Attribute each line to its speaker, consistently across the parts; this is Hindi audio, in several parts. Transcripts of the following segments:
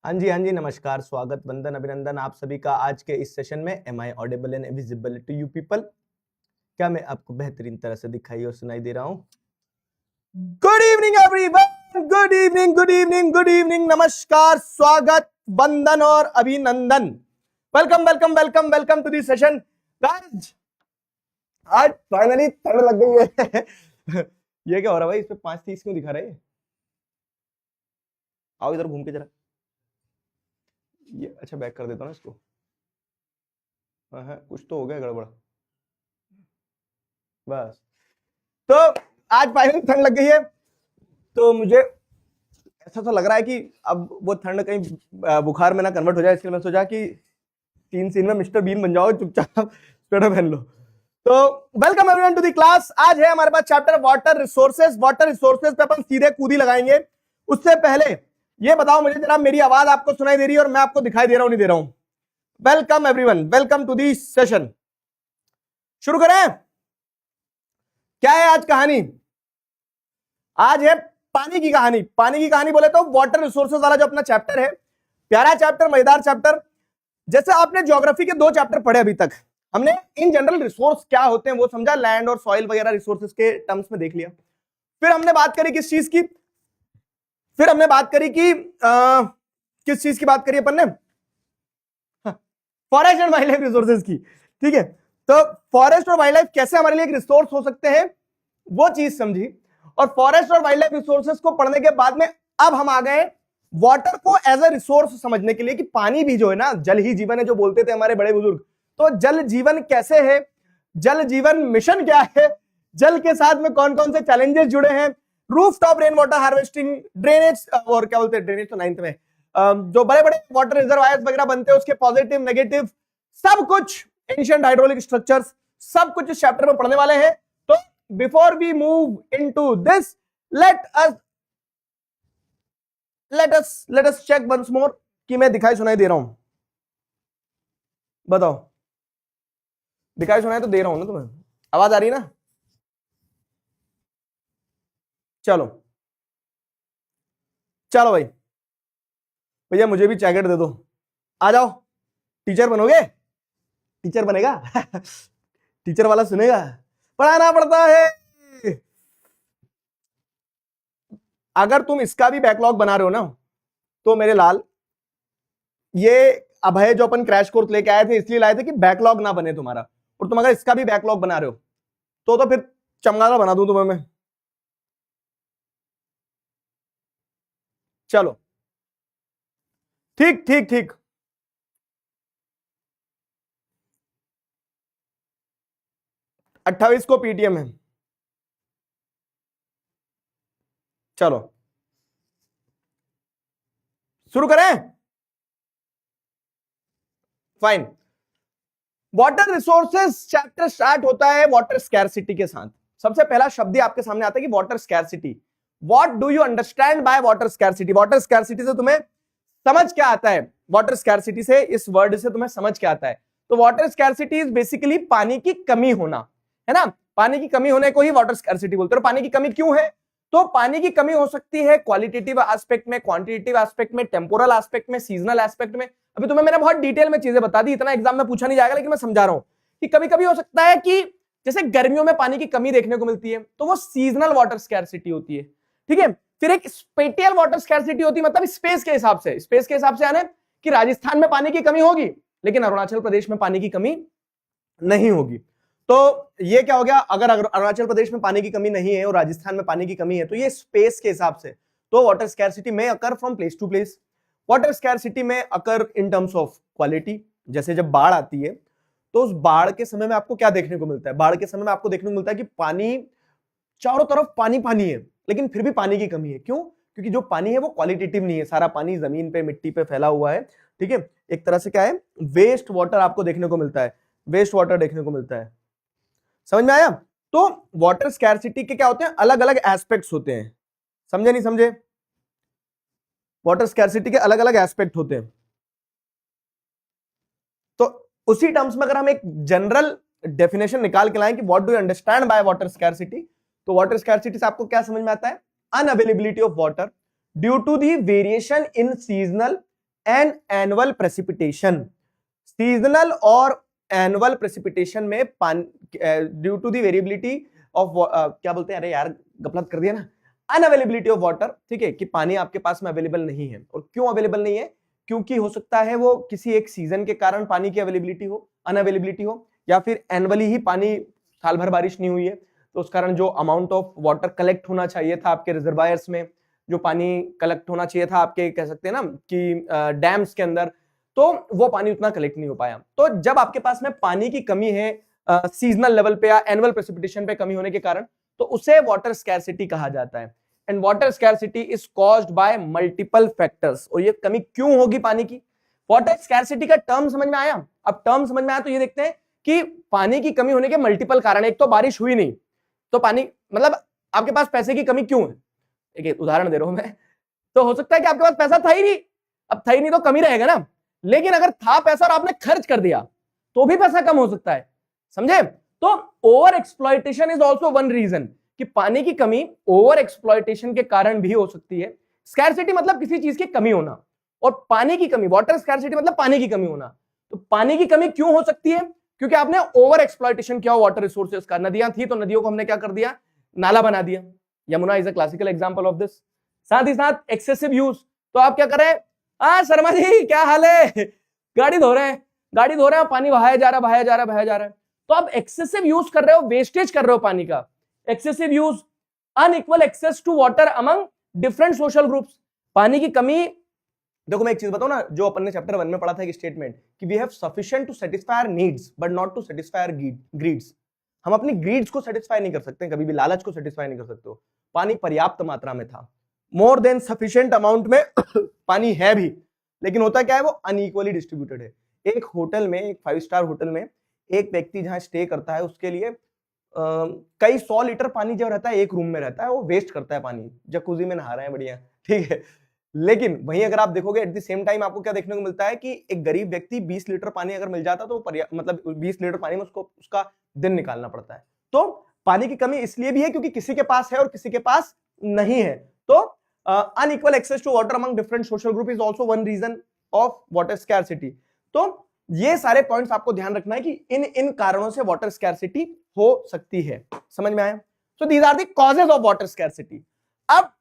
Speaker 1: हाँ जी, नमस्कार, स्वागत, वंदन, अभिनंदन आप सभी का आज के इस सेशन में। Am I audible and visible to you people? क्या मैं आपको बेहतरीन तरह से दिखाई और सुनाई दे रहा हूं? Good evening everyone, good evening, good evening, good evening, नमस्कार, स्वागत, वंदन और अभिनंदन। Welcome welcome welcome welcome to this session. Guys, आज फाइनली ठंड लग गई है। ये क्या हो रहा है भाई? इस पे 5:30 क्यों दिखा रहे हैं? आओ इधर घूम के जरा। ये अच्छा, बैक कर देता हूँ ना इसको। हाँ, कुछ तो हो गया गड़बड़। बस, तो आज फाइनली ठंड लग गई है, तो मुझे ऐसा तो लग रहा है कि अब वो ठंड कहीं बुखार में ना कन्वर्ट हो जाए, इसलिए मैं सोचा कि 3 सीन में मिस्टर बीन बन जाओ, चुपचाप स्वेटर पहन लो। तो welcome everyone to the class. आज है हमारे पास chapter water resources. Water resources पे अपन सीधे कूदी लगाएंगे। उससे पहले ये बताओ मुझे जरा, मेरी आवाज आपको सुनाई दे रही है और मैं आपको दिखाई दे रहा हूं, नहीं दे रहा हूं? Welcome everyone, welcome to the session. शुरू करें? क्या है आज कहानी? आज है पानी की कहानी। पानी की कहानी बोले तो वाटर रिसोर्सेज वाला जो अपना चैप्टर है, प्यारा चैप्टर, मजेदार चैप्टर। जैसे आपने ज्योग्राफी के 2 चैप्टर पढ़े अभी तक, हमने इन जनरल रिसोर्स क्या होते हैं वो समझा, लैंड और सॉइल वगैरह रिसोर्सेज के टर्म्स में देख लिया। फिर हमने बात करी किस चीज की? फिर हमने बात करी कि किस चीज की बात करी अपन ने? Forest and wild life resources की। ठीक है, तो फॉरेस्ट और वाइल्ड लाइफ कैसे हमारे लिए एक रिसोर्स हो सकते हैं वो चीज समझी। और फॉरेस्ट और वाइल्ड लाइफ रिसोर्सेज को पढ़ने के बाद में अब हम आ गए वाटर को एज ए रिसोर्स समझने के लिए, कि पानी भी जो है ना, जल ही जीवन है, जो बोलते थे हमारे बड़े बुजुर्ग। तो जल जीवन कैसे है, जल जीवन मिशन क्या है, जल के साथ में कौन कौन से चैलेंजेस जुड़े हैं, roof top rain water harvesting, drainage, और क्या बोलते हैं ड्रेनेज तो 9th में, जो बड़े बड़े वाटर रिजर्वायर्स वगैरह बनते हैं उसके पॉजिटिव नेगेटिव सब कुछ, एंशिएंट हाइड्रोलिक स्ट्रक्चर्स, सब कुछ इस चैप्टर में पढ़ने वाले हैं। तो before we move into this, let us check once more कि मैं दिखाई सुनाई दे रहा हूं। बताओ, दिखाई सुनाई तो दे रहा हूं ना तुम्हें? आवाज आ रही है ना? चलो चलो भाई, भैया मुझे भी जैकेट दे दो, आ जाओ। टीचर बनोगे? टीचर बनेगा? टीचर वाला सुनेगा, पढ़ाना पड़ता है। अगर तुम इसका भी बैकलॉग बना रहे हो ना, तो मेरे लाल, ये अभय जो अपन क्रैश कोर्स लेके आए थे इसलिए लाए थे कि बैकलॉग ना बने तुम्हारा। और तुम अगर इसका भी बैकलॉग बना रहे हो तो फिर चमगादड़ बना दूं तुम्हें मैं। चलो ठीक ठीक ठीक, अट्ठाईस को पीटीएम है। चलो शुरू करें? Fine. Water resources chapter start होता है वाटर स्कैरसिटी के साथ। सबसे पहला शब्द आपके सामने आता है कि water scarcity. What do you understand by water scarcity? Water scarcity से तुम्हें समझ क्या आता है? वाटर स्कैरसिटी से, इस वर्ड से तुम्हें समझ क्या आता है? तो वाटर स्कैरसिटी इज बेसिकली पानी की कमी होना, है ना? पानी की कमी होने को ही वाटर स्कैरसिटी बोलते हैं। पानी की कमी क्यों है? तो पानी की कमी हो सकती है क्वालिटेटिव एस्पेक्ट में, क्वांटिटेटिव एस्पेक्ट में, टेम्पोरल एस्पेक्ट में, सीजनल एस्पेक्ट में। अभी तुम्हें मैंने बहुत डिटेल में चीजें बता दी, इतना एग्जाम में पूछा नहीं जाएगा, लेकिन मैं समझा रहा हूं कि कभी कभी हो सकता है कि जैसे गर्मियों में पानी की कमी देखने को मिलती है, तो वो सीजनल वाटर स्कैरसिटी होती है। ठीक है, फिर एक स्पेटियल वाटर स्कैरसिटी होती है, मतलब स्पेस के हिसाब से। स्पेस के हिसाब से यानी कि राजस्थान में पानी की कमी होगी लेकिन अरुणाचल प्रदेश में पानी की कमी नहीं होगी। तो ये क्या हो गया? अगर अरुणाचल प्रदेश में पानी की कमी नहीं है और राजस्थान में पानी की कमी है, तो ये स्पेस के हिसाब से। तो water scarcity may occur from place to place. Water scarcity may occur in terms of quality. जैसे जब बाढ़ आती है तो उस बाढ़ के समय में आपको क्या देखने को मिलता है? बाढ़ के समय में आपको देखने को मिलता है कि पानी, चारों तरफ पानी पानी है, लेकिन फिर भी पानी की कमी है। क्यों? क्योंकि जो पानी है वो क्वालिटेटिव नहीं है, सारा पानी जमीन पे, मिट्टी पे फैला हुआ है। ठीक है, एक तरह से क्या है, वेस्ट वाटर आपको देखने को मिलता है, वेस्ट वाटर देखने को मिलता है। समझ में आया? तो वाटर स्कैरसिटी के क्या होते हैं? अलग अलग एस्पेक्ट्स होते हैं। समझे नहीं समझे? वाटर स्कैरसिटी के अलग अलग एस्पेक्ट होते हैं। तो उसी टर्म्स में अगर हम एक जनरल डेफिनेशन निकाल के लाएं कि what do you understand by water scarcity, तो वाटर स्कैरसिटी से आपको क्या समझ में आता है? Unavailability of water due to the variation in seasonal and annual precipitation. Seasonal और एनुअल प्रेसिपिटेशन में due to the variability of क्या बोलते हैं, अरे यार गपलत कर दिया ना, अनअवेलेबिलिटी ऑफ वाटर, ठीक है, कि पानी आपके पास में अवेलेबल नहीं है। और क्यों अवेलेबल नहीं है? क्योंकि हो सकता है वो किसी एक सीजन के कारण पानी की अवेलेबिलिटी हो, अनअवेलेबिलिटी हो, या फिर एनुअली ही पानी साल भर बारिश नहीं हुई है तो उस कारण जो अमाउंट ऑफ वाटर कलेक्ट होना चाहिए था आपके रिजर्वायर्स में, जो पानी कलेक्ट होना चाहिए था आपके, कह सकते हैं ना कि डैम्स के अंदर, तो वो पानी उतना कलेक्ट नहीं हो पाया। तो जब आपके पास में पानी की कमी है सीजनल लेवल पे या एनुअल प्रेसिपिटेशन पे कमी होने के कारण, तो उसे वाटर स्कैरसिटी कहा जाता है। And water scarcity is caused by multiple factors. और ये कमी क्यों होगी पानी की? वाटर स्कैरसिटी का टर्म समझ में आया? अब टर्म समझ में आया तो ये देखते हैं कि पानी की कमी होने के मल्टीपल कारण। एक तो बारिश हुई नहीं तो पानी, मतलब आपके पास पैसे की कमी क्यों है? एक उदाहरण दे रहा हूं मैं, तो हो सकता है कि आपके पास पैसा था ही नहीं, अब था ही नहीं तो कमी रहेगा ना। लेकिन अगर था पैसा और आपने खर्च कर दिया तो भी पैसा कम हो सकता है, समझे? तो over exploitation is also one reason, कि पानी की कमी ओवर एक्सप्लॉयटेशन के कारण भी हो सकती है। स्कैरसिटी मतलब किसी चीज की कमी होना, और पानी की कमी, वाटर स्कैरसिटी मतलब पानी की कमी होना। तो पानी की कमी क्यों हो सकती है? क्योंकि आपने ओवर एक्सप्लॉयटेशन किया वाटर रिसोर्सेज का। नदियां थी तो नदियों को हमने क्या कर दिया? नाला बना दिया। Yamuna is a classical example of this. साथ ही साथ एक्सेसिव यूज, तो आप क्या करें? शर्मा जी क्या हाल है, गाड़ी धो रहे हैं, पानी बहाया जा रहा है। तो आप एक्सेसिव यूज कर रहे हो, वेस्टेज कर रहे हो पानी का। Excessive use, unequal access to water among different social groups. पानी की कमी, देखो मैं एक चीज बताऊं ना, जो अपन ने चैप्टर 1 में पढ़ा था एक स्टेटमेंट कि we have sufficient to satisfy our needs but not to satisfy our greeds. हम अपनी ग्रीड्स को सेटिस्फाई नहीं कर सकते, कभी भी लालच को सेटिस्फाई नहीं कर सकते हो। पानी पर्याप्त मात्रा में था, मोर देन सफिशिएंट अमाउंट में पानी है भी, लेकिन होता क्या है, वो अनइक्वली डिस्ट्रीब्यूटेड है। एक होटल में, एक 5 स्टार होटल में एक व्यक्ति जहां स्टे करता है, उसके लिए कई 100 लीटर पानी जो रहता है एक रूम में रहता है, वो वेस्ट करता है पानी। जकूजी में नहा रहे हैं, बढ़िया, ठीक है। लेकिन वहीं अगर आप देखोगे एट द सेम टाइम आपको क्या देखने को मिलता है कि एक गरीब व्यक्ति 20 लीटर पानी अगर मिल जाता तो मतलब 20 लीटर पानी में उसको उसका दिन निकालना पड़ता है। तो पानी की कमी इसलिए भी है क्योंकि किसी के पास है और किसी के पास नहीं है। तो unequal access to water among different social group is also one reason of water scarcity. तो ये सारे पॉइंट्स आपको ध्यान रखना है कि इन कारणों से वाटर स्कैरसिटी हो सकती है। समझ में आया? So these are the causes of water scarcity. अब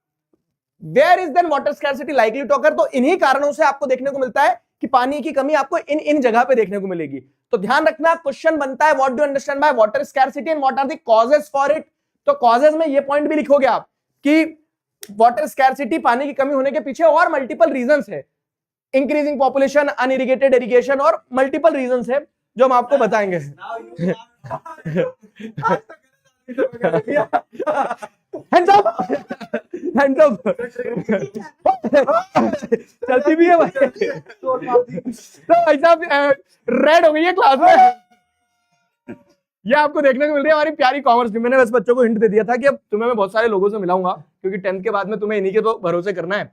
Speaker 1: where is then water scarcity likely to occur? तो इन्हीं कारणों से आपको देखने को मिलता है कि पानी की कमी आपको इन जगह पे देखने को मिलेगी। तो ध्यान रखना, क्वेश्चन बनता है what do you understand by water scarcity and what are the causes for it. तो कॉजेज में ये पॉइंट भी लिखोगे आप कि वाटर स्कैरसिटी, पानी की कमी होने के पीछे और मल्टीपल रीजंस है, इंक्रीजिंग पॉपुलेशन, अनइरिगेटेड इरिगेशन, और मल्टीपल रीजंस है जो हम आपको बताएंगे। Hands up, hands up. चलती भी है भाई। तो भाई साहब रेड हो गई है क्लास में। ये आपको देखने को मिल रही है हमारी प्यारी कॉमर्स टीम। मैंने बस बच्चों को हिंट दे दिया था कि अब तुम्हें मैं बहुत सारे लोगों से मिलाऊंगा, क्योंकि 10th के बाद में तुम्हें इन्हीं के तो भरोसे करना है।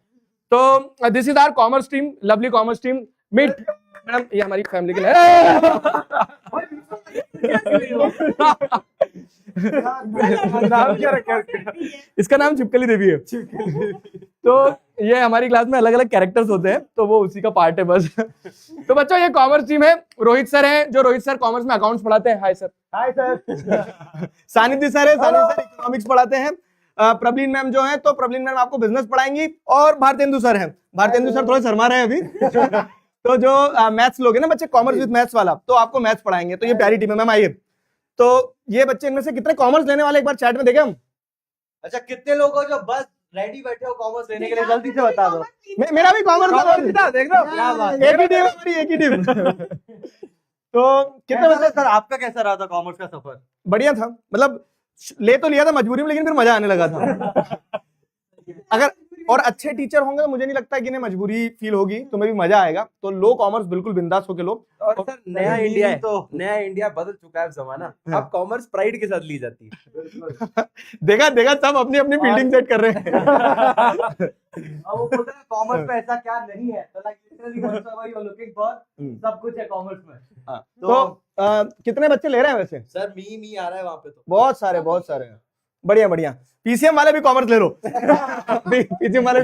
Speaker 1: तो this is our commerce team, lovely commerce team. Meet madam, ये हमारी फैमिली के लिए नाम क्या रखा है? इसका नाम छिपकली देवी है। तो ये हमारी क्लास में अलग अलग कैरेक्टर्स होते हैं, तो वो उसी का पार्ट है बस। तो बच्चों ये कॉमर्स टीम है। रोहित सर हैं, जो रोहित सर कॉमर्स में अकाउंट्स पढ़ाते हैं। Hi sir. Hi sir. सानिध्य सर है, सानिध्य सर इकोनॉमिक्स पढ़ाते हैं। प्रबलीन मैम जो है, तो प्रबलीन मैम आपको बिजनेस पढ़ाएंगी। और भारतेंदु सर हैं, भारतेंदु सर थोड़े शर्मा रहे हैं अभी। तो जो मैथ्स लोग हैं ना बच्चे, कॉमर्स विद मैथ्स वाला, तो आपको मैथ्स पढ़ाएंगे। तो ये प्यारी टीम है। मैम आइए। तो ये बच्चे, इनमें से कितने कॉमर्स लेने वाले एक बार चैट में देखें हम। अच्छा, कितने लोग हो जो बस रेडी बैठे हो कॉमर्स लेने के लिए? जल्दी से बता दो। मेरा भी कॉमर्स था, देख लो, एक ही टीम हमारी, एक ही टीम। तो कितने बच्चे? सर आपका कैसा रहा था कॉमर्स का सफर? बढ़िया था, मतलब ले तो लिया था मजबूरी में, लेकिन फिर मजा आने लगा था। अगर और अच्छे टीचर होंगे तो मुझे नहीं लगता कि इन्हें मजबूरी फील होगी, तुम्हें भी मजा आएगा। तो लो कॉमर्स बिल्कुल बिंदास होके लो। और सर नया इंडिया है, तो नया इंडिया बदल चुका है जमाना। अब कॉमर्स प्राइड के साथ ली जाती है। देखा देखा, सब अपनी अपनी फील्डिंग सेट कर रहे हैं। अब वो बोलते हैं कॉमर्स में ऐसा क्या नहीं है, तो सब कुछ है कॉमर्स में। तो कितने बच्चे ले रहे हैं वैसे? सर मी आ रहा है वहाँ पे, तो बहुत सारे हैं। बढ़िया बढ़िया, पीसीएम वाले भी कॉमर्स ले लो। पीसीएम वाले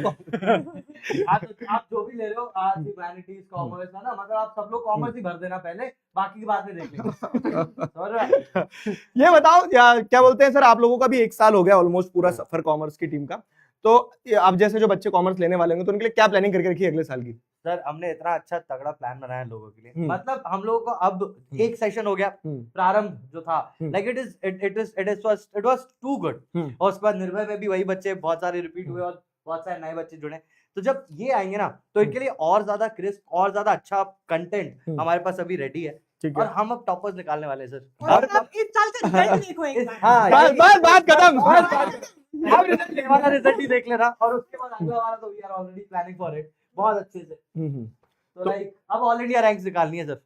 Speaker 2: आप जो भी ले रहे हो, आर्ट्स, ह्यूमैनिटीज, कॉमर्स, है ना, मतलब आप सब लोग कॉमर्स ही भर देना पहले, बाकी की बात में देख लेंगे।
Speaker 1: ये बताओ क्या बोलते हैं सर, आप लोगों का भी 1 साल हो गया ऑलमोस्ट पूरा सफर कॉमर्स की टीम का, तो अब जैसे जो बच्चे कॉमर्स लेने वाले होंगे तो उनके लिए क्या प्लानिंग करके रखी है अगले साल की?
Speaker 2: सर हमने इतना अच्छा तगड़ा प्लान बनाया है लोगों के लिए, मतलब हम लोगों को अब एक सेशन हो गया प्रारंभ जो था, like it was too good, और उसके बाद निर्भय में भी वही बच्चे बहुत सारे रिपीट हुए और बहुत सारे नए बच्चे जुड़े, तो जब ये आएंगे ना तो इनके लिए और ज्यादा क्रिस्प और ज्यादा अच्छा कंटेंट हमारे पास अभी रेडी है, और हम अब टॉपर्स निकालने वाले हैं सर।
Speaker 3: और अब इस साल का रिजल्ट देखो एक बार।
Speaker 2: हाँ,
Speaker 1: बात खत्म।
Speaker 2: आप रिजल्ट वाला रिजल्ट ही देख लेना, और उसके बाद आगे वाला तो we are already planning for it बहुत अच्छे से। तो लाइक अब ऑल इंडिया रैंक्स निकालनी है सर,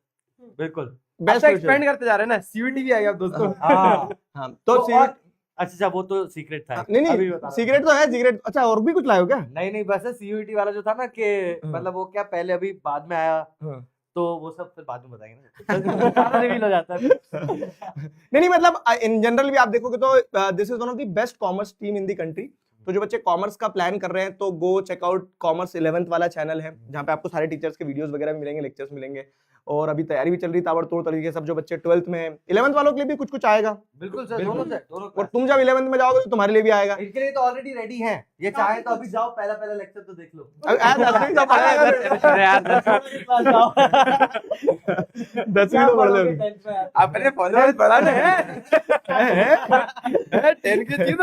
Speaker 2: बिल्कुल
Speaker 1: बेस्ट
Speaker 4: एक्सपेंड करते जा रहे हैं ना, सीयूटी भी आएगा दोस्तों।
Speaker 2: हाँ
Speaker 1: तो
Speaker 2: अच्छा वो तो सीक्रेट था,
Speaker 1: नहीं सीक्रेट तो है, सीक्रेट। अच्छा और भी कुछ लाए हो क्या?
Speaker 2: नहीं बस सीयूटी वाला जो था ना कि मतलब वो क्या पहले अभी बाद में आया, तो वो सब फिर बाद में बताएंगे, सारा रिवील हो जाता है।
Speaker 1: नहीं मतलब इन जनरल भी आप देखोगे तो this is one of the best commerce team in the country. तो जो बच्चे कॉमर्स का प्लान कर रहे हैं तो गो चेकआउट कॉमर्स 11th वाला चैनल है, जहाँ पे आपको सारे टीचर्स के वीडियोस वगैरह भी मिलेंगे, लेक्चर्स मिलेंगे, और अभी तैयारी भी चल रही ताबड़तोड़ तरीके से। सब जो बच्चे 12th में हैं, 11th वालों के लिए भी कुछ कुछ आएगा।
Speaker 2: बिल्कुल सर, दोनों
Speaker 1: और तुम जब 11th में जाओगे तो तुम्हारे लिए भी आएगा।
Speaker 2: इनके लिए तो ऑलरेडी रेडी हैं, ये चाहे तो अभी जाओ पहला लेक्चर तो देख लो।
Speaker 1: दसवीं तो पढ़ लो,
Speaker 4: अपने फॉलोअर्स बढ़ाने हैं 10 के चीज।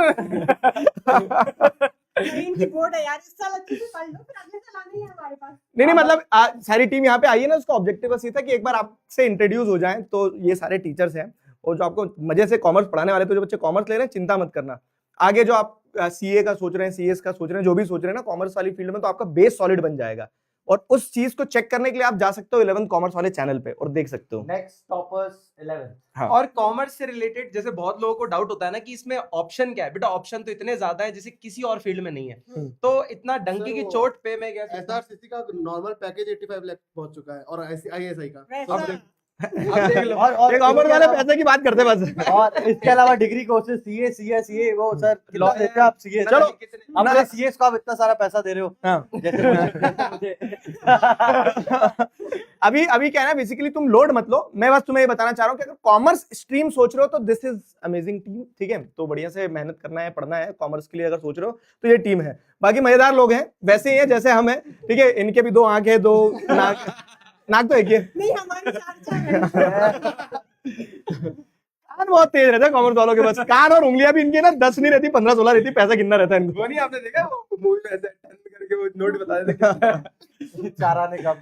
Speaker 3: इनकी बोर्ड है यार, इस साल अच्छे से पढ़ लो, फिर अगले साल आने ही है हमारे पास।
Speaker 1: नहीं मतलब सारी टीम यहाँ पे आई है ना, उसका ऑब्जेक्टिव बस ये था कि एक बार आपसे इंट्रोड्यूस हो जाएं। तो ये सारे टीचर्स हैं और जो आपको मजे से कॉमर्स पढ़ाने वाले, तो जो बच्चे कॉमर्स ले रहे हैं चिंता मत करना, आगे जो आप सीए का सोच रहे हैं, सीएस का सोच रहे हैं, जो भी सोच रहे हैं ना कॉमर्स वाली फील्ड में, तो आपका बेस सॉलिड बन जाएगा। और उस चीज को चेक करने के लिए आप जा सकते हो 11th कॉमर्स वाले चैनल पे और देख सकते हो
Speaker 2: नेक्स्ट टॉपर्स 11।
Speaker 1: हाँ।
Speaker 4: और कॉमर्स से रिलेटेड जैसे बहुत लोगों को डाउट होता है ना कि इसमें ऑप्शन क्या है, बेटा ऑप्शन तो इतने ज्यादा है जैसे किसी और फील्ड में नहीं है। तो इतना डंकी की चोट पे मैं क्या
Speaker 5: एसआरसीसी का नॉर्मल पैकेज 85 लाख पहुंच चुका है, और आईएसआई का
Speaker 4: अब देख लो।
Speaker 2: और
Speaker 1: कॉमर्स वाले पैसे की बात करते बस।
Speaker 2: और इसके अलावा डिग्री कोर्सेज सीए वो सर लॉ लेते आप सीए, चलो अपने सीएस को आप इतना सारा पैसा दे रहे हो।
Speaker 1: हाँ।
Speaker 2: जैसे मुझे
Speaker 1: अभी क्या है ना, बेसिकली तुम लोड मत लो, मैं बस तुम्हें ये बताना चाह रहा हूँ कि अगर कॉमर्स स्ट्रीम सोच रहे हो तो दिस इज अमेजिंग टीम, ठीक है। तो बढ़िया से मेहनत करना है, पढ़ना है कॉमर्स के लिए अगर सोच रहे हो तो ये टीम है। बाकी मजेदार लोग हैं, वैसे ही हैं जैसे हम हैं, ठीक है। इनके भी 2 आंखें 2 नाक तो एक ही है।
Speaker 3: नहीं हमारी 4
Speaker 1: कान बहुत तेज रहता है कॉमर्स वालों के, बस कान और उंगलियां भी इनकी ना 10 नहीं रहती, 15-16 रहती, पैसा गिनना रहता है इनको।
Speaker 4: वो नहीं आपने देखा वो मूवी में ऐसे टर्न करके वो नोट बता देते
Speaker 2: चार आने कम।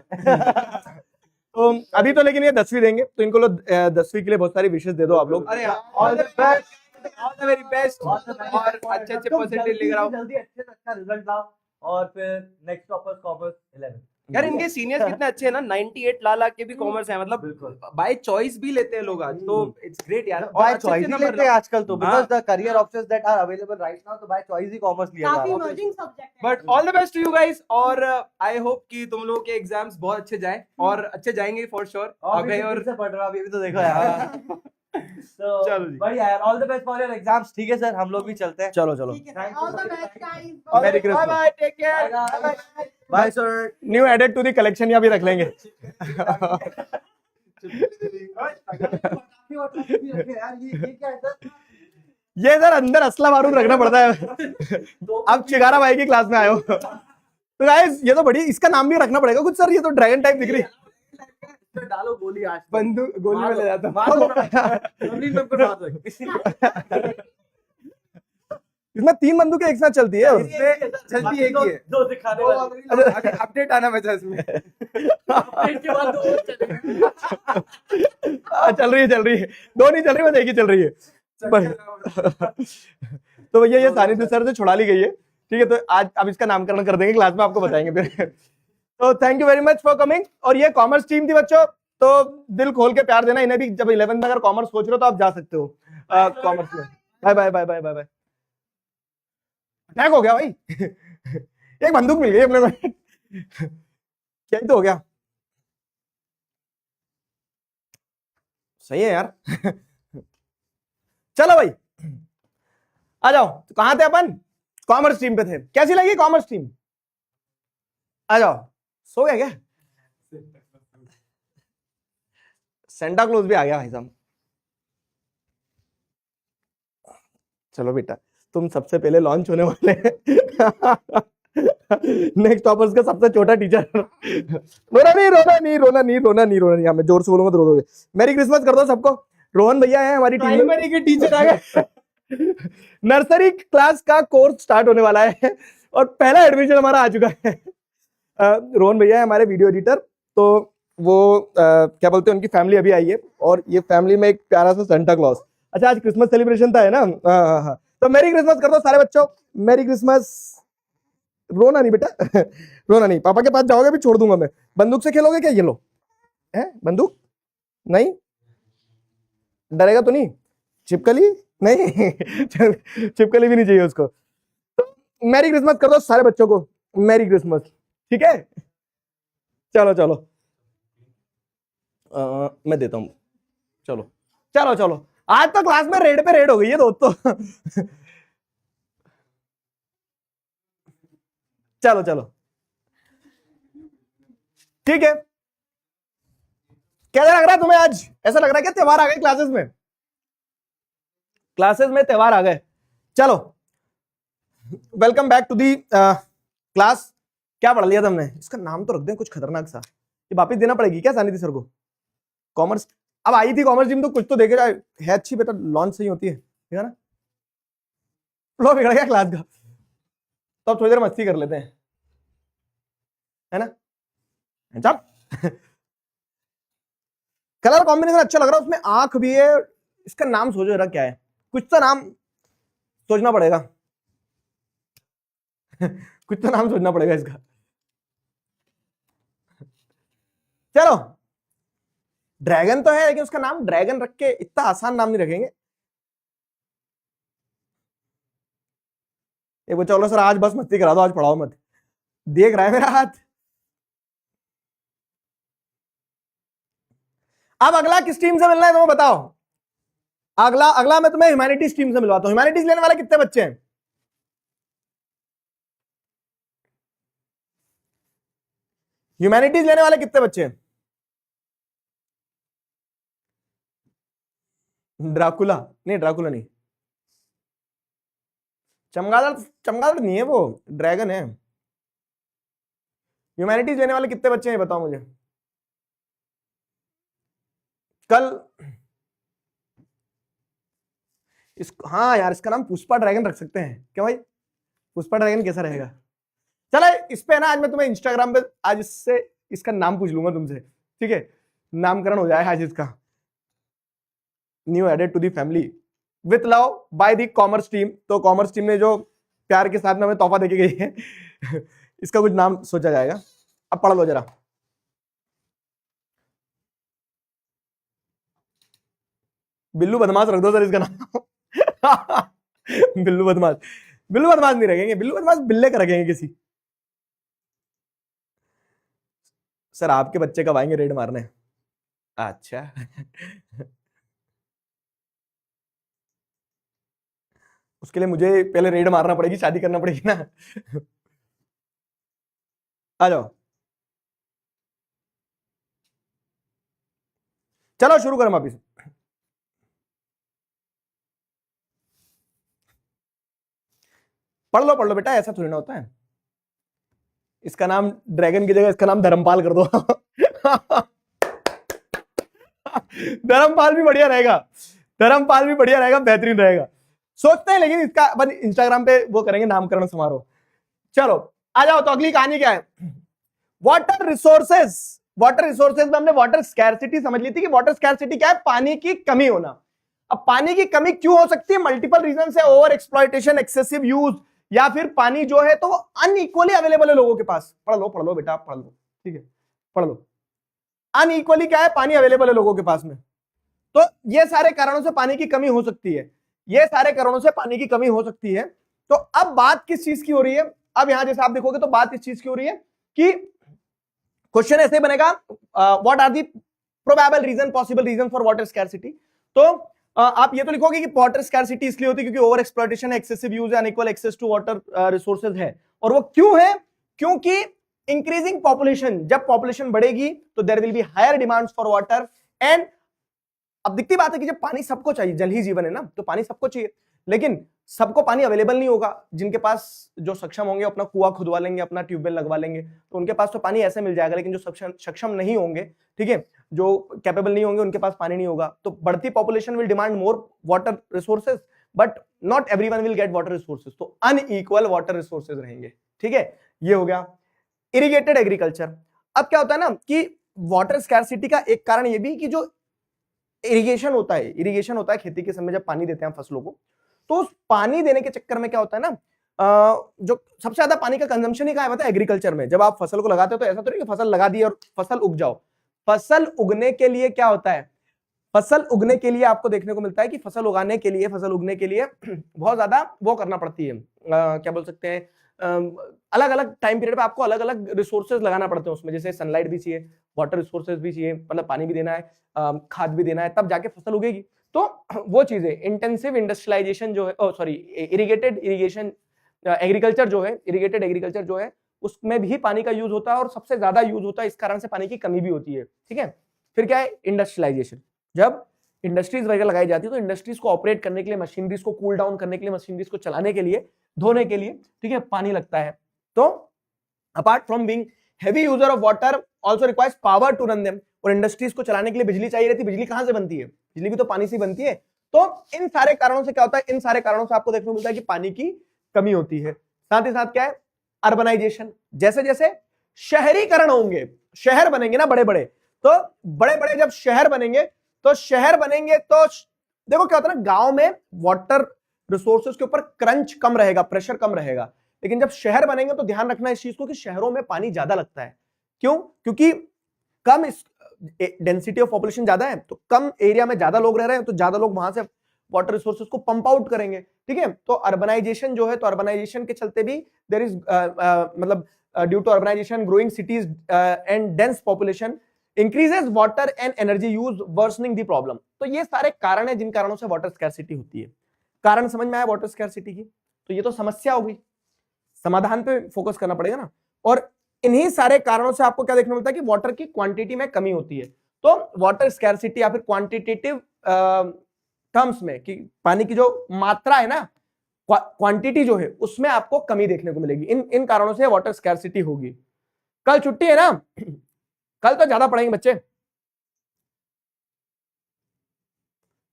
Speaker 1: तो अभी तो लेकिन ये 10वीं देंगे, तो इनको लोग 10वीं के लिए बहुत सारी विशेष दे दो आप लोग।
Speaker 4: अरे all the best, all the very best, और अच्छे परसेंटेज लेकर आओ।
Speaker 2: जल्दी अच्छे से अच्छा रिजल्ट लाओ, और फिर नेक्स्ट टॉपर्स कॉमर्स 11।
Speaker 4: यार इनके सीनियर्स कितने अच्छे हैं ना, 98 लाख के भी कॉमर्स है, मतलब बाय चॉइस भी लेते हैं लोग आज, तो इट्स ग्रेट यार।
Speaker 2: बाय चॉइस ही लेते हैं आजकल तो, because the career options that are available right now, तो बाय चॉइस ही कॉमर्स लिया जा
Speaker 3: काफी
Speaker 2: रहा है।
Speaker 3: इमर्जिंग सब्जेक्ट है।
Speaker 4: But all the best to you guys, और आई होप कि तुम लोगों के एग्जाम्स बहुत अच्छे जाएं, और अच्छे जाएंगे फॉर श्योर।
Speaker 2: अबे और से पढ़ रहा, अभी तो देखो यार। तो
Speaker 1: चलो जी,
Speaker 2: बढ़िया यार, all the best for your exams. ठीक है सर, हम लोग भी चलते हैं।
Speaker 1: चलो
Speaker 3: ठीक है, all the best guys.
Speaker 1: Merry Christmas.
Speaker 4: Bye bye, take care,
Speaker 2: bye sir.
Speaker 1: New added to the collection, यहाँ भी रख लेंगे। ये सर अंदर असला बारूद रखना पड़ता है। अब चिगारा भाई की क्लास में आए हो तो गाइस, ये तो बड़ी, इसका नाम भी रखना पड़ेगा कुछ सर, ये तो ड्रैगन टाइप दिख रही है।
Speaker 2: डालो गोली, आज
Speaker 4: बंदूक गोली में ले जाता
Speaker 1: इसमें 3 बंदूकें एक साथ चलती है।
Speaker 4: चलती एक ही है,
Speaker 2: दो दिखाने वाली।
Speaker 4: अपडेट आना बचा इसमें।
Speaker 2: अपडेट के बाद दो
Speaker 1: चल रही है 2 नहीं चल रही, बस एक ही चल रही है। तो भैया ये सानिध्य सर से छुड़ा ली गई है, ठीक है। तो आज अब इसका नामकरण कर देंगे, क्लास में आपको बताएंगे फिर। तो thank you very much for coming. और ये कॉमर्स टीम थी बच्चों, तो दिल खोल के प्यार देना इन्हें भी। जब 11th में अगर कॉमर्स सोच रहे हो तो आप जा सकते हो कॉमर्स में। Bye bye bye bye bye bye. Attack हो गया भाई। एक बंदूक मिल गई अपने को। क्या ही तो हो गया। सही है यार। चलो भाई, आ जाओ, तो कहां थे अपन? कॉमर्स स्ट्रीम पे थे। कैसी लगी कॉमर्स स्ट्रीम? आ जाओ। सो गया क्या? सेंटा क्लॉज भी आ गया भाई साहब। चलो बेटा, तुम सबसे पहले लॉन्च होने वाले नेक्स्ट टॉपर्स का सबसे छोटा टीचर। रोना नहीं, रोना नहीं, रोना नहीं, रोना नहीं, रोना नहीं। मैं जोर से बोलूंगा तो रो दोगे। मेरी क्रिसमस कर दो सबको। रोहन भैया है हमारी टीम में,
Speaker 4: प्राइमरी के टीचर आ गए।
Speaker 1: नर्सरी क्लास का कोर्स स्टार्ट होने वाला है और पहला एडमिशन हमारा आ चुका है। रोहन भैया है हमारे वीडियो एडिटर, तो वो क्या बोलते हैं, उनकी फैमिली अभी आई है और ये फैमिली में एक प्यारा सा सेंटा क्लॉज। अच्छा, आज क्रिसमस सेलिब्रेशन था है ना? हाँ हाँ, तो मेरी क्रिसमस कर दो सारे बच्चों, मेरी क्रिसमस। रोना नहीं बेटा, रोना नहीं। पापा के पास जाओगे भी छोड़ दूंगा मैं। बंदूक से खेलोगे क्या? ये लो है बंदूक। नहीं डरेगा तो नहीं? छिपकली नहीं छिपकली भी नहीं चाहिए उसको। तो मैरी क्रिसमस कर दो सारे बच्चों को, मैरी क्रिसमस। ठीक है, चलो चलो मैं देता हूं। चलो चलो चलो, आज तो क्लास में रेड पे रेड हो गई है दोस्तों। चलो चलो ठीक है। कैसा लग रहा है तुम्हें आज? ऐसा लग रहा है कि त्योहार आ गए क्लासेस में? क्लासेस में त्योहार आ गए। चलो, welcome back to the class. क्या पढ़ लिया तुमने? इसका नाम तो रख दें कुछ खतरनाक सा। ये वापिस देना पड़ेगी क्या सानिधि सर को? कॉमर्स अब आई थी कॉमर्स टीम, तो कुछ तो देखे जाए। है अच्छी बेटा, लॉन्च सही होती है, ठीक है ना? फ्लो बिगड़ गया क्लास का, तो अब थोड़ी देर मस्ती कर लेते हैं, है ना? जब कलर कॉम्बिनेशन अच्छा लग रहा है, उसमें आंख भी है। इसका नाम सोचो जरा क्या है, कुछ तो नाम सोचना पड़ेगा। कुछ तो नाम सोचना पड़ेगा इसका। चलो, ड्रैगन तो है लेकिन उसका नाम ड्रैगन रख के इतना आसान नाम नहीं रखेंगे। एक बच्चा बोला सर आज बस मस्ती करा दो, आज पढ़ाओ मत। देख रहा है मेरा हाथ। अब अगला किस टीम से मिलना है तुम्हें बताओ? अगला अगला मैं तुम्हें ह्यूमैनिटीज टीम से मिलवाता हूं। ह्यूमैनिटीज लेने वाले कितने बच्चे हैं? ह्यूमैनिटीज लेने वाले कितने बच्चे हैं? ड्राकुला नहीं, ड्राकुला नहीं, चमगादड़। चमगादड़ नहीं है वो, ड्रैगन है। ह्यूमैनिटीज लेने वाले कितने बच्चे हैं बताओ मुझे। कल हाँ यार, इसका नाम पुष्पा ड्रैगन रख सकते हैं क्या भाई? पुष्पा ड्रैगन कैसा रहेगा? चलो इस पे ना आज मैं तुम्हें इंस्टाग्राम पे आज इससे इसका नाम पूछ लूंगा तुमसे, ठीक है? नामकरण हो जाए आज इसका। New added to the family with love by the commerce team. तो कॉमर्स टीम ने जो प्यार के साथ में हमें तोहफा देके गई है इसका कुछ नाम सोचा जाएगा। अब पढ़ लो जरा। बिल्लू बदमाश रख दो सर इसका नाम। बिल्लू बदमाश, बिल्लू बदमाश नहीं रखेंगे, बिल्लू बदमाश बिल्ले का रखेंगे किसी। सर आपके बच्चे कब आएंगे रेड मारने? अच्छा उसके लिए मुझे पहले रेड मारना पड़ेगी, शादी करना पड़ेगी ना। आ जाओ, चलो शुरू करें वापिस। पढ़ लो बेटा, ऐसा थोड़ी ना होता है। इसका नाम ड्रैगन की जगह इसका नाम धर्मपाल कर दो। धर्मपाल भी बढ़िया रहेगा, धर्मपाल भी बढ़िया रहेगा, बेहतरीन रहेगा। सोचते हैं लेकिन इसका अपन इंस्टाग्राम पे वो करेंगे नामकरण समारोह। चलो आ जाओ, तो अगली कहानी क्या है? Water resources. वाटर रिसोर्सेज में हमने वाटर स्कैरसिटी समझ ली थी कि वाटर स्कैरसिटी क्या है? पानी की कमी होना। अब पानी की कमी क्यों हो सकती है? मल्टीपल रीजन से, ओवर एक्सप्लॉयटेशन, एक्सेसिव यूज, या फिर पानी जो है तो वो अनइक्वली अवेलेबल है लोगों के पास। पढ़ लो बेटा, पढ़ लो, ठीक है, पढ़ लो। अनइक्वली क्या है? पानी अवेलेबल है लोगों के पास में। तो ये सारे कारणों से पानी की कमी हो सकती है, ये सारे कारणों से पानी की कमी हो सकती है। तो अब बात किस चीज की हो रही है? अब यहां जैसे आप देखोगे तो बात इस चीज की हो रही है कि क्वेश्चन ऐसे बनेगा, what are the probable reason, possible reason for water scarcity. तो आप ये तो लिखोगे कि वाटर स्कैरसिटी इसलिए होती है क्योंकि ओवर एक्सप्लॉयटेशन है, एक्सेसिव यूज है, unequal access to water resources है। और वो क्यों है? क्योंकि इंक्रीजिंग पॉपुलेशन, जब पॉपुलेशन बढ़ेगी तो there will be higher demands for water. And अब दिखती बात है कि जब पानी सबको चाहिए, जल ही जीवन है ना, तो पानी सबको चाहिए, लेकिन सबको पानी अवेलेबल नहीं होगा। जिनके पास जो सक्षम होंगे अपना कुआं खुदवा लेंगे, अपना ट्यूबवेल लगवा लेंगे, तो उनके पास तो पानी ऐसे मिल जाएगा। लेकिन जो सक्षम नहीं होंगे, ठीक है, जो कैपेबल नहीं होंगे, उनके पास पानी नहीं होगा। तो बढ़ती population will demand more water resources, but not everyone will get water resources, तो अनइक्वल वाटर रिसोर्सेज रहेंगे। ठीक है, ये हो गया इरिगेटेड एग्रीकल्चर। अब क्या होता है ना कि वाटर स्कैरसिटी का एक कारण ये भी कि जो इरिगेशन होता है खेती के समय, जब पानी देते हैं फसलों को, तो उस पानी देने के चक्कर में क्या होता है ना, जो सबसे ज्यादा पानी का कंजम्पशन ही कहां होता है? एग्रीकल्चर में। जब आप फसल को लगाते हो तो ऐसा तो नहीं कि फसल लगा दी और फसल उग जाओ। फसल उगने के लिए क्या होता है? फसल उगने के लिए आपको देखने को मिलता है कि फसल उगने के लिए बहुत ज्यादा वो करना पड़ती है, क्या बोल सकते हैं, अलग अलग टाइम पीरियड पे आपको अलग अलग रिसोर्सेज लगाना पड़ते हैं उसमें। जैसे सनलाइट भी चाहिए, वाटर रिसोर्सेज भी चाहिए, मतलब पानी भी देना है, खाद भी देना है, तब जाके फसल उगेगी। तो वो चीजें, इंटेंसिव इंडस्ट्रियलाइजेशन जो है, इरिगेटेड एग्रीकल्चर जो है, उसमें भी पानी का यूज होता है और सबसे ज्यादा यूज होता है। इस कारण से पानी की कमी भी होती है। ठीक है, फिर क्या है? इंडस्ट्रियलाइजेशन। जब इंडस्ट्रीज वगैरह लगाई जाती है तो इंडस्ट्रीज को ऑपरेट करने के लिए, मशीनरीज को कूल डाउन करने के लिए, मशीनरीज को चलाने के लिए, धोने के लिए, ठीक है, पानी लगता है। तो apart from being heavy user of water also requires power to run them. और इंडस्ट्रीज को चलाने के लिए बिजली चाहिए रहती है। बिजली कहां से बनती है? बिजली भी तो पानी से बनती है। तो इन सारे कारणों से क्या होता है? इन सारे कारणों से आपको देखने को मिलता है कि पानी की कमी होती है। साथ ही साथ क्या है? अर्बनाइजेशन। जैसे जैसे शहरीकरण होंगे, शहर बनेंगे ना बड़े बड़े, तो बड़े बड़े जब शहर बनेंगे तो देखो क्या होता है ना, गांव में वाटर रिसोर्सेज के ऊपर क्रंच कम रहेगा, प्रेशर कम रहेगा। लेकिन जब शहर बनेंगे तो ध्यान रखना इस चीज को कि शहरों में पानी ज्यादा लगता है। क्यों? क्योंकि कम डेंसिटी ऑफ पॉपुलेशन ज्यादा है, तो कम एरिया में ज्यादा लोग रह रहे हैं, तो ज्यादा लोग वहां से वाटर रिसोर्सेज को पंप आउट करेंगे। ठीक है, तो अर्बनाइजेशन जो है, तो अर्बनाइजेशन के चलते भी देयर इज मतलब due to urbanisation, growing cities and dense population increases water and energy use, worsening the problem. तो ये सारे कारण है जिन कारणों से वाटर स्कैरसिटी होती है। कारण समझ में आया वाटर स्कैरसिटी की? तो ये तो समस्या होगी, समाधान पे फोकस करना पड़ेगा ना। और इन्हीं सारे कारणों से आपको क्या देखने को मिलता है कि वाटर की क्वांटिटी में कमी होती है। तो वाटर स्कैरसिटी या फिर क्वांटिटेटिव टर्म्स में, कि पानी की जो मात्रा है ना, क्वांटिटी जो है, उसमें आपको कमी देखने को मिलेगी। इन कारणों से वाटर स्कैरसिटी होगी। कल छुट्टी है ना, कल तो ज्यादा पढ़ेंगे बच्चे।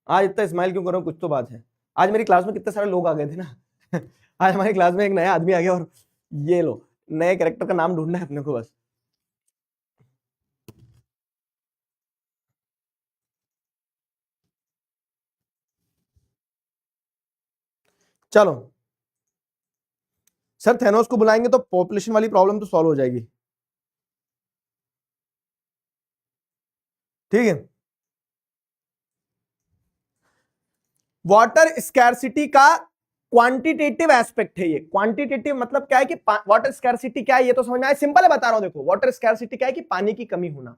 Speaker 1: आज इतना स्माइल क्यों कर रहा हूं? कुछ तो बात है। आज मेरी क्लास में कितने सारे लोग आ गए थे ना आज हमारी क्लास में एक नया आदमी आ गया, और ये लो, नए कैरेक्टर का नाम ढूंढना है अपने को बस। चलो सर, थैनोस को बुलाएंगे तो पॉपुलेशन वाली प्रॉब्लम तो सॉल्व हो जाएगी। ठीक है, वाटर स्कैरसिटी का क्वांटिटेटिव एस्पेक्ट है ये। क्वांटिटेटिव मतलब क्या है कि वाटर स्कैरसिटी क्या है ये तो समझ में आया, सिंपल है, बता रहा हूं। देखो, वाटर स्कैरसिटी क्या है कि पानी की कमी होना।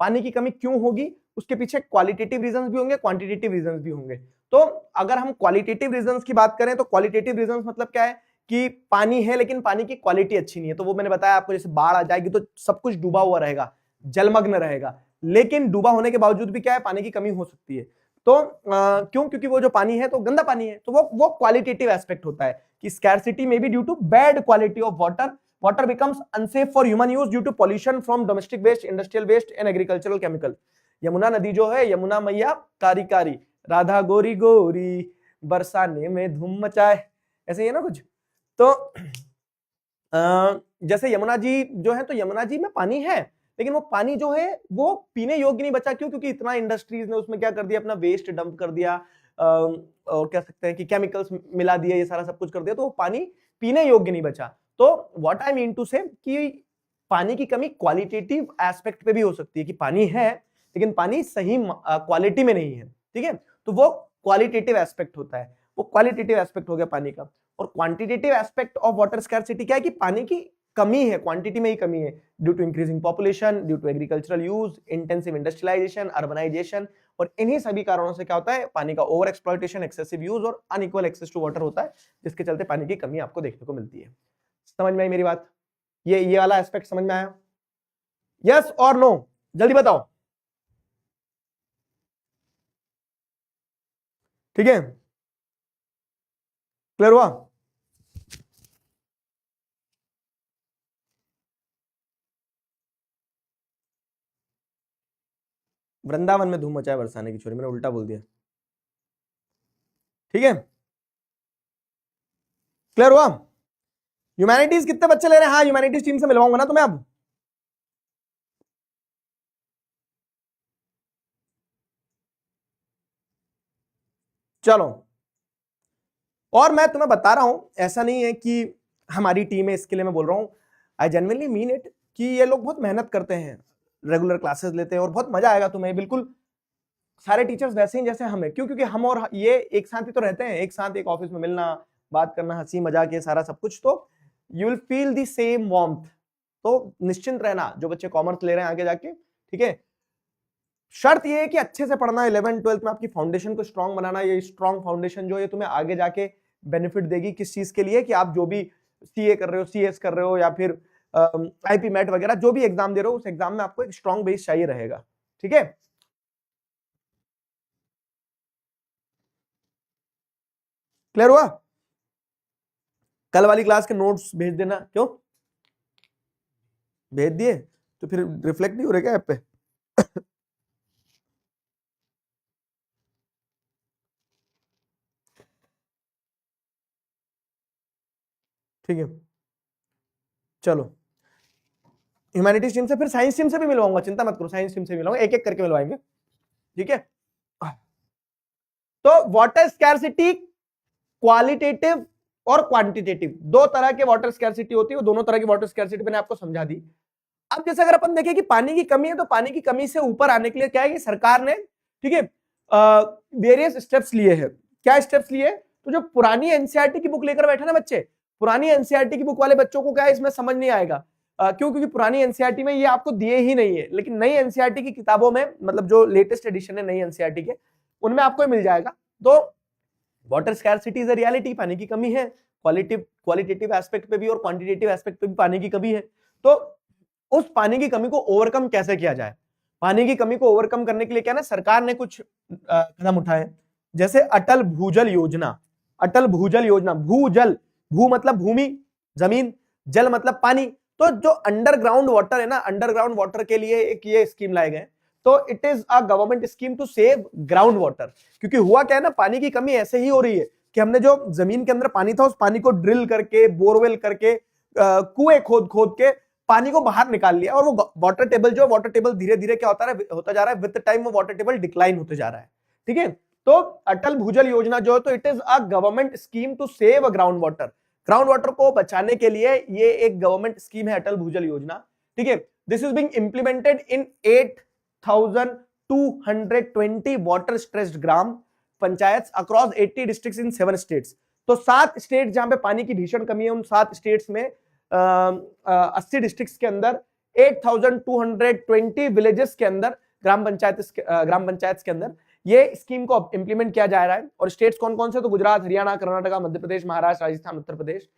Speaker 1: पानी की कमी क्यों होगी? उसके पीछे क्वालिटेटिव रीजंस भी होंगे, क्वांटिटेटिव रीजंस भी होंगे। तो अगर हम क्वालिटेटिव रीजंस की बात करें तो क्वालिटेटिव रीजंस मतलब क्या है कि पानी है लेकिन पानी की क्वालिटी अच्छी नहीं है। तो वो मैंने बताया आपको, जैसे बाढ़ आ जाएगी तो सब कुछ डूबा हुआ रहेगा, जलमग्न रहेगा, लेकिन डूबा होने के बावजूद भी क्या है, पानी की कमी हो सकती है। तो क्यों? क्योंकि वो जो पानी है तो गंदा पानी है। तो वो क्वालिटेटिव एस्पेक्ट होता है कि scarcity may be due to bad quality of water, water becomes unsafe for human use due to pollution from domestic waste, industrial waste and agricultural chemical। Yamuna नदी जो है, यमुना मैया कारी कारी, राधा गोरी गोरी, बरसाने में धूम मचाए, ऐसे ही है ना कुछ। तो जैसे यमुना जी जो है, तो यमुना जी में पानी है लेकिन वो पानी जो है वो पीने योग्य नहीं बचा। क्यों? क्योंकि इतना इंडस्ट्रीज ने उसमें क्या कर दिया, अपना वेस्ट डंप कर दिया, और कह सकते हैं कि केमिकल्स मिला दिया, ये सारा सब कुछ कर दिया, तो वो पानी पीने योग्य नहीं बचा। तो व्हाट आई मीन टू से कि पानी की कमी क्वालिटेटिव एस्पेक्ट पे भी हो सकती है कि पानी है लेकिन पानी सही क्वालिटी में नहीं है। ठीक है, तो वो क्वालिटेटिव एस्पेक्ट होता है, वो क्वालिटेटिव एस्पेक्ट हो गया पानी का। और quantitative aspect of water scarcity क्या है कि पानी की कमी है, क्वांटिटी में ही कमी है, due to increasing population, due to agricultural use, intensive industrialisation, urbanisation, और इन्हीं सभी कारणों से क्या होता है, पानी का ओवर एक्सप्लॉयटेशन, एक्सेसिव यूज और अनइक्वल एक्सेस टू वाटर होता है, जिसके चलते पानी की कमी आपको देखने को मिलती है। समझ में आई मेरी बात? ये वाला एस्पेक्ट समझ में आया? यस और नो, जल्दी बताओ। ठीक है, क्लियर हुआ? वृंदावन में धूम मचा है बरसाने की छोरी, मैंने उल्टा बोल दिया। ठीक है, क्लियर हुआ? ह्यूमैनिटीज कितने बच्चे ले रहे हैं? हाँ, ह्यूमैनिटीज टीम से मिलवाऊंगा ना तुम्हें अब। चलो, और मैं तुम्हें बता रहा हूं, ऐसा नहीं है कि हमारी टीम है इसके लिए मैं बोल रहा हूं, आई जेन्युइनली मीन इट, कि ये लोग बहुत मेहनत करते हैं, रेगुलर क्लासेस लेते हैं और बहुत मजा आएगा तुम्हें। बिल्कुल सारे टीचर्स वैसे ही जैसे हम हैं, क्यों? क्योंकि हम और ये एक साथ ही तो रहते हैं, एक साथ एक ऑफिस में मिलना, बात करना, हंसी मजाक, ये सारा सब कुछ, तो you will feel the same warmth. तो निश्चिंत रहना जो बच्चे कॉमर्स ले रहे हैं आगे जाके, ठीक है। शर्त ये है कि अच्छे से पढ़ना, 11th 12th में आपकी फाउंडेशन को स्ट्रांग बनाना। ये स्ट्रांग फाउंडेशन जो है तुम्हें आगे जाके बेनिफिट देगी किस चीज के लिए, कि आप जो भी सीए कर रहे हो, सीएस कर रहे हो, या फिर आईपी मैट वगैरह जो भी एग्जाम दे रहे हो, उस एग्जाम में आपको एक स्ट्रांग बेस चाहिए रहेगा। ठीक है, क्लियर हुआ? कल वाली क्लास के नोट्स भेज देना। क्यों भेज दिए? तो फिर रिफ्लेक्ट नहीं हो रहे क्या ऐप पे? ठीक है, चलो, ह्यूमैनिटीज टीम से फिर साइंस टीम से भी मिलवाऊंगा, चिंता मत करो, साइंस टीम से मिलवाऊंगा, एक एक करके मिलवाएंगे। ठीक है, तो वाटर स्कैरसिटी क्वालिटेटिव और क्वांटिटेटिव, दो तरह के वाटर स्कैरसिटी होती है, दोनों तरह की वाटर स्कैरसिटी मैंने आपको समझा दी। अब जैसे अगर अपन देखें कि पानी की कमी है, तो पानी की कमी से ऊपर आने के लिए क्या है कि सरकार ने, ठीक है, वेरियस स्टेप्स लिए हैं। क्या स्टेप्स लिए? तो जो पुरानी एनसीईआरटी की बुक लेकर बैठे ना बच्चे, पुरानी एनसीईआरटी की बुक वाले बच्चों को क्या है इसमें समझ नहीं आएगा। क्यों? क्योंकि पुरानी एनसीईआरटी में ये आपको दिए ही नहीं है, लेकिन नई एनसीईआरटी की किताबों में, मतलब जो लेटेस्ट एडिशन है नई एनसीईआरटी के, उनमें आपको मिल जाएगा। तो water scarcity is a reality, पानी की कमी है, क्वालिटेटिव एस्पेक्ट पे भी और क्वांटिटेटिव एस्पेक्ट पे भी पानी की कमी है। तो उस पानी की कमी को ओवरकम कैसे किया जाए? पानी की कमी को ओवरकम करने के लिए क्या ना, सरकार ने कुछ कदम उठाए, जैसे अटल भूजल योजना। अटल भूजल योजना, भूजल, भू मतलब भूमि, जमीन, जल मतलब पानी। तो जो अंडरग्राउंड वाटर है ना, अंडरग्राउंड वाटर के लिए एक ये स्कीम लाए गए। तो it is a government scheme to save ground water. क्योंकि हुआ क्या है ना, पानी की कमी ऐसे ही हो रही है कि हमने जो जमीन के अंदर पानी था, उस पानी को ड्रिल करके, बोरवेल करके, कुएं खोद खोद के पानी को बाहर निकाल लिया, और वो वाटर टेबल धीरे धीरे क्या होता जा रहा है, विद टाइम वो वाटर टेबल डिक्लाइन होते जा रहा है। ठीक है, तो अटल भूजल योजना जो है, तो it is a government scheme to save ground water. Ground water को बचाने के लिए ये एक गवर्नमेंट स्कीम है, अटल भूजल योजना। ठीक है, this is being implemented in 8,220 water stressed gram panchayat across 80 districts in 7 states. तो 7 स्टेट जहां पे पानी की भीषण कमी है, उन 7 स्टेट्स में 80 डिस्ट्रिक्ट्स के अंदर 8,220 विलेजेस के अंदर, ग्राम पंचायत के अंदर ये स्कीम को इंप्लीमेंट किया जा रहा है। और स्टेट्स कौन कौन से? तो Gujarat, Haryana, Karnataka, Madhya Pradesh, Maharashtra, Rajasthan, Uttar Pradesh.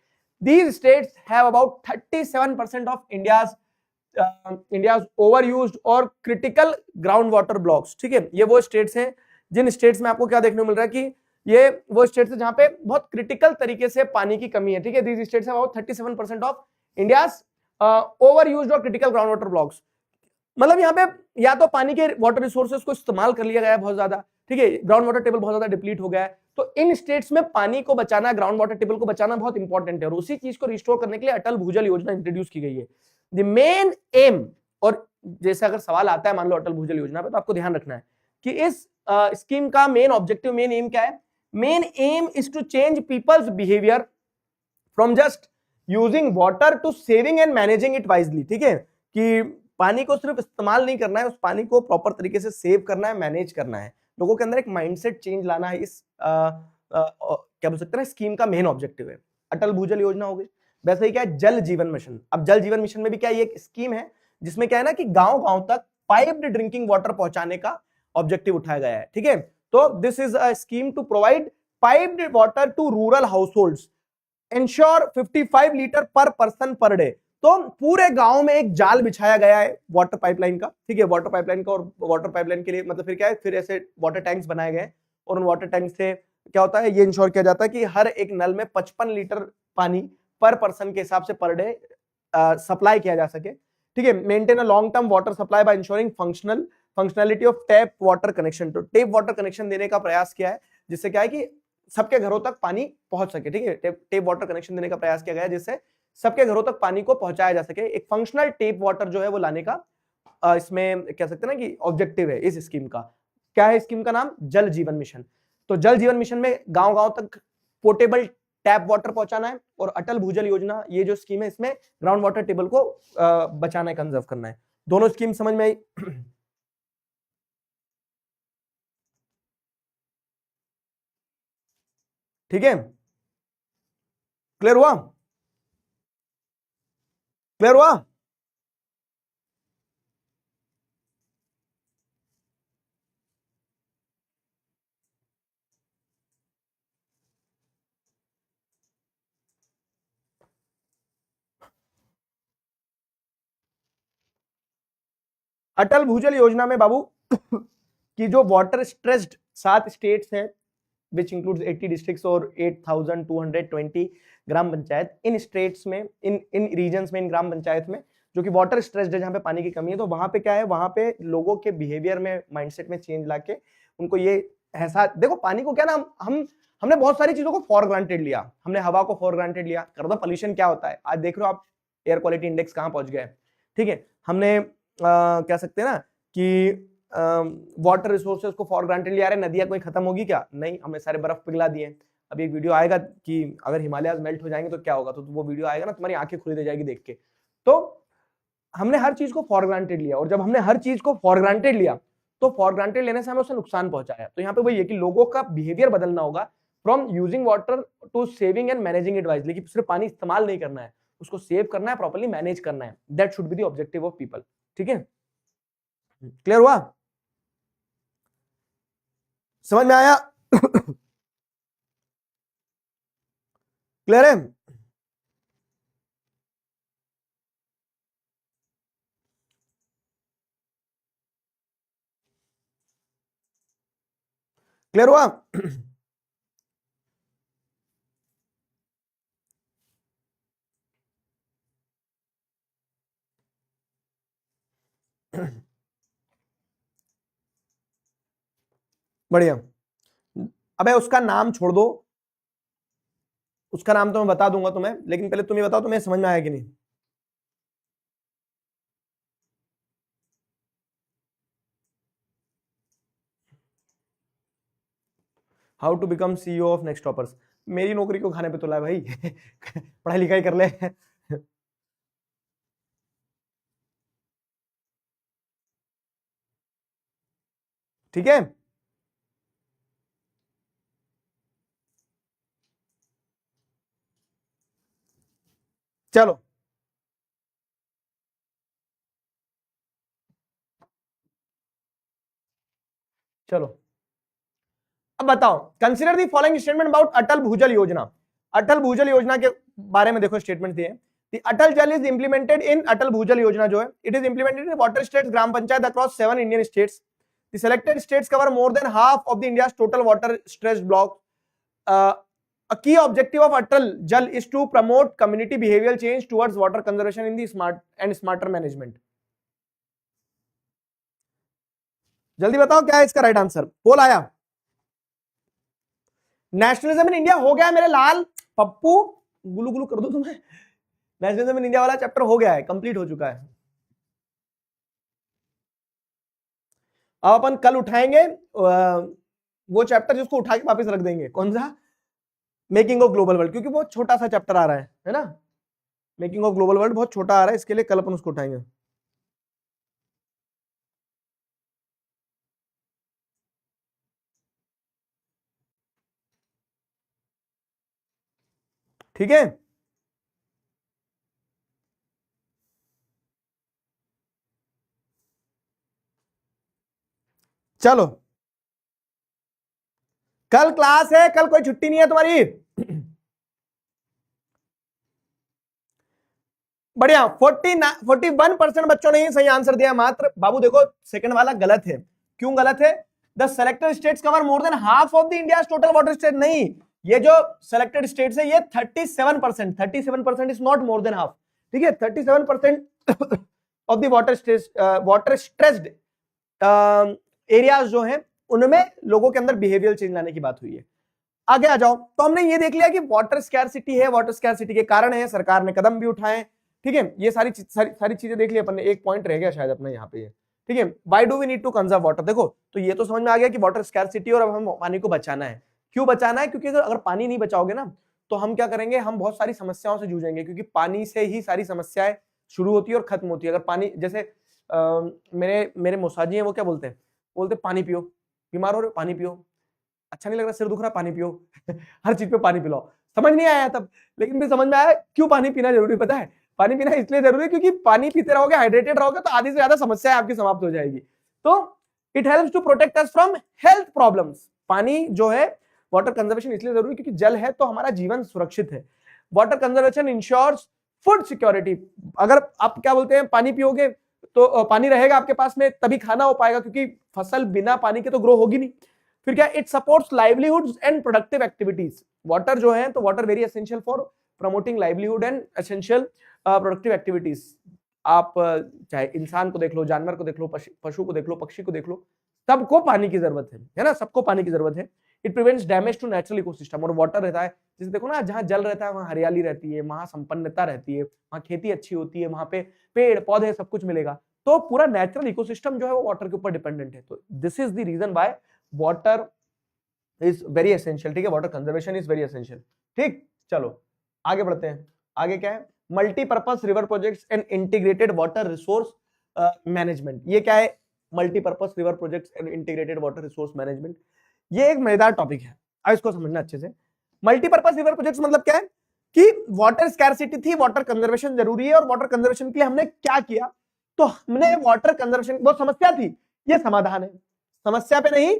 Speaker 1: These states have about 37% of India's overused और क्रिटिकल ग्राउंड वाटर ब्लॉक्स। ठीक है, ये वो स्टेट्स हैं जिन स्टेट्स में आपको क्या देखने को मिल रहा है कि ये वो स्टेट्स है जहां पे बहुत क्रिटिकल तरीके से पानी की कमी है। ठीक है, these states have about 37% of India's overused और क्रिटिकल ग्राउंड वाटर ब्लॉक्स। मतलब यहाँ पे या तो पानी के वाटर रिसोर्सेज को इस्तेमाल कर लिया गया है बहुत ज्यादा, ठीक है, ग्राउंड वाटर टेबल बहुत ज्यादा डिप्लीट हो गया है। तो इन स्टेट्स में पानी को बचाना, ग्राउंड वाटर टेबल को बचाना बहुत इंपॉर्टेंट है, और उसी चीज को रिस्टोर करने के लिए अटल भूजल योजना इंट्रोड्यूस की गई है। द मेन एम, और जैसे अगर सवाल आता है मान लो अटल भूजल योजना पे, तो आपको ध्यान रखना है कि इस स्कीम का मेन ऑब्जेक्टिव, मेन एम क्या है? Main aim is to change people's behaviour from just using water to saving and managing it wisely. ठीक है, कि पानी को सिर्फ इस्तेमाल नहीं करना है, उस पानी को प्रॉपर तरीके से सेव करना है, मैनेज करना है। लोगों के अंदर एक माइंडसेट चेंज लाना है, इस क्या बोल सकते हैं स्कीम का मेन ऑब्जेक्टिव है। अटल भूजल योजना हो गई। वैसे ही क्या है जल जीवन मिशन। अब जल जीवन मिशन में भी क्या ये एक स्कीम है जिसमें क्या है ना कि गांव गांव तक पाइप्ड ड्रिंकिंग वाटर पहुंचाने का ऑब्जेक्टिव उठाया गया है, ठीक है। तो this is a scheme to provide piped water to rural households, ensure 55 litre per person per day. तो पूरे गांव में एक जाल बिछाया गया है वाटर पाइपलाइन का, ठीक है, वाटर पाइपलाइन का। और वाटर पाइपलाइन के लिए मतलब फिर क्या है, फिर ऐसे वाटर टैंक्स बनाए गए और उन वाटर टैंक से क्या होता है, ये इंश्योर किया जाता है कि हर एक नल में 55 लीटर पानी पर पर्सन के हिसाब से पर डे सप्लाई किया जा सके, ठीक है। Maintain a long term water supply by ensuring functionality of tap water connection. तो टैप वाटर कनेक्शन देने का प्रयास किया है, जिससे क्या है कि सबके घरों तक पानी पहुंच सके, ठीक है। टेप वाटर कनेक्शन देने का प्रयास किया गया है जिससे सबके घरों तक पानी को पहुंचाया जा सके। एक फंक्शनल टेप वाटर जो है वो लाने का इसमें कह सकते हैं ना कि ऑब्जेक्टिव है इस स्कीम का। क्या है स्कीम का नाम? जल जीवन मिशन। तो जल जीवन मिशन में गांव गांव तक पोर्टेबल टैप वाटर पहुंचाना है, और अटल भूजल योजना ये जो स्कीम है इसमें ग्राउंड वाटर टेबल को बचाना है, कंजर्व करना है। दोनों स्कीम समझ में आई? ठीक है, क्लियर हुआ? क्लियर हुआ? अटल भूजल योजना में बाबू की जो वाटर स्ट्रेस्ड 7 स्टेट्स हैं, विच इंक्लूड्स 80 डिस्ट्रिक्ट्स और 8220 ग्राम पंचायत, इन स्टेट्स में, इन रीजन्स में, इन ग्राम पंचायत में जो कि वाटर स्ट्रेस्ड है, जहां पे पानी की कमी है, तो वहां पे क्या है, वहां पे लोगों के बिहेवियर में, माइंडसेट में चेंज लाके उनको ये एहसास, देखो पानी को क्या ना, हमने बहुत सारी चीजों को फॉर ग्रांटेड लिया, हमने हवा को फॉर ग्रांटेड लिया। कर दो, पॉल्यूशन क्या होता है आज देख रहे हो आप, एयर क्वालिटी इंडेक्स कहां पहुंच गया है, ठीक है। हमने कह सकते हैं ना कि वाटर रिसोर्सेज को फॉर ग्रांटेड लिया रहे, नदियां कोई खत्म होगी क्या? नहीं, हमने सारे बर्फ पिघला दिए। अभी एक वीडियो आएगा कि अगर हिमालय मेल्ट हो जाएंगे तो क्या होगा, तो वो वीडियो आएगा ना, तुम्हारी आंखें खुली रह जाएगी देख के। तो हमने हर चीज को फॉर ग्रांटेड लिया, और जब हमने हर चीज को फॉर ग्रांटेड लिया तो फॉर ग्रांटेड लेने से हमें उससे नुकसान पहुंचाया। तो यहाँ पे वही है कि लोगों का बिहेवियर बदलना होगा, from using water to saving and managing it wisely, कि सिर्फ पानी इस्तेमाल नहीं करना है, उसको सेव करना है, प्रॉपर्ली मैनेज करना है। That should be the objective of people, ठीक है। क्लियर हुआ? समझ में आया? क्लियर है? क्लियर हुआ? बढ़िया। अबे उसका नाम छोड़ दो, उसका नाम तो मैं बता दूंगा तुम्हें, लेकिन पहले तुम ये बताओ तुम्हें समझ में आया कि नहीं। How to become CEO of Next Toppers. मेरी नौकरी को खाने पे तो लाए भाई। पढ़ाई लिखाई कर ले। ठीक है, चलो चलो अब बताओ, consider the following statement about Atal Bhujal Yojana. अटल भूजल योजना के बारे में देखो स्टेटमेंट दिए। The अटल जल इज इंप्लीमेंटेड इन, अटल भूजल योजना जो है, it is implemented in water states, gram panchayat across 7 Indian states. The selected states cover more than half of the India's total water stressed block. A key objective of Atal Jal is to promote community behavioral change towards water conservation in the smart and smarter management. जल्दी बताओ क्या है इसका राइट आंसर। पोल आया। नेशनलिज्म इन इंडिया हो गया है मेरे लाल पप्पू, गुलू गुलू कर दो तुम्हें। नेशनलिज्म इन इंडिया वाला चैप्टर हो गया है, कंप्लीट हो चुका है। अब अपन कल उठाएंगे वो चैप्टर जिसको उठा के वापस रख देंगे। कौन सा? मेकिंग ऑफ ग्लोबल वर्ल्ड, क्योंकि बहुत छोटा सा चैप्टर आ रहा है ना। मेकिंग ऑफ ग्लोबल वर्ल्ड बहुत छोटा आ रहा है, इसके लिए कल अपन उसको उठाएंगे। ठीक है, चलो, कल क्लास है, कल कोई छुट्टी नहीं है तुम्हारी। बढ़िया, 41% बच्चों ने ही सही आंसर दिया मात्र। बाबू देखो, सेकंड वाला गलत है। क्यों गलत है? The selected states cover more than half of the India total water state. नहीं, ये जो सेलेक्टेड स्टेट्स है ये 37%। 37% is not more than half, ठीक है। 37% of the water stressed areas जो है उनमें लोगों के अंदर बिहेवियर चेंज लाने की बात हुई है। आगे आ जाओ। तो हमने ये देख लिया कि वाटर स्कैरसिटी है, वाटर स्कैरसिटी के कारण है, सरकार ने कदम भी उठाए, ठीक है। ये सारी चीजें देख ली अपन ने। एक पॉइंट रह गया शायद अपना यहाँ पे, ठीक है। Why do we need to conserve water? देखो, तो ये तो समझ में आ गया कि वाटर स्कैरसिटी और अब हम पानी को बचाना है। क्यों बचाना है? क्योंकि अगर पानी नहीं बचाओगे ना तो हम क्या करेंगे, हम बहुत सारी समस्याओं से जूझेंगे, क्योंकि पानी से ही सारी समस्याएं शुरू होती है और खत्म होती है। अगर पानी, जैसे मेरे मौसाजी हैं, वो क्या बोलते हैं? बोलते पानी पियो, बीमार हो रहे हो पानी पियो, अच्छा नहीं लग रहा, सिर दुख रहा, पानी पियो। हर चीज पे पानी पिलाओ। समझ नहीं आया तब, लेकिन फिर समझ में आया क्यों पानी पीना जरूरी। पता है, पानी पीना इसलिए जरूरी है क्योंकि पानी पीते रहोगे, हाइड्रेटेड रहोगे, तो आधी से ज्यादा समस्या आपकी समाप्त हो जाएगी। तो it helps to protect us from health problems. पानी जो है, वाटर कंजर्वेशन इसलिए जरूरी क्योंकि जल है तो हमारा जीवन सुरक्षित है। Water conservation ensures food security. अगर आप क्या बोलते हैं, पानी पियोगे तो पानी रहेगा आपके पास में तभी खाना हो पाएगा, क्योंकि फसल बिना पानी के तो ग्रो होगी नहीं। फिर क्या, it supports livelihoods and productive activities. Water जो है, तो water very essential for promoting livelihood and essential productive activities. आप चाहे इंसान को देख लो, जानवर को देख लो, पशु को देख लो, पक्षी को देख लो, सबको पानी की जरूरत है ना, सबको पानी की जरूरत है। It prevents damage to natural ecosystem. और वाटर रहता है, जैसे देखो ना, जहां जल रहता है वहां हरियाली रहती है, वहां संपन्नता रहती है, वहां खेती अच्छी होती है, वहां पे पेड़ पौधे सब कुछ मिलेगा। तो पूरा नेचुरल इकोसिस्टम जो है वो वाटर के ऊपर डिपेंडेंट है। तो this is the reason why water is very essential, ठीक है। Water conservation is very essential, ठीक। चलो आगे बढ़ते हैं। आगे क्या है? Multipurpose river projects and integrated water resource management. ये क्या है? Multipurpose river projects and integrated water resource management. ये एक मजेदार टॉपिक है, अब इसको समझना अच्छे से। मल्टीपर्पज रिवर प्रोजेक्ट्स मतलब क्या है कि वाटर स्कैरसिटी थी, वाटर कंजर्वेशन जरूरी है, और वाटर कंजर्वेशन के लिए हमने क्या किया? तो हमने वाटर कंजर्वेशन, बहुत समस्या थी, ये समाधान है। समस्या पे नहीं,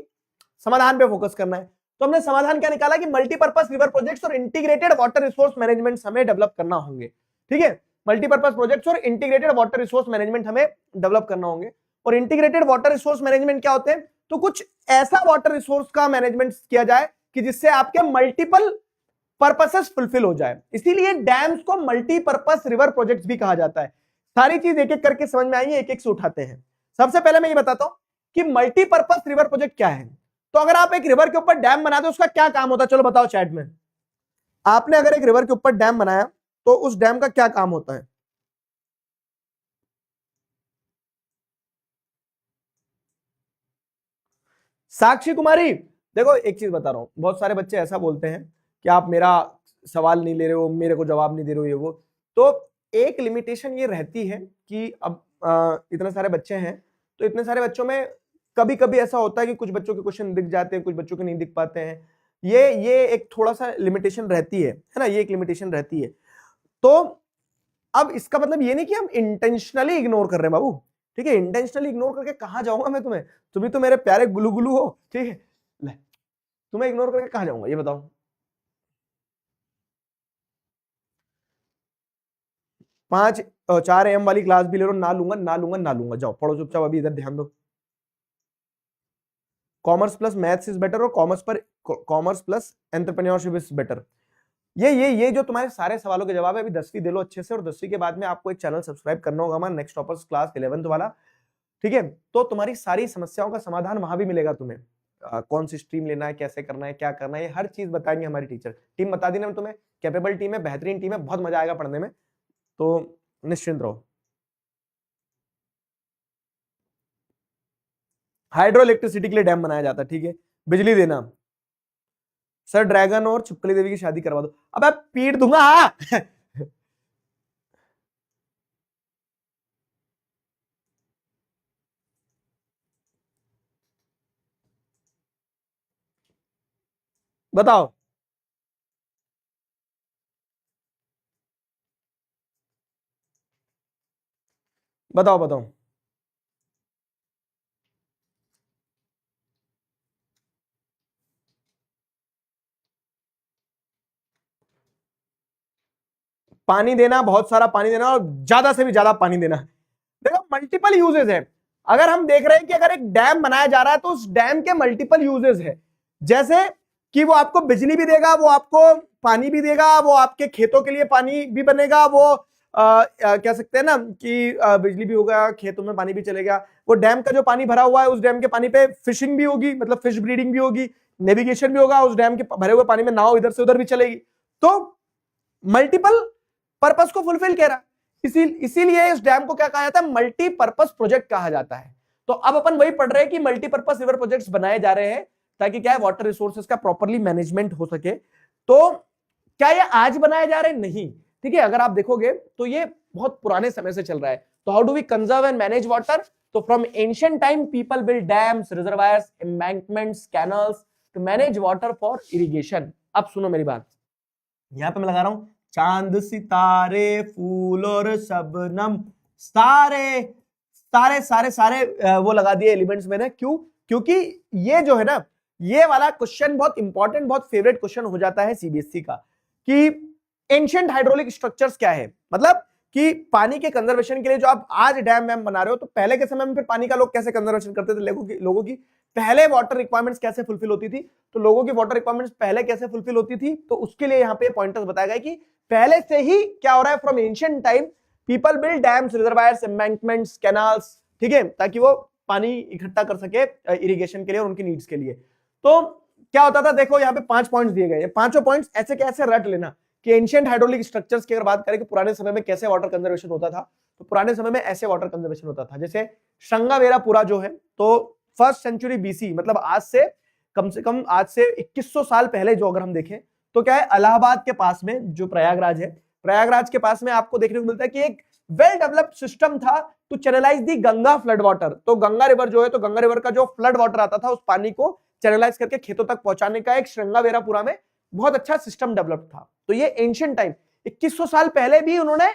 Speaker 1: समाधान पे फोकस करना है। तो हमने समाधान क्या निकाला कि मल्टीपर्पज रिवर प्रोजेक्ट्स और इंटीग्रेटेड वाटर रिसोर्स मैनेजमेंट हमें डेवलप करना होंगे, ठीक है। मल्टीपर्पज प्रोजेक्ट्स और इंटीग्रेटेड वाटर रिसोर्स मैनेजमेंट हमें डेवलप करना होंगे। और इंटीग्रेटेड वाटर रिसोर्स मैनेजमेंट क्या होते हैं? तो कुछ ऐसा वाटर रिसोर्स का मैनेजमेंट किया जाए कि जिससे आपके मल्टीपल पर्पसेस फुलफिल हो जाए। इसीलिए डैम्स को मल्टीपर्पज रिवर प्रोजेक्ट्स भी कहा जाता है। सारी चीज एक एक करके समझ में आएंगे, एक एक से उठाते हैं। सबसे पहले मैं ये बताता हूं कि मल्टीपर्पज रिवर प्रोजेक्ट क्या है। तो अगर आप एक रिवर के ऊपर डैम बनाते हो, उसका क्या काम होता है? चलो बताओ चैट में। आपने अगर एक रिवर के ऊपर डैम बनाया तो उस डैम का क्या काम होता है? साक्षी कुमारी, देखो एक चीज बता रहा हूं, बहुत सारे बच्चे ऐसा बोलते हैं कि आप मेरा सवाल नहीं ले रहे हो, मेरे को जवाब नहीं दे रहे हो, ये वो। तो एक लिमिटेशन ये रहती है कि अब इतने सारे बच्चे हैं, तो इतने सारे बच्चों में कभी कभी ऐसा होता है कि कुछ बच्चों के क्वेश्चन दिख जाते हैं, कुछ बच्चों के नहीं दिख पाते हैं। ये एक थोड़ा सा लिमिटेशन रहती है ना, ये एक लिमिटेशन रहती है। तो अब इसका मतलब ये नहीं कि हम इंटेंशनली इग्नोर कर रहे हैं बाबू, ठीक है। इंटेंशनली इग्नोर करके कहां जाऊंगा मैं तुम्हें? तुम भी तो मेरे प्यारे गुलू गुलू हो, ठीक है। ले, तुम्हें इग्नोर करके कहां जाऊंगा ये बताओ? 4 AM वाली क्लास भी ले लो, ना लूंगा ना लूंगा ना लूंगा। जाओ पढ़ो चुपचाप, अभी इधर ध्यान दो। Commerce plus maths is better और commerce plus entrepreneurship is better. ये जो तुम्हारे सारे सवालों के जवाब है, अभी 10वीं दे लो अच्छे से, और 10वीं के बाद में आपको एक चैनल सब्सक्राइब करना होगा हमारा नेक्स्ट टॉपर्स क्लास 11th वाला, ठीक है। तो तुम्हारी सारी समस्याओं का समाधान वहां भी मिलेगा तुम्हें। कौन सी स्ट्रीम लेना है, कैसे करना है, क्या करना है, ये हर चीज बताएंगे हमारी टीचर। टीम बता दी ना तुम्हें, कैपेबल टीम है, बेहतरीन टीम है, बहुत मजा आएगा पढ़ने में, तो निश्चिंत रहो। हाइड्रो इलेक्ट्रिसिटी के लिए डैम बनाया जाता है, ठीक है। बिजली देना, सर ड्रैगन और छिपकली देवी की शादी करवा दो। अब मैं पीट दूंगा। बताओ बताओ बताओ। पानी देना, बहुत सारा पानी देना और ज्यादा से भी ज्यादा पानी देना। देखो मल्टीपल यूजेस है। अगर हम देख रहे हैं कि अगर एक डैम बनाया जा रहा है तो उस डैम के मल्टीपल यूजेस है, जैसे कि वो आपको बिजली भी देगा, वो आपको पानी भी देगा, वो आपके खेतों के लिए पानी भी बनेगा, वो कह सकते हैं ना कि बिजली भी होगा, खेतों में पानी भी चलेगा, वो डैम का जो पानी भरा हुआ है उस डैम के पानी पे फिशिंग भी होगी, मतलब फिश ब्रीडिंग भी होगी, नेविगेशन भी होगा, उस डैम के भरे हुए पानी में नाव इधर से उधर भी चलेगी। तो मल्टीपल पर्पस को फुलफिल कह रहा, इसीलिए इस डैम को क्या कहा जाता है, मल्टीपर्पस प्रोजेक्ट कहा जाता है। तो अब अपन वही पढ़ रहे हैं कि मल्टीपर्पस रिवर प्रोजेक्ट्स बनाए जा रहे हैं ताकि क्या है, वाटर रिसोर्सेज का प्रॉपर्ली मैनेजमेंट हो सके। तो क्या ये आज बनाए जा रहे हैं? नहीं, ठीक है। अगर आप देखोगे तो ये बहुत पुराने समय से चल रहा है। तो how do we conserve and manage water? तो from ancient time people build dams, reservoirs, embankments, canals to manage water for irrigation. अब सुनो मेरी बात, यहां पे मैं लगा रहा हूं चांद सितारे फूल और शबनम, सारे सारे सारे सारे वो लगा दिए एलिमेंट्स मैंने। क्यों? क्योंकि ये जो है ना, ये वाला क्वेश्चन बहुत इंपॉर्टेंट, बहुत फेवरेट क्वेश्चन हो जाता है सीबीएसई का, कि एंशिएंट हाइड्रोलिक स्ट्रक्चर्स क्या है, मतलब कि पानी के कंजर्वेशन के लिए जो आप आज डैम वैम बना रहे हो, तो पहले के समय में फिर पानी का लोग कैसे कंजर्वेशन करते थे, लोगों की पहले वाटर रिक्वायरमेंट्स कैसे फुलफिल होती थी, तो लोगों की वाटर रिक्वायरमेंट्स पहले कैसे फुलफिल होती थी, तो उसके लिए यहाँ पे पॉइंटर्स बताया गया कि पहले से ही क्या हो रहा है, from ancient time people build dams, reservoirs, embankments, canals, ठीक है, ताकि वो पानी इकट्ठा कर सके इरिगेशन के लिए और उनकी नीड्स के लिए। तो क्या होता था, देखो यहाँ पे 5 पॉइंट्स दिए गए, पांचों पॉइंट्स ऐसे कैसे रट लेना कि एंशिएंट हाइड्रोलिक स्ट्रक्चर्स की अगर बात करें कि पुराने समय में कैसे वाटर कंजर्वेशन होता था, तो पुराने समय में ऐसे वाटर कंजर्वेशन होता था। जैसे श्रृंगावेरापुरा जो है, तो फर्स्ट सेंचुरी बीसी, मतलब आज से कम 2100 साल पहले जो अगर हम देखें तो क्या है, इलाहाबाद के पास में जो प्रयागराज है, प्रयागराज के पास में आपको देखने को मिलता है कि एक वेल डेवलप्ड सिस्टम था to channelise the Ganga flood water. तो गंगा रिवर जो है, तो गंगा रिवर का जो फ्लड वाटर आता था उस पानी को चैनलाइज करके खेतों तक पहुंचाने का एक श्रृंगावेरापुरा में बहुत अच्छा सिस्टम डेवलप था। तो ये एंशिएंट टाइम 2100 साल पहले भी उन्होंने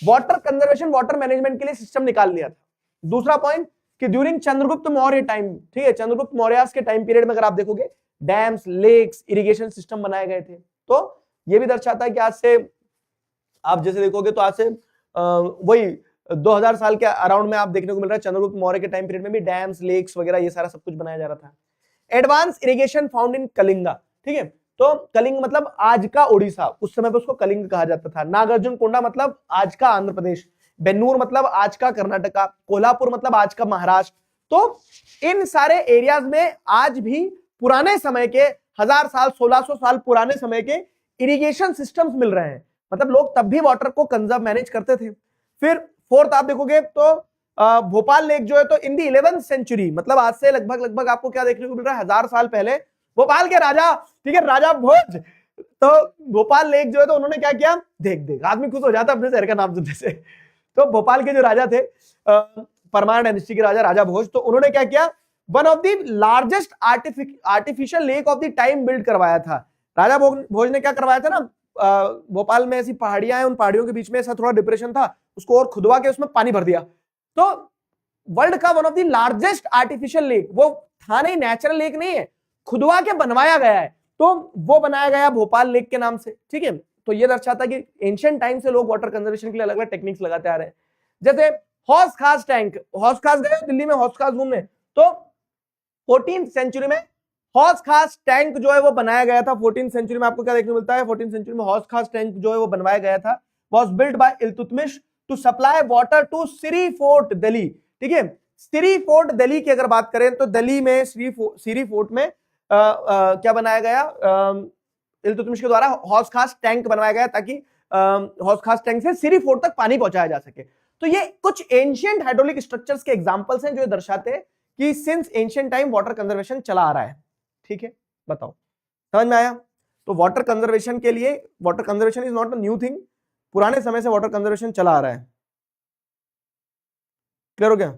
Speaker 1: वाटर कंजर्वेशन, वाटर मैनेजमेंट के लिए सिस्टम निकाल लिया था। दूसरा पॉइंट कि ड्यूरिंग चंद्रगुप्त मौर्य टाइम, ठीक है, चंद्रगुप्त मौर्य के टाइम पीरियड में अगर आप देखोगे डैम्स, लेक्स, इरिगेशन सिस्टम बनाए गए थे। तो ये भी दर्शाता है कि आज से आप जैसे देखोगे तो आज से वही 2000 साल के अराउंड में आप देखने को मिल रहा है चंद्रगुप्त मौर्य के टाइम पीरियड में भी डैम्स, लेक्स वगैरह ये सारा सब कुछ बनाया जा रहा था। Advance irrigation found in Kalinga, ठीक है, तो कलिंग मतलब आज का ओडिशा, उस समय पे उसको कलिंग कहा जाता था। नागार्जुन कोंडा मतलब आज का आंध्र प्रदेश, बेन्नूर मतलब आज का कर्नाटका, कोल्हापुर मतलब आज का महाराष्ट्र। तो इन सारे एरियाज में आज भी पुराने समय के 1000 साल 1600 साल पुराने समय के इरिगेशन सिस्टम्स मिल रहे हैं, मतलब लोग तब भी वाटर को कंजर्व मैनेज करते थे। फिर फोर्थ आप देखोगे तो भोपाल लेक जो है, तो इन दी 11th सेंचुरी, मतलब आज से लगभग आपको क्या देखने को मिल रहा है, 1000 साल पहले भोपाल के राजा, ठीक है, राजा भोज, तो भोपाल लेक जो है, तो उन्होंने क्या किया, देख आदमी खुश हो जाता अपने शहर का नाम सुनने से। तो भोपाल के जो राजा थे, परमार डायनेस्टी के राजा भोज, तो उन्होंने क्या किया, one of the largest artificial lake of the time build करवाया था। राजा भोज ने क्या करवाया था ना, भोपाल में ऐसी पहाड़ियां हैं, उन पहाड़ियों के बीच में ऐसा थोड़ा डिप्रेशन था, उसको और खुदवा के उसमें पानी भर दिया। तो वर्ल्ड का one of the largest artificial lake, वो था नहीं, नेचुरल लेक नहीं है, खुदवा के बनवाया गया है, तो वो बनाया गया भोपाल लेक के नाम से, ठीक है। तो ये दर्शाता है कि एंशिएंट टाइम से लोग वाटर कंजर्वेशन के लिए अलग अलग टेक्निक्स लगाते आ रहे हैं। जैसे हौस खास टैंक, हौस खास गए दिल्ली में हौस खास घूमने, तो 14th सेंचुरी में हौस खास टैंक जो है वो बनाया गया था। 14th सेंचुरी में आपको क्या देखने को मिलता है, 14th सेंचुरी में हौस खास टैंक जो है वो बनवाया गया था, was built by Iltutmish to supply water to Siri fort Delhi, ठीक है। सिरी फोर्ट दिल्ली की अगर बात करें तो दिल्ली में सिरी फोर्ट में क्या बनाया गया, इल्तुतमिश के द्वारा हौस खास टैंक बनवाया गया ताकि हौस खास टैंक से सिरी फोर्ट तक पानी पहुंचाया जा सके। तो ये कुछ एंशिएंट हाइड्रोलिक स्ट्रक्चर्स के एग्जांपल्स हैं जो दर्शाते हैं कि since ancient time water conservation चला आ रहा है, ठीक है। बताओ समझ में आया? तो वाटर कंजर्वेशन के लिए, water conservation is not a new thing, पुराने समय से वाटर कंजर्वेशन चला आ रहा है। क्लियर हो गया?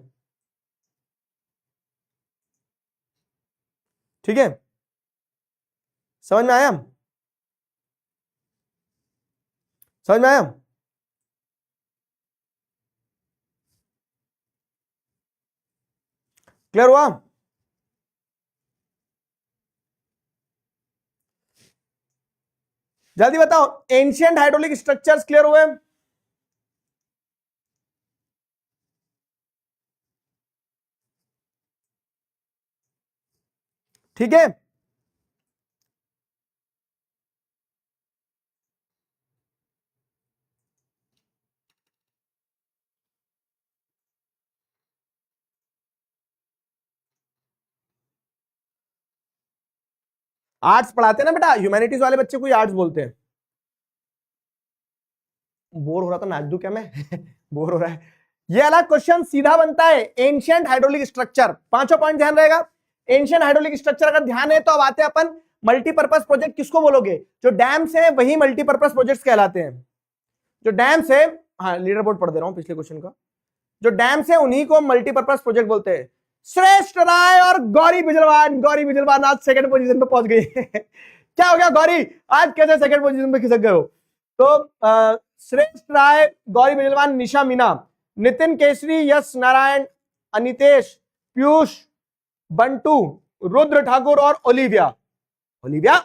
Speaker 1: ठीक है, समझ में आया? समझ में आया? क्लियर हुआ? जल्दी बताओ, एंशियंट हाइड्रोलिक स्ट्रक्चर्स क्लियर हुए? ठीक है, आर्ट्स पढ़ाते हैं ना बेटा, ह्यूमैनिटीज वाले बच्चे को आर्ट्स बोलते हैं। बोर हो रहा था, नाच दूं क्या मैं? बोर हो रहा है। ये अलग क्वेश्चन सीधा बनता है, एंशियंट हाइड्रोलिक स्ट्रक्चर, पांचों पॉइंट ध्यान रहेगा। एंशियंट हाइड्रोलिक स्ट्रक्चर अगर ध्यान है तो अब आते हैं अपन, मल्टीपर्पज प्रोजेक्ट किसको बोलोगे? जो डैम्स है वही मल्टीपर्पज प्रोजेक्ट्स कहलाते हैं। जो डैम्स है, हाँ लीडर बोर्ड पढ़ दे रहा हूं पिछले क्वेश्चन का, जो डैम्स है उन्हीं को मल्टीपर्पज प्रोजेक्ट बोलते हैं। श्रेष्ठ राय और गौरी बिजलवान आज सेकंड पोजीशन पे पहुंच गई। क्या हो गया गौरी, आज कैसे सेकंड पोजीशन पे खिसक गए हो? तो श्रेष्ठ राय, गौरी बिजलवान, निशा मीना, नितिन केसरी, यश नारायण, अनितेश, पीयूष, बंटू, रुद्र ठाकुर और ओलिविया। ओलिविया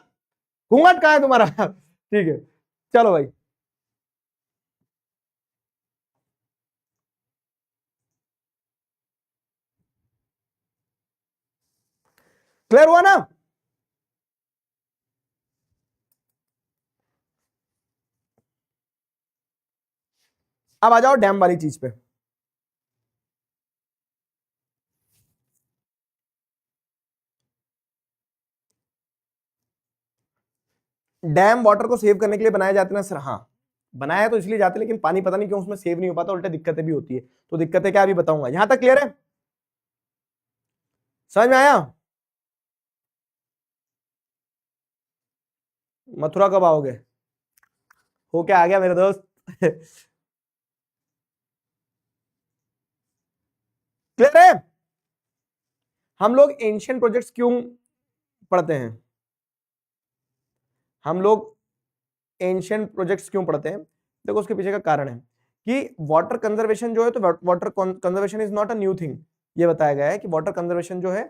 Speaker 1: घूंघट कहां है तुम्हारा? ठीक है, चलो भाई। क्लियर हुआ ना? अब आ जाओ डैम वाली चीज पे। डैम वाटर को सेव करने के लिए बनाए जाते हैं ना सर? हाँ, बनाया तो इसलिए जाते, लेकिन पानी पता नहीं क्यों उसमें सेव नहीं हो पाता, उल्टा दिक्कतें भी होती है। तो दिक्कतें क्या अभी बताऊंगा। यहां तक क्लियर है? समझ में आया? मथुरा कब आओगे? हो क्या आ गया मेरे दोस्त? क्लियर है? हम लोग एंशियंट प्रोजेक्ट्स क्यों पढ़ते हैं? हम लोग एंशियंट प्रोजेक्ट्स क्यों पढ़ते हैं? देखो उसके पीछे का कारण है कि वाटर कंजर्वेशन जो है, तो water conservation is not a new thing. ये बताया गया है कि वाटर कंजर्वेशन जो है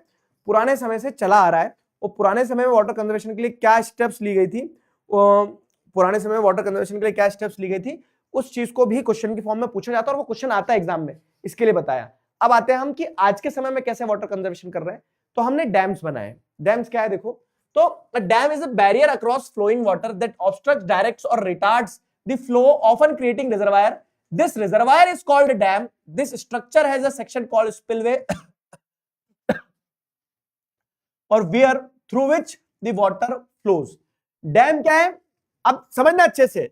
Speaker 1: पुराने समय से चला आ रहा है। और पुराने समय में वाटर कंजर्वेशन के लिए क्या स्टेप्स ली गई थी, पुराने समय में वाटर कंजर्वेशन के लिए क्या स्टेप्स ली गई थी, उस चीज को भी क्वेश्चन की फॉर्म में पूछा जाता है और वो क्वेश्चन आता है एग्जाम में, इसके लिए बताया। अब आते हैं हम कि आज के समय में कैसे वाटर कंजर्वेशन कर रहे हैं। तो हमने डैम्स बनाए। डैम्स क्या है देखो, तो a dam is a barrier across flowing water that obstructs, directs or retards the flow, often creating reservoir. This reservoir is called a dam. This structure has a section called spillway or weir through which the water flows. Dam क्या है अब समझना अच्छे से।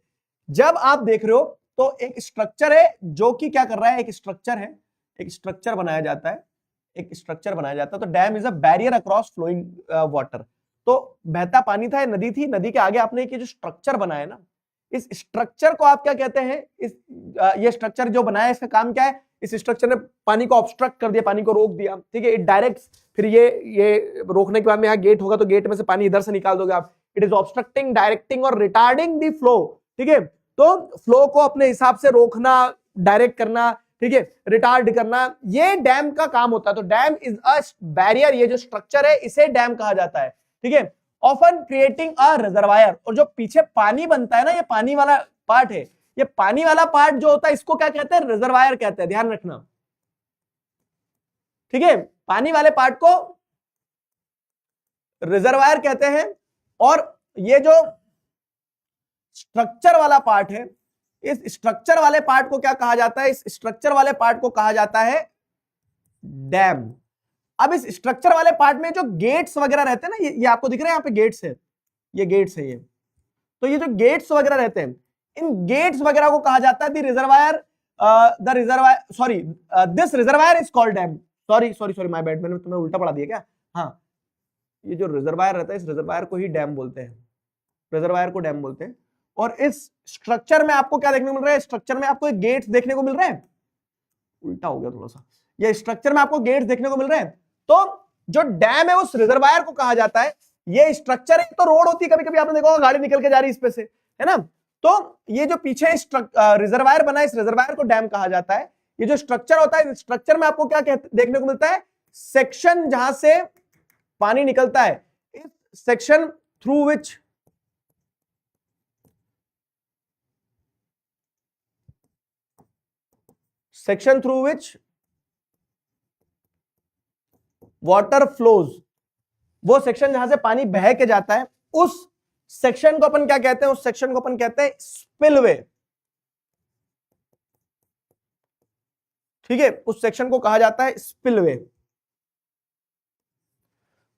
Speaker 1: जब आप देख रहे हो तो एक स्ट्रक्चर है जो कि क्या कर रहा है, एक स्ट्रक्चर है, एक स्ट्रक्चर बनाया जाता है, एक स्ट्रक्चर बनाया जाता है। तो dam is a barrier across flowing water. तो बहता पानी था, नदी थी, नदी के आगे आपने जो स्ट्रक्चर बनाया ना, इस स्ट्रक्चर को आप क्या कहते हैं? ये स्ट्रक्चर जो बनाया इसका काम क्या है? इस स्ट्रक्चर ने पानी को ऑब्स्ट्रक्ट कर दिया, पानी को रोक दिया, ठीक है। इट डायरेक्ट, फिर ये रोकने के बाद में यहाँ गेट होगा तो गेट में से पानी इधर से निकाल दोगे आप। इट इज ऑब्स्ट्रक्टिंग, डायरेक्टिंग और रिटार्डिंग द फ्लो, ठीक है। तो फ्लो को अपने हिसाब से रोकना, डायरेक्ट करना, ठीक है, रिटार्ड करना, ये डैम का काम होता है। तो डैम इज अ बैरियर, ये जो स्ट्रक्चर है इसे डैम कहा जाता है, ठीक है। ऑफन क्रिएटिंग अ रिजर्वायर, और जो पीछे पानी बनता है ना, ये पानी वाला पार्ट है, ये पानी वाला पार्ट जो होता है इसको क्या कहते हैं? रिजर्वायर कहते हैं, ध्यान रखना, ठीक है। पानी वाले पार्ट को रिजर्वायर कहते हैं। और ये जो स्ट्रक्चर वाला पार्ट है, इस स्ट्रक्चर वाले पार्ट को क्या कहा जाता है? इस स्ट्रक्चर वाले पार्ट को कहा जाता है डैम। अब इस स्ट्रक्चर वाले पार्ट में जो गेट्स वगैरह रहते हैं ना, ये आपको दिख रहे हैं यहाँ पे गेट्स है, ये गेट्स है ये। तो ये जो गेट्स वगैरह रहते हैं, इन गेट्स वगैरह को कहा जाता है the reservoir, sorry this reservoir is called dam. Sorry my bad, मैंने तुम्हें उल्टा पढ़ा दिया क्या? हाँ, ये जो रिजर्वायर रहता है इस रिजर्वायर को ही डैम बोलते हैं, रिजर्वायर को डैम बोलते हैं। और इस स्ट्रक्चर में आपको क्या देखने को मिल रहा है? स्ट्रक्चर में आपको गेट्स देखने को मिल रहे हैं, उल्टा हो गया थोड़ा सा, ये स्ट्रक्चर में आपको गेट्स देखने को मिल रहे हैं। तो जो डैम है उस रिजर्वायर को कहा जाता है। ये स्ट्रक्चर है, तो रोड होती है, कभी कभी आपने देखा होगा गाड़ी निकल के जा रही है इस पे से, है ना। तो ये जो पीछे रिजर्वायर बना है, इस रिजर्वायर को डैम कहा जाता है। ये जो स्ट्रक्चर होता है, स्ट्रक्चर में आपको क्या देखने को मिलता है? सेक्शन जहां से पानी निकलता है, इस section through which section through which water flows, वो सेक्शन जहां से पानी बह के जाता है, उस सेक्शन को अपन क्या कहते हैं? उस सेक्शन को अपन कहते हैं स्पिलवे। ठीक है, उस सेक्शन को कहा जाता है स्पिलवे।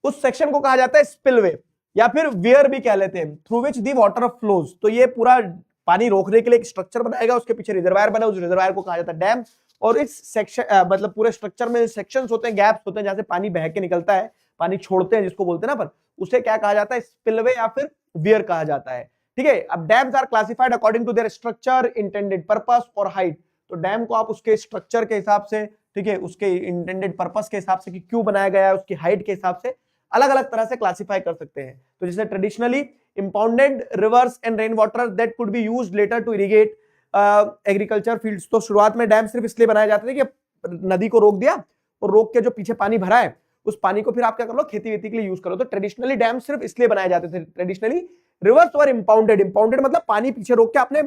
Speaker 1: उस सेक्शन को कहा जाता है स्पिलवे, या फिर वियर भी कह लेते हैं, through which the water flows. तो ये पूरा पानी रोकने के लिए एक स्ट्रक्चर बनाएगा, उसके पीछे रिजर्वायर बना, उस रिजर्वायर को कहा जाता है डैम। और इस सेक्शन मतलब पूरे स्ट्रक्चर में सेक्शंस होते हैं, गैप्स होते हैं, जहां से पानी बह के निकलता है, पानी छोड़ते हैं जिसको बोलते हैं ना अपन, उसे क्या कहा जाता है? स्पिलवे या फिर वियर कहा जाता है। ठीक है, अब dams are classified according to their structure, intended purpose और हाइट। तो डैम को आप उसके स्ट्रक्चर के हिसाब से, ठीक है, उसके इंटेंडेड पर्पस के हिसाब से कि क्यों बनाया गया है, उसकी हाइट के हिसाब से अलग अलग तरह से क्लासिफाई कर सकते हैं। तो जैसे traditionally impounded rivers and rainwater that could be used later to irrigate agriculture fields. तो शुरुआत में डैम सिर्फ इसलिए बनाए जाते थे कि नदी को रोक दिया और रोक के जो पीछे पानी भरा है उस पानी को फिर आप क्या कर लो, खेती वेती के लिए यूज करो। तो ट्रेडिशनली डैम सिर्फ इसलिए बनाए जाते थे। ट्रेडिशनली रिवर्स और इंपाउंडेड, इंपाउंडेड मतलब पानी पीछे रोक के आपने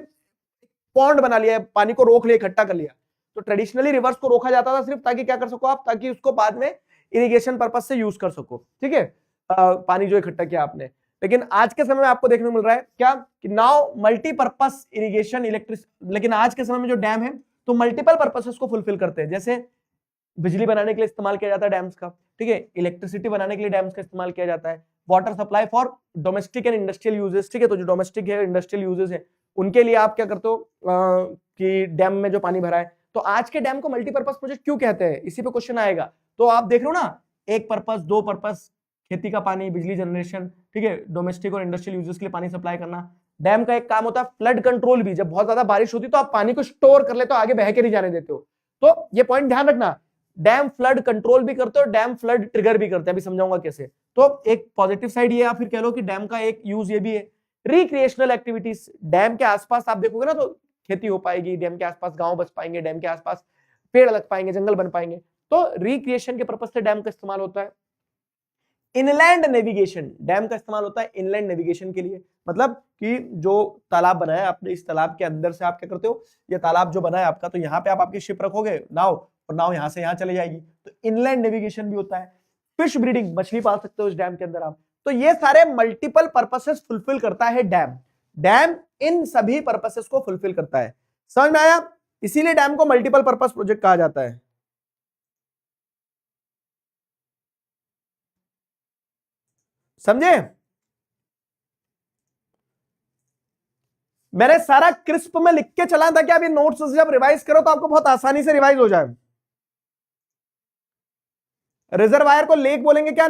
Speaker 1: पॉन्ड बना लिया, पानी को रोक लिया, इकट्ठा कर लिया। तो ट्रेडिशनली रिवर्स को रोका जाता था सिर्फ ताकि क्या कर सको आप, ताकि उसको बाद में इरिगेशन पर्पस से यूज कर सको। ठीक है, पानी जो इकट्ठा किया आपने। लेकिन आज के समय में आपको देखने को मिल रहा है क्या कि नाउ मल्टीपर्पस इरिगेशन इलेक्ट्रिक, लेकिन आज के समय में जो डैम है तो मल्टीपल पर्पसेस को फुलफिल करते हैं। जैसे बिजली बनाने के लिए इस्तेमाल किया जाता है डैम्स का, ठीक है, इलेक्ट्रिसिटी बनाने के लिए डैम्स का इस्तेमाल किया जाता है, water supply for domestic and industrial uses. ठीक है, तो जो डोमेस्टिक है, इंडस्ट्रियल यूजेस है, उनके लिए आप क्या करते हो कि डैम में जो पानी भरा है। तो आज के डैम को मल्टीपर्पस प्रोजेक्ट क्यों कहते हैं, इसी पे क्वेश्चन आएगा। तो आप देख रहे हो ना, एक पर्पस, दो पर्पस, खेती का पानी, बिजली जनरेशन, ठीक है, डोमेस्टिक और इंडस्ट्रियल यूजेस के लिए पानी सप्लाई करना। डैम का एक काम होता है फ्लड कंट्रोल भी। जब बहुत ज्यादा बारिश होती है तो आप पानी को स्टोर कर लेते हो, आगे बह के नहीं जाने देते हो। तो ये पॉइंट ध्यान रखना, डैम फ्लड कंट्रोल भी करते हो, डैम फ्लड ट्रिगर भी करते हैं, अभी समझाऊंगा कैसे। तो एक पॉजिटिव साइड ये, या फिर कह लो कि डैम का एक यूज ये भी है, रिक्रिएशनल एक्टिविटीज। डैम के आसपास आप देखोगे ना तो खेती हो पाएगी, डैम के आसपास गांव बच पाएंगे, डैम के आसपास पेड़ लग पाएंगे, जंगल बन पाएंगे। तो रिक्रिएशन के पर्पज से डैम का इस्तेमाल होता है। इनलैंड नेविगेशन, डैम का इस्तेमाल होता है इनलैंड नेविगेशन के लिए। मतलब कि जो तालाब बनाया आपने, इस तालाब के अंदर से आप क्या करते हो, ये तालाब जो बना है आपका, तो यहाँ पे आप आपकी शिप रखोगे, नाव, और नाव यहाँ से यहाँ चले जाएगी। तो इनलैंड नेविगेशन भी होता है। फिश ब्रीडिंग, मछली पाल सकते हो इस डैम के अंदर आप। तो ये सारे मल्टीपल पर्पसेस फुलफिल करता है डैम। डैम इन सभी पर्पसेस को फुलफिल करता है। समझ में आया? इसीलिए डैम को मल्टीपल पर्पस प्रोजेक्ट कहा जाता है। समझे? मैंने सारा क्रिस्प में लिख के चला था कि आप ये नोट्स जब रिवाइज करो तो आपको बहुत आसानी से रिवाइज हो जाए। रिजर्वायर को लेक बोलेंगे क्या?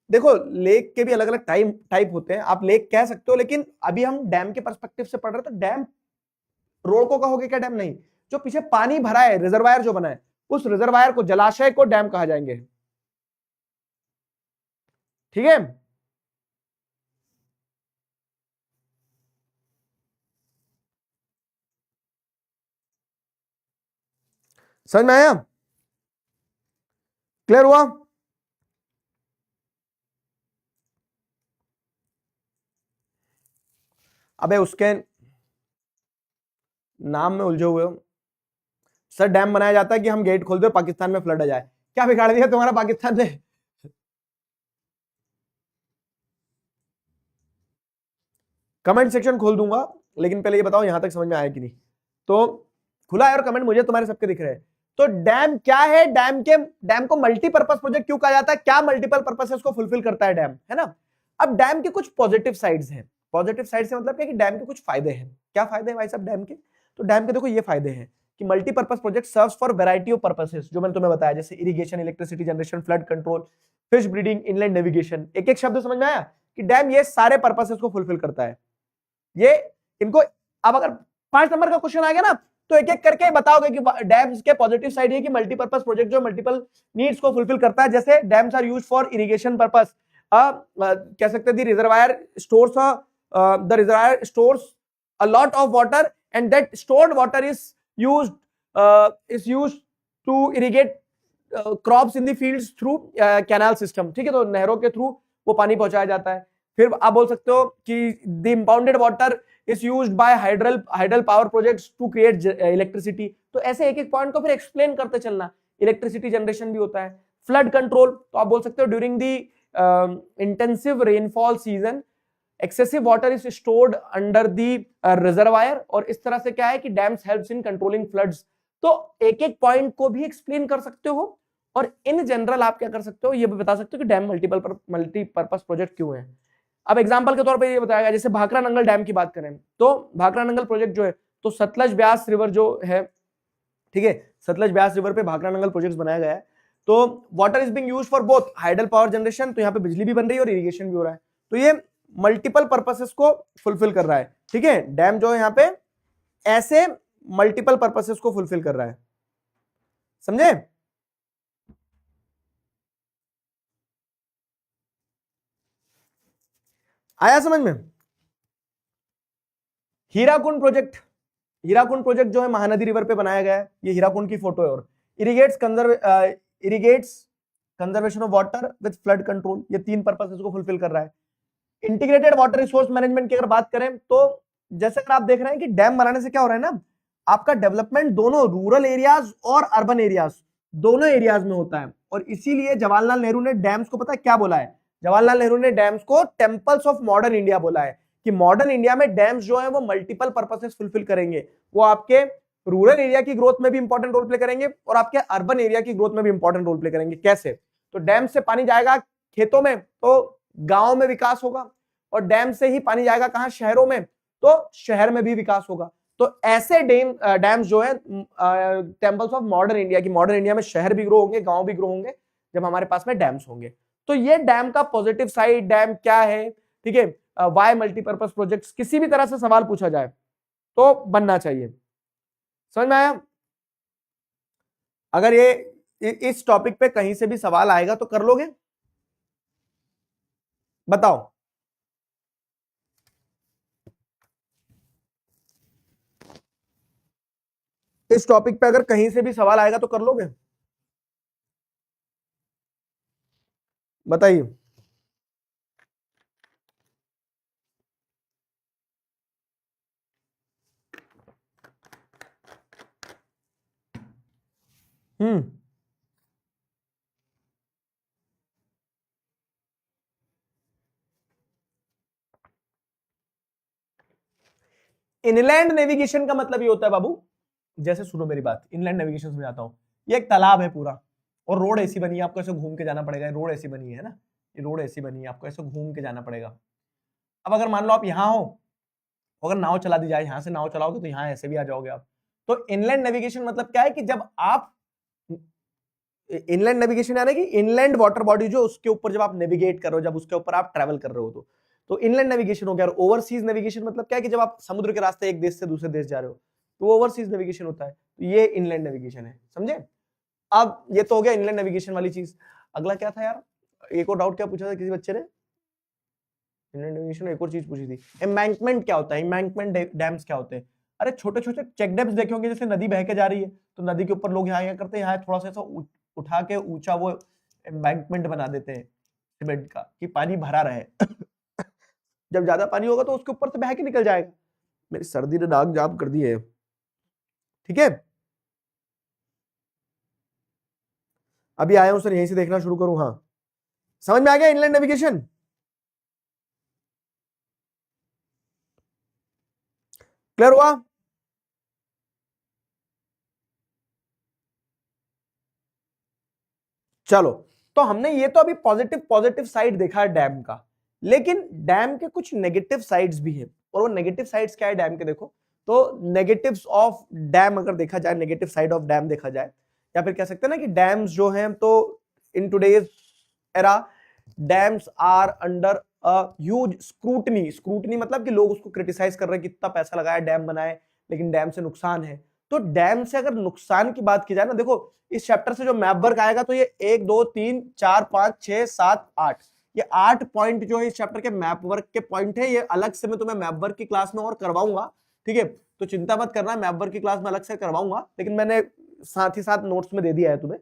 Speaker 1: देखो, लेक के भी अलग अलग टाइप होते हैं, आप लेक कह सकते हो, लेकिन अभी हम डैम के पर्सपेक्टिव से पढ़ रहे हैं। तो डैम रोड को कहोगे क्या? डैम नहीं, जो पीछे पानी भरा है, रिजर्वायर जो बना है, उस रिजर्वायर को, जलाशय को डैम कहा जाएंगे। ठीक है, समझ में आया? क्लियर हुआ? अबे उसके नाम में उलझे हुए हो। सर डैम बनाया जाता है कि हम गेट खोल दे और पाकिस्तान में फ्लड आ जाए। क्या बिगाड़ दिया तुम्हारा पाकिस्तान ने? कमेंट सेक्शन खोल दूंगा, लेकिन पहले ये बताओ यहां तक समझ में आया कि नहीं। तो खुला है और कमेंट मुझे तुम्हारे सबके दिख रहे हैं। तो डैम क्या है? डैम को मल्टीपर्पस प्रोजेक्ट क्यों कहा जाता है? क्या मल्टीपल पर्पसेस को फुलफिल करता है डैम, है ना? अब डैम के कुछ पॉजिटिव साइड्स हैं। पॉजिटिव साइड से मतलब क्या कि डैम के कुछ फायदे हैं। क्या फायदे हैं भाई साहब डैम के? तो डैम के देखो ये फायदे हैं कि multipurpose project serves for variety of purposes, जो मैंने तुम्हें बताया, जैसे irrigation, electricity generation, flood control, fish breeding, inland navigation. एक एक शब्द समझ में आया कि डैम ये सारे पर्पसेस को फुलफिल करता है। ये इनको, अब अगर 5 नंबर का क्वेश्चन आ गया ना तो एक एक करके बताओगे कि डैम्स के पॉजिटिव साइड है कि मल्टीपर्पस प्रोजेक्ट जो मल्टीपल नीड्स को फुलफिल करता है। जैसे dams are used for irrigation purpose, कह सकते हैं reservoir stores the reservoir stores a lot of water and that stored water is used to irrigate crops in the fields through canal system। ठीक है, तो नहरों के थ्रू वो पानी पहुंचाया जाता है। फिर आप बोल सकते हो कि the impounded water is used by hydel power projects to create electricity. तो ऐसे एक एक पॉइंट को फिर एक्सप्लेन करते चलना। इलेक्ट्रिसिटी जनरेशन भी होता है। फ्लड कंट्रोल, तो आप बोल सकते हो during the intensive rainfall season excessive water is stored under the reservoir, और इस तरह से क्या है कि dams helps in controlling floods. तो एक एक पॉइंट को भी एक्सप्लेन कर सकते हो, और इन जनरल आप क्या कर सकते हो, ये भी बता सकते हो कि डैम मल्टीपर्पज प्रोजेक्ट क्यों है। अब एग्जांपल के तौर पे ये बताया गया, जैसे भाखरा नंगल डैम की बात करें तो भाखरा नंगल प्रोजेक्ट जो है, तो सतलज ब्यास रिवर जो है, ठीक है, सतलज ब्यास रिवर पे भाखरा नंगल प्रोजेक्ट बनाया गया है। तो water is being used for both hydel power generation, तो यहाँ पे बिजली भी बन रही है और इरिगेशन भी हो रहा है। तो ये मल्टीपल पर्पसेस को फुलफिल कर रहा है, ठीक है। डैम जो है यहाँ पे ऐसे मल्टीपल पर्पसेस को फुलफिल कर रहा है, समझे। आया समझ में। हीराकुंड प्रोजेक्ट जो है महानदी रिवर पे बनाया गया है, ये हीराकुंड की फोटो है। और irrigates conservation of water with flood control, ये तीन पर्पसेस को फुलफिल कर रहा है। इंटीग्रेटेड वाटर रिसोर्स मैनेजमेंट की अगर बात करें तो जैसे अगर आप देख रहे हैं कि डैम बनाने से क्या हो रहा है ना, आपका डेवलपमेंट दोनों रूरल एरियाज और अर्बन एरियाज दोनों एरियाज में होता है। और इसीलिए जवाहरलाल नेहरू ने डैम्स को पता है क्या बोला है, जवाहरलाल नेहरू ने डैम्स को टेम्पल्स ऑफ मॉडर्न इंडिया बोला है, कि मॉडर्न इंडिया में डैम्स जो है वो मल्टीपल पर्पसेस फुलफिल करेंगे। वो आपके रूरल एरिया की ग्रोथ में भी इंपॉर्टेंट रोल प्ले करेंगे और आपके अर्बन एरिया की ग्रोथ में भी इंपॉर्टेंट रोल प्ले करेंगे। कैसे? तो डैम से पानी जाएगा खेतों में तो गांव में विकास होगा, और डैम से ही पानी जाएगा कहां, शहरों में, तो शहर में भी विकास होगा। तो ऐसे डैम्स जो है टेम्पल्स ऑफ मॉडर्न इंडिया, की मॉडर्न इंडिया में शहर भी ग्रो होंगे, गांव भी ग्रो होंगे जब हमारे पास में डैम्स होंगे। तो ये डैम का पॉजिटिव साइड, डैम क्या है, ठीक है। वाई मल्टीपर्पज प्रोजेक्ट्स, किसी भी तरह से सवाल पूछा जाए तो बनना चाहिए। समझ में आया? अगर ये इस टॉपिक पे कहीं से भी सवाल आएगा तो कर लोगे? बताओ। इस टॉपिक पे अगर कहीं से भी सवाल आएगा तो कर लोगे? बताइए। इनलैंड नेविगेशन का मतलब ये होता है बाबू, जैसे सुनो मेरी बात, इनलैंड नेविगेशन समझाता हूं। ये एक तालाब है पूरा, और रोड ऐसी बनी है, आपको ऐसे घूम के जाना पड़ेगा। रोड ऐसी बनी है ना, ये रोड ऐसी बनी है, आपको ऐसे घूम के जाना पड़ेगा। अब अगर मान लो आप यहां हो, अगर नाव चला दी जाए, यहां से नाव चलाओगे तो यहां ऐसे भी आ जाओगे आप। तो इनलैंड नेविगेशन मतलब क्या है कि जब आप इनलैंड नेविगेशन यानी कि इनलैंड वाटर बॉडी जो उसके ऊपर जब आप नेविगेट कर रहे हो, जब उसके ऊपर आप ट्रैवल कर रहे हो, तो इनलैंड नेविगेशन हो गया। और ओवरसीज नेविगेशन मतलब क्या है कि जब आप समुद्र के रास्ते एक देश से दूसरे देश जा रहे हो तो वो ओवरसीज नेविगेशन होता है। तो ये इनलैंड नेविगेशन है, समझे। अब ये तो हो गया इनलैंड नेविगेशन वाली चीज। अगला क्या था यार, एक और डाउट क्या पूछा था किसी बच्चे ने, इनलैंड नेविगेशन एक और चीज पूछी थी, एम्बैंकमेंट क्या होता है, एम्बैंकमेंट डैम्स क्या होते हैं। अरे छोटे छोटे चेक डैम्स देखे होंगे, जैसे नदी बह के जा रही है तो नदी के ऊपर लोग यहाँ करते हैं, यहाँ थोड़ा सा ऐसा उठा के ऊंचा वो एम्बैंकमेंट बना देते हैं सीमेंट का, कि पानी भरा रहे। जब ज्यादा पानी होगा तो उसके ऊपर से बह के निकल जाएगा। मेरी सर्दी ने नाक जाम कर दी है, ठीक है। अभी आया हूं सर, यहीं से देखना शुरू करूं। हाँ समझ में आ गया इनलैंड नेविगेशन? क्लियर हुआ? चलो, तो हमने ये तो अभी पॉजिटिव साइड देखा है डैम का, लेकिन डैम के कुछ नेगेटिव साइड्स भी हैं। और वो नेगेटिव साइड्स क्या है डैम के, देखो तो नेगेटिव्स ऑफ डैम अगर देखा जाए, नेगेटिव साइड ऑफ डैम देखा जाए, या फिर कह सकते हैं ना कि डैम्स जो हैं, तो in today's era dams are under a huge scrutiny मतलब कि लोग उसको क्रिटिसाइज कर रहे हैं, कितना पैसा लगाया डैम बनाए, लेकिन डैम से नुकसान है। तो डैम से अगर नुकसान की बात की जाए ना, देखो इस चैप्टर से जो मैप वर्क आएगा तो ये 1 2 3 4 5 6 7 8, ये 8 पॉइंट जो है इस चैप्टर के मैप वर्क के पॉइंट है। ये अलग से मैं तुम्हें मैप वर्क की क्लास में और करवाऊंगा, ठीक है। तो चिंता मत करना, मैप वर्क की क्लास में अलग से करवाऊंगा, लेकिन मैंने साथ ही साथ नोट्स में दे दिया है तुम्हें।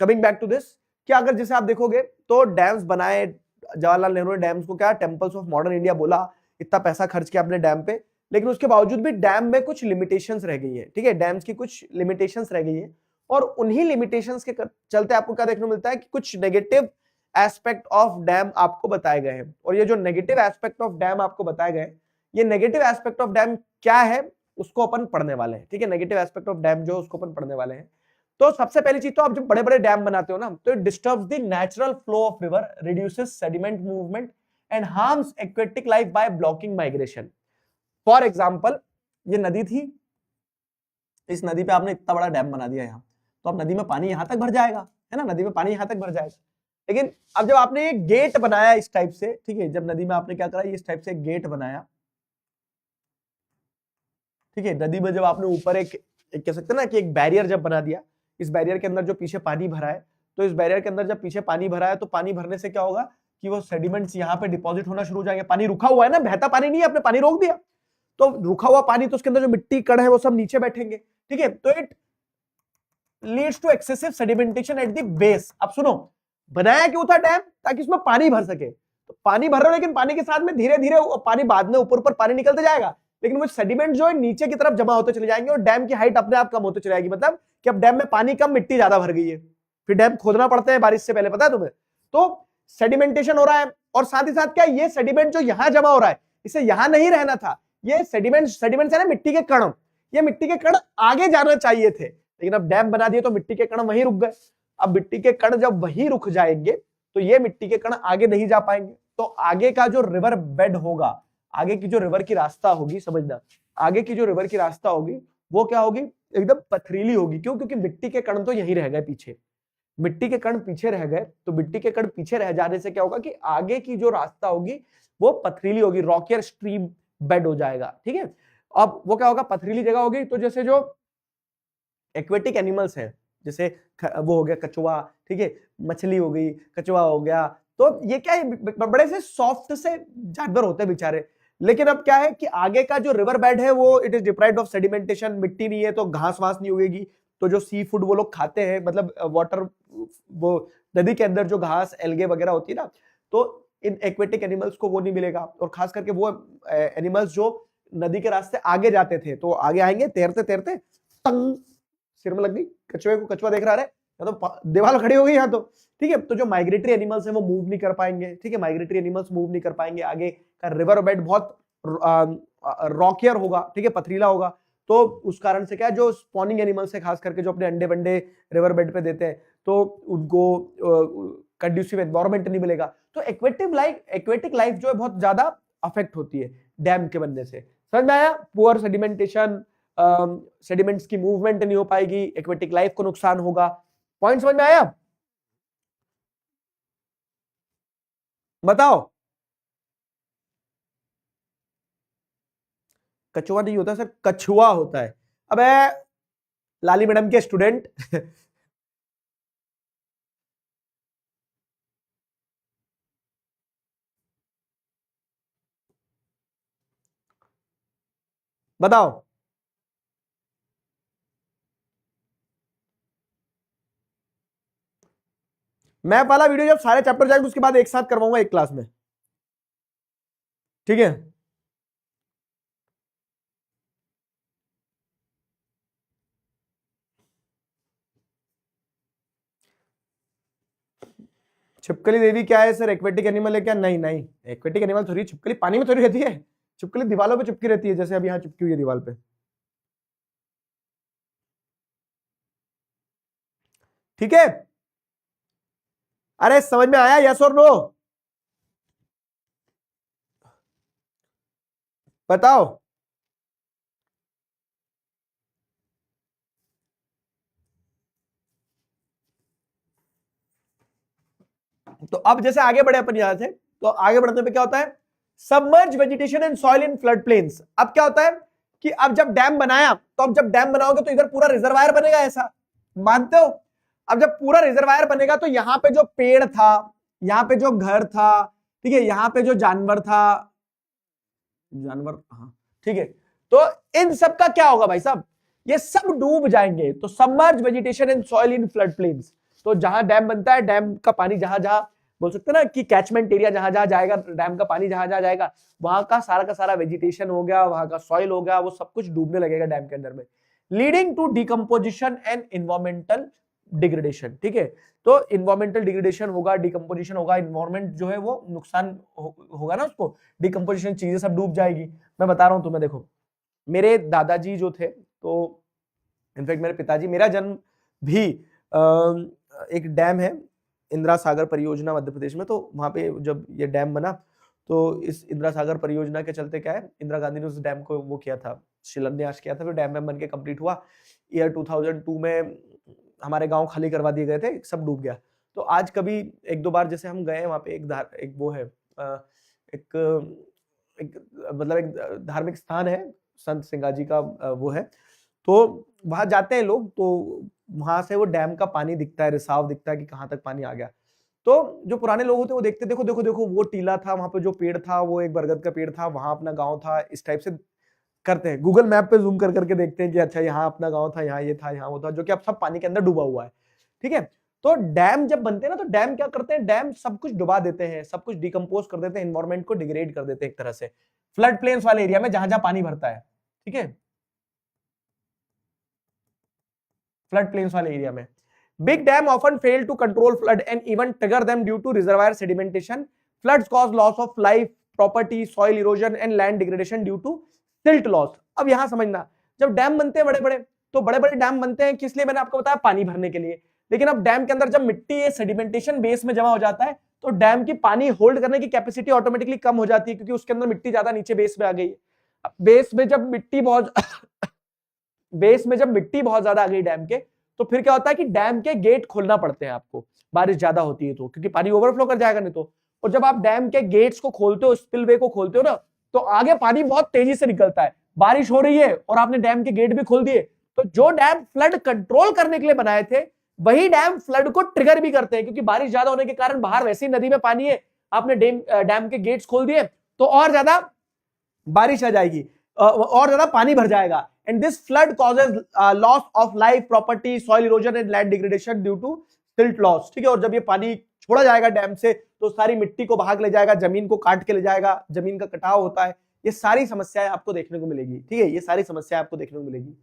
Speaker 1: कमिंग बैक टू दिस, कि अगर जैसे आप देखोगे तो डैम्स बनाए, जवाहरलाल नेहरू ने डैम्स को क्या टेम्पल्स ऑफ मॉडर्न इंडिया बोला, इतना पैसा खर्च किया आपने डैम पे, लेकिन उसके बावजूद भी डैम में कुछ लिमिटेशंस रह गई है, ठीक है, डैम्स की कुछ लिमिटेशंस रह गई है, और उन्हीं लिमिटेशंस के चलते आपको क्या देखने को मिलता है कि कुछ नेगेटिव एस्पेक्ट ऑफ डैम आपको बताए गए हैं। और ये जो नेगेटिव एस्पेक्ट ऑफ डैम आपको बताए गए, ये नेगेटिव एस्पेक्ट ऑफ डैम क्या है उसको अपन पढ़ने वाले हैं, ठीक है, नेगेटिव एस्पेक्ट ऑफ डैम जो उसको अपन पढ़ने वाले हैं। तो सबसे पहली चीज, तो आप जब बड़े बड़े डैम बनाते हो ना, तो it disturbs the natural flow of river, reduces sediment movement and harms aquatic life by blocking migration. For example, ये नदी थी, इस नदी पे आपने इतना बड़ा डैम बना दिया यहाँ, तो अब नदी में पानी यहां तक भर जाएगा, है ना, नदी में पानी यहां तक भर जाएगा। लेकिन अब जब आपने ये गेट बनाया इस टाइप से, ठीक है, जब नदी में आपने क्या करा, इस टाइप से गेट बनाया, ठीक है, नदी में जब आपने ऊपर एक कह सकते हैं ना कि एक बैरियर जब बना दिया, इस बैरियर के अंदर जो पीछे पानी भरा है, तो इस बैरियर के अंदर जब पीछे पानी भरा है, तो पानी भरने से क्या होगा कि वो सेडिमेंट्स यहाँ पे डिपॉजिट होना शुरू हो जाएंगे। पानी रुका हुआ है ना, बहता पानी नहीं है, आपने पानी रोक दिया, तो रुका हुआ पानी, तो उसके अंदर जो मिट्टी कण है वो सब नीचे बैठेंगे, ठीक है, तो it leads to excessive sedimentation at the base. अब सुनो, बनाया क्यों था डैम, ताकि उसमें पानी भर सके, तो पानी भर रहे हो, लेकिन पानी के साथ में धीरे धीरे पानी बाद में ऊपर ऊपर पानी निकलते जाएगा, लेकिन वो सेडिमेंट जो है नीचे की तरफ जमा होते चले जाएंगे और डैम की हाइट अपने आप कम होती चली जाएगी। मतलब कि अब डैम में पानी कम, मिट्टी ज्यादा भर गई है, फिर डैम खोदना पड़ता है बारिश से पहले, पता है तुम्हें। तो सेडिमेंटेशन हो रहा है, और साथ ही साथ क्या, ये सेडिमेंट जो यहां जमा हो रहा है, इसे यहां नहीं रहना था, ये सेडिमेंट्स है ना, मिट्टी के कण, ये मिट्टी के कण आगे जाना चाहिए थे, लेकिन अब डैम बना दिए तो मिट्टी के कण वहीं रुक गए। अब मिट्टी के कण जब वहीं रुक जाएंगे तो ये मिट्टी के कण आगे नहीं जा पाएंगे, तो आगे का जो रिवर बेड होगा, आगे की जो रिवर की रास्ता होगी, समझना, आगे की जो रिवर की रास्ता होगी वो क्या होगी, एकदम पथरीली होगी। क्यों? क्योंकि मिट्टी के कण तो यहीं रह गए पीछे, मिट्टी के कण पीछे रह गए, तो मिट्टी के कण पीछे रह जाने से क्या होगा कि आगे की जो रास्ता होगी वो पथरीली होगी, रॉकियर स्ट्रीम बेड हो जाएगा, ठीक है। अब वो क्या होगा, पथरीली जगह होगी, तो जैसे जो एक्वेटिक एनिमल्स हैं, जैसे वो हो गया कछुआ, ठीक है, मछली हो गई, कछुआ हो गया, तो ये क्या है, बड़े से सॉफ्ट से जानवर होते हैं बेचारे। लेकिन अब क्या है कि आगे का जो रिवर बेड है वो it is deprived of sedimentation, मिट्टी नहीं है तो घास वास नहीं उगेगी, तो जो सी फूड वो लोग खाते हैं, मतलब वाटर, वो नदी के अंदर जो घास एल्गे वगैरह होती है ना, तो इन एक्वेटिक एनिमल्स को वो नहीं मिलेगा। और खास करके वो एनिमल्स जो नदी के रास्ते आगे जाते थे, तो आगे आएंगे तैरते तैरते, टंग सिर में लग गई, कछुए को कछुआ देख रहा है, या तो दीवार खड़ी हो गई यहाँ, तो ठीक है, तो जो माइग्रेटरी एनिमल्स हैं वो मूव नहीं कर पाएंगे, ठीक है, माइग्रेटरी एनिमल्स मूव नहीं कर पाएंगे, आगे का रिवर बेड बहुत रॉकियर होगा, ठीक है, पथरीला होगा, तो उस कारण से क्या, जो स्पॉनिंग एनिमल्स है खास करके जो अपने अंडे वंडे रिवर बेड पे देते हैं, तो उनको कंड्यूसिव एनवायरनमेंट नहीं मिलेगा, तो एक्वेटिक लाइफ जो है बहुत ज्यादा अफेक्ट होती है डैम के बनने से। समझ में आया? पुअर सेडिमेंटेशन, सेडिमेंट्स की मूवमेंट नहीं हो पाएगी, एक्वेटिक लाइफ को नुकसान होगा। पॉइंट समझ में आया? बताओ। कछुआ नहीं होता सर, कछुआ होता है। अबे लाली मैडम के स्टूडेंट बताओ। मैं वाला वीडियो जब सारे चैप्टर जाएंगे उसके बाद एक साथ करवाऊंगा एक क्लास में, ठीक है। छिपकली देवी क्या है सर, एक्वेटिक एनिमल है क्या? नहीं नहीं, एक्वेटिक एनिमल थोड़ी, छिपकली पानी में थोड़ी रहती है, छिपकली दीवारों पे चिपकी रहती है, जैसे अब यहाँ चिपकी हुई है दीवार पे, ठीक है। अरे समझ में आया, यस और नो? बताओ। तो अब जैसे आगे बढ़े अपन यहां से, तो आगे बढ़ने पे क्या होता है, submerge vegetation and soil in flood plains. अब क्या होता है कि अब जब डैम बनाया, तो अब जब डैम बनाओगे तो इधर पूरा रिजर्वायर बनेगा, ऐसा मानते हो? अब जब पूरा रिजर्वायर बनेगा तो यहां पे जो पेड़ था, यहां पे जो घर था, ठीक है, यहां पे जो जानवर था, जानवर, हाँ ठीक है, तो इन सब का क्या होगा भाई साहब, ये सब डूब जाएंगे। तो submerge vegetation and soil in flood plains, तो जहां डैम बनता है, डैम का पानी जहां जहां बोल सकते हैं ना कि कैचमेंट एरिया जहां जहां जाएगा, डैम का पानी जहां जहां जाएगा, वहां का सारा वेजिटेशन हो गया, वहां का सॉइल हो गया, वो सब कुछ डूबने लगेगा डैम के अंदर में, leading to decomposition and environmental degradation. ठीक है, तो इन्वायरमेंटल डिग्रेडेशन होगा, डिकम्पोजिशन होगा, इन्वायरमेंट जो है वो नुकसान होगा ना उसको, डिकम्पोजिशन, चीजें सब डूब जाएगी। मैं बता रहा हूं तुम्हें, देखो मेरे दादाजी जो थे, तो इनफैक्ट मेरे पिताजी, मेरा जन्म भी एक डैम है इंदिरा सागर परियोजना मध्य प्रदेश में, तो वहां पे जब ये डैम बना तो इस इंदिरा सागर परियोजना के चलते क्या है, इंदिरा गांधी ने उस डैम को वो किया था, शिलान्यास किया था, फिर डैम बन के कंप्लीट हुआ। ईयर 2002 में हमारे गांव खाली करवा दिए गए थे, सब डूब गया। तो आज कभी एक दो बार जैसे हम गए, वहां पे एक वो है, मतलब एक धार्मिक स्थान है, संत सिंगा जी का वो है, तो वहां जाते हैं लोग, तो वहां से वो डैम का पानी दिखता है, रिसाव दिखता है कि कहां तक पानी आ गया। तो जो पुराने लोग होते हैं वो देखते, देखो देखो देखो वो टीला था, वहां पे जो पेड़ था वो एक बरगद का पेड़ था, वहां अपना गांव था, इस टाइप से करते हैं, गूगल मैप पे जूम कर करके देखते हैं कि अच्छा यहाँ अपना गांव था, यहाँ ये था, यहाँ वो था, जो कि अब सब पानी के अंदर डूबा हुआ है। ठीक है, तो डैम जब बनते हैं ना, तो डैम क्या करते हैं, डैम सब कुछ डुबा देते हैं, सब कुछ डिकम्पोज कर देते हैं, एनवायरमेंट को डिग्रेड कर देते हैं एक तरह से, फ्लड प्लेन्स वाले एरिया में जहां जहां पानी भरता है। ठीक है, फ्लड प्लेन्स वाले एरिया में big dam often fail to control flood and even trigger them due to reservoir sedimentation. Floods cause loss of life, property, soil erosion and land degradation due to silt loss. अब यहां समझना, जब डैम बनते हैं बड़े बड़े, तो बड़े बड़े डैम बनते हैं किस लिए, मैंने आपको बताया पानी भरने के लिए, लेकिन अब डैम के अंदर जब मिट्टी सेडिमेंटेशन बेस में जमा हो जाता है, तो डैम की पानी होल्ड करने की कैपेसिटी ऑटोमेटिकली कम हो जाती है, क्योंकि उसके अंदर मिट्टी ज्यादा नीचे बेस में आ गई है। बेस में जब मिट्टी बहुत बेस में जब मिट्टी बहुत ज्यादा आ गई डैम के, तो फिर क्या होता है कि डैम के गेट खोलना पड़ते हैं आपको, बारिश ज्यादा होती है तो, क्योंकि पानी ओवरफ्लो कर जाएगा नहीं तो। और जब आप डैम के गेट्स को खोलते हो, स्पिलवे को खोलते हो ना, तो आगे पानी बहुत तेजी से निकलता है, बारिश हो रही है और आपने डैम के गेट भी खोल दिए, तो जो डैम फ्लड कंट्रोल करने के लिए बनाए थे, वही डैम फ्लड को ट्रिगर भी करते हैं, क्योंकि बारिश ज्यादा होने के कारण बाहर वैसे ही नदी में पानी है, आपने डैम के गेट्स खोल दिए तो और ज्यादा बारिश आ जाएगी, और ज्यादा पानी भर जाएगा, and this flood causes loss of life, property, soil erosion and land degradation due to silt loss। ठीक है, और जब ये पानी छोड़ा जाएगा डैम से, तो सारी मिट्टी को भाग ले जाएगा, जमीन को काट के ले जाएगा, जमीन का कटाव होता है, ये सारी समस्याएं आपको देखने को मिलेगी। ठीक है, ये सारी समस्याएं आपको देखने को मिलेगी।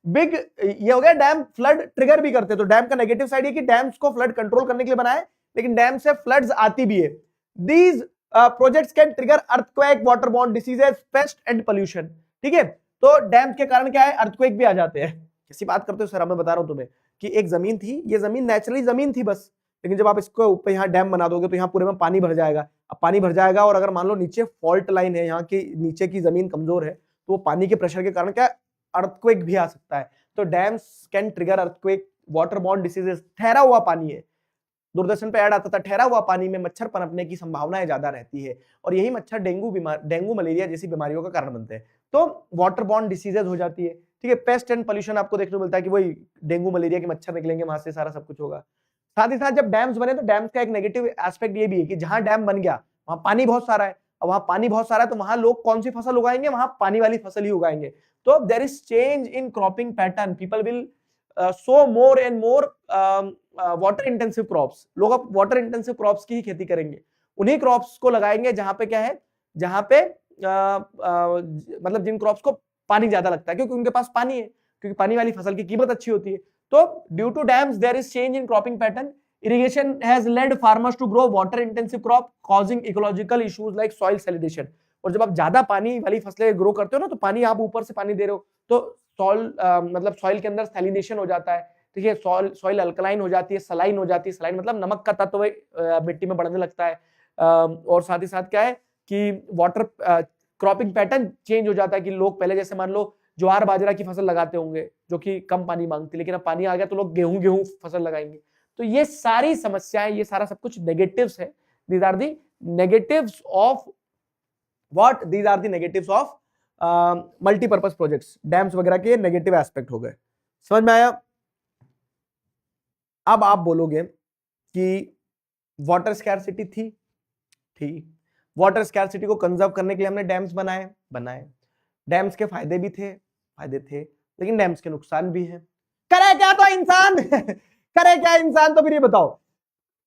Speaker 1: बिग, ये हो गया डैम फ्लड ट्रिगर भी करते हैं, तो डैम का नेगेटिव साइड ये कि डैम्स को फ्लड कंट्रोल करने के लिए बनाए, लेकिन डैम से फ्लड्स आती भी है। These projects can trigger earthquake, waterborne diseases, paste and pollution. ठीक है, तो डैम के कारण क्या है, अर्थक्वेक भी आ जाते हैं। कैसी बात करते हो सर, मैं बता रहा हूं तुम्हें कि एक जमीन थी, ये जमीन नेचुरली जमीन थी बस, लेकिन जब आप इसको ऊपर यहाँ डैम बना दोगे तो यहाँ पूरे में पानी भर जाएगा। अब पानी भर जाएगा और अगर मान लो नीचे फॉल्ट लाइन है, यहाँ की नीचे की जमीन कमजोर है, तो वो पानी के प्रेशर के कारण क्या अर्थक्वेक भी आ सकता है। तो dams can trigger earthquake, waterborne diseases, ठहरा हुआ पानी है, दूरदर्शन पे ऐड आता था, ठहरा हुआ पानी में मच्छर पनपने की संभावनाएं ज्यादा रहती है, और यही मच्छर डेंगू मलेरिया जैसी बीमारियों का कारण बनते हैं, तो वाटरबॉर्न डिसीजेज हो जाती है। ठीक है, पेस्ट एंड पोल्यूशन आपको देखने को मिलता है कि वही डेंगू मलेरिया के मच्छर निकलेंगे, वहां से सारा सब कुछ होगा। साथ ही साथ जब डैम्स बने, तो डैम्स का एक नेगेटिव एस्पेक्ट ये भी है कि जहां डैम बन गया वहां पानी बहुत सारा है, और वहां पानी बहुत सारा है तो वहां लोग कौन सी फसल उगाएंगे, वहां पानी वाली फसल ही उगाएंगे। तो there is change in cropping pattern, people will sow more and more water intensive crops, लोग अब वाटर इंटेंसिव क्रॉप्स की ही खेती करेंगे, उन्हीं क्रॉप्स को लगाएंगे जहां पे क्या है, जहां पे मतलब जिन क्रॉप्स को पानी ज्यादा लगता है, क्योंकि उनके पास पानी है, क्योंकि पानी वाली फसल की कीमत अच्छी होती है। तो due to dams there is change in cropping pattern, irrigation has led farmers to grow water intensive crop causing ecological issues like soil salinization. और जब आप ज्यादा पानी वाली फसलें ग्रो करते हो ना, तो पानी आप ऊपर से पानी दे रहे हो, तो मतलब सॉइल के अंदर सैलिनेशन हो जाता है। ठीक है, सॉइल अल्कलाइन हो जाती है, सलाइन हो जाती है, सलाइन मतलब नमक का तत्व मिट्टी में बढ़ने लगता है, और साथ ही साथ क्या है कि वाटर क्रॉपिंग पैटर्न चेंज हो जाता है, कि लोग पहले जैसे मान लो ज्वार बाजरा की फसल लगाते होंगे जो कि कम पानी मांगती, लेकिन अब पानी आ गया तो लोग गेहूं फसल लगाएंगे। तो ये सारी समस्याएं, ये सारा सब कुछ नेगेटिव्स है। These are the negatives of what, these are the negatives of multipurpose projects, dams वगैरह के नेगेटिव एस्पेक्ट हो गए। समझ में आया? अब आप बोलोगे कि वाटर स्कैरसिटी थी, वाटर स्कैरसिटी को कंजर्व करने के लिए हमने डैम्स बनाए। डैम्स के फायदे थे, लेकिन डैम्स के नुकसान भी हैं। करे क्या तो इंसान करे क्या इंसान, तो फिर ये बताओ,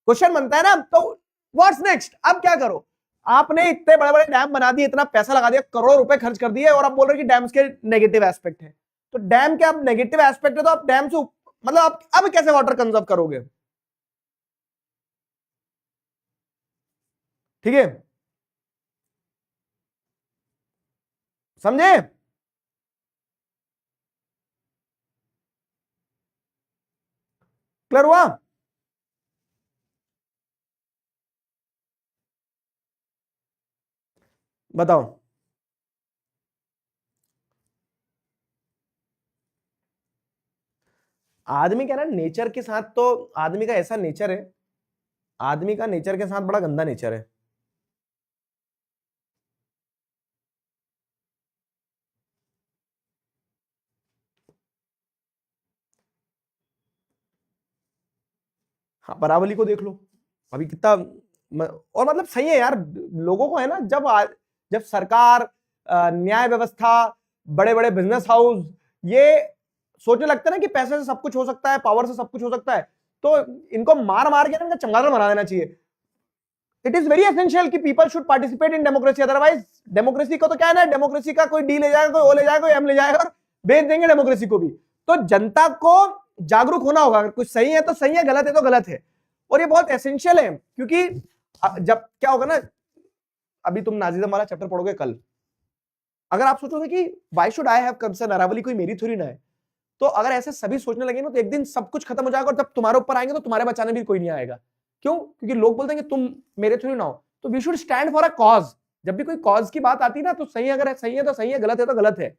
Speaker 1: क्वेश्चन बनता है ना। तो व्हाट्स नेक्स्ट? अब क्या करो? आपने इतने बड़े बड़े डैम बना दिए, इतना पैसा लगा दिया, करोड़ों रुपए खर्च कर दिए, और आप बोल रहे कि डैम्स के नेगेटिव एस्पेक्ट है। तो डैम के अब नेगेटिव एस्पेक्ट है, तो आप डैम से मतलब आप अब कैसे वाटर कंजर्व करोगे? ठीक है, समझे? क्लियर हुआ? बताओ। आदमी क्या ना, नेचर के साथ तो आदमी का ऐसा नेचर है, आदमी का नेचर के साथ बड़ा गंदा नेचर है। हाँ, परावली को देख लो अभी कितना और मतलब सही है यार, लोगों को है ना, जब सरकार, न्याय व्यवस्था, बड़े बड़े बिजनेस हाउस ये सोचने लगता है ना कि पैसे से सब कुछ हो सकता है, पावर से सब कुछ हो सकता है, तो इनको मार मार के ना इनका चंगादड़ बना देना चाहिए। इट इज वेरी एसेंशियल कि people should participate in democracy, otherwise democracy को तो क्या है ना, डेमोक्रेसी का कोई डी ले जाएगा, कोई ओ ले जाएगा, कोई एम ले जाएगा और बेच देंगे डेमोक्रेसी को भी। तो जनता को जागरूक होना होगा, अगर कुछ सही है तो सही है, गलत है तो गलत है, और ये बहुत एसेंशियल है। क्योंकि जब क्या होगा ना, अभी तुम नाजीदम वाला चैप्टर पढ़ोगे कल, अगर आप सोचोगे कि why should I have concern, Aravalli कोई मेरी थोड़ी ना है, तो अगर ऐसे सभी सोचने लगे ना, तो एक दिन सब कुछ खत्म हो जाएगा, और जब तुम्हारे ऊपर आएंगे तो तुम्हारे बचाने भी कोई नहीं आएगा। क्यों? क्योंकि लोग बोलते हैं कि तुम मेरे थोड़ी ना हो। तो we should stand for a cause. जब भी कोई कॉज की बात आती है ना, तो सही, अगर सही है तो सही है, गलत है तो गलत है।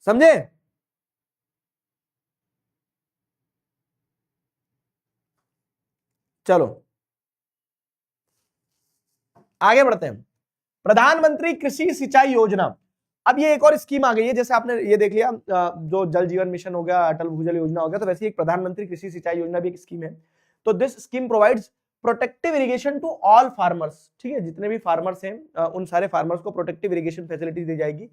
Speaker 1: समझे? चलो आगे बढ़ते हैं। प्रधानमंत्री कृषि सिंचाई योजना, अब ये एक और स्कीम आ गई है। जैसे आपने ये देख लिया, जो जल जीवन मिशन हो गया, अटल भूजल योजना हो गया, तो वैसे एक प्रधानमंत्री कृषि सिंचाई योजना भी एक स्कीम है। तो this scheme provides protective irrigation to all farmers. ठीक है, जितने भी फार्मर्स हैं उन सारे फार्मर्स को प्रोटेक्टिव इरिगेशन फैसिलिटी दी जाएगी।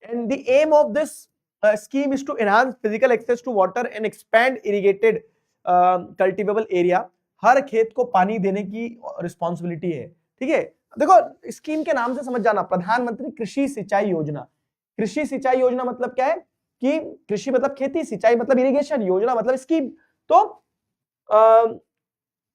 Speaker 1: And the aim of this scheme is to enhance physical access to water and expand irrigated cultivable area। हर खेत को पानी देने की रिस्पॉन्सिबिलिटी है। ठीक है, देखो स्कीम के नाम से समझ जाना, प्रधानमंत्री कृषि सिंचाई योजना। कृषि सिंचाई योजना मतलब क्या है कि कृषि मतलब खेती, सिंचाई मतलब इरिगेशन, योजना मतलब स्कीम। तो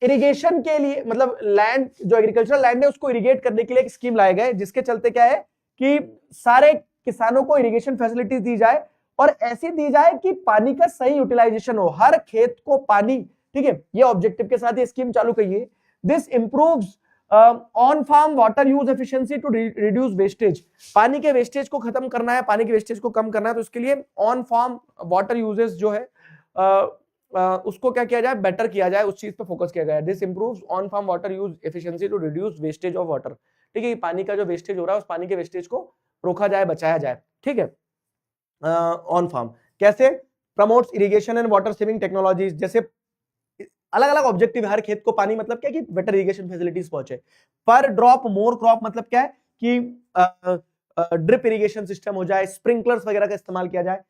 Speaker 1: इरिगेशन के लिए मतलब लैंड, जो एग्रीकल्चरल लैंड है उसको इरिगेट करने के लिए एक स्कीम लाए गए, जिसके चलते क्या है कि सारे किसानों को इरिगेशन फैसिलिटीज दी जाए, और ऐसी दी जाए कि पानी का सही यूटिलाइजेशन हो, हर खेत को पानी। ठीक है, ये ऑब्जेक्टिव के साथ ये स्कीम चालू की है। This improves on farm water use efficiency to reduce wastage. पानी के वेस्टेज को खत्म करना है, पानी के वेस्टेज को कम करना है, तो उसके लिए ऑन फार्म वाटर यूजेस जो है उसको क्या किया जाए, बेटर किया जाए, उस चीज पे फोकस किया गया है। This improves on farm water use efficiency to reduce wastage of water. ठीक है, पानी का जो वेस्टेज हो रहा है उस पानी के वेस्टेज को रोका जाए, बचाया जाए। ठीक है, ऑन फार्म कैसे? Promotes irrigation and water saving technologies. जैसे अलग अलग ऑब्जेक्टिव, हर खेत को पानी मतलब क्या कि बेटर इरिगेशन फैसिलिटीज पहुंचे। पर ड्रॉप मोर क्रॉप मतलब क्या है कि ड्रिप इरिगेशन सिस्टम हो जाए, स्प्रिंकलर्स वगैरह का इस्तेमाल किया जाए,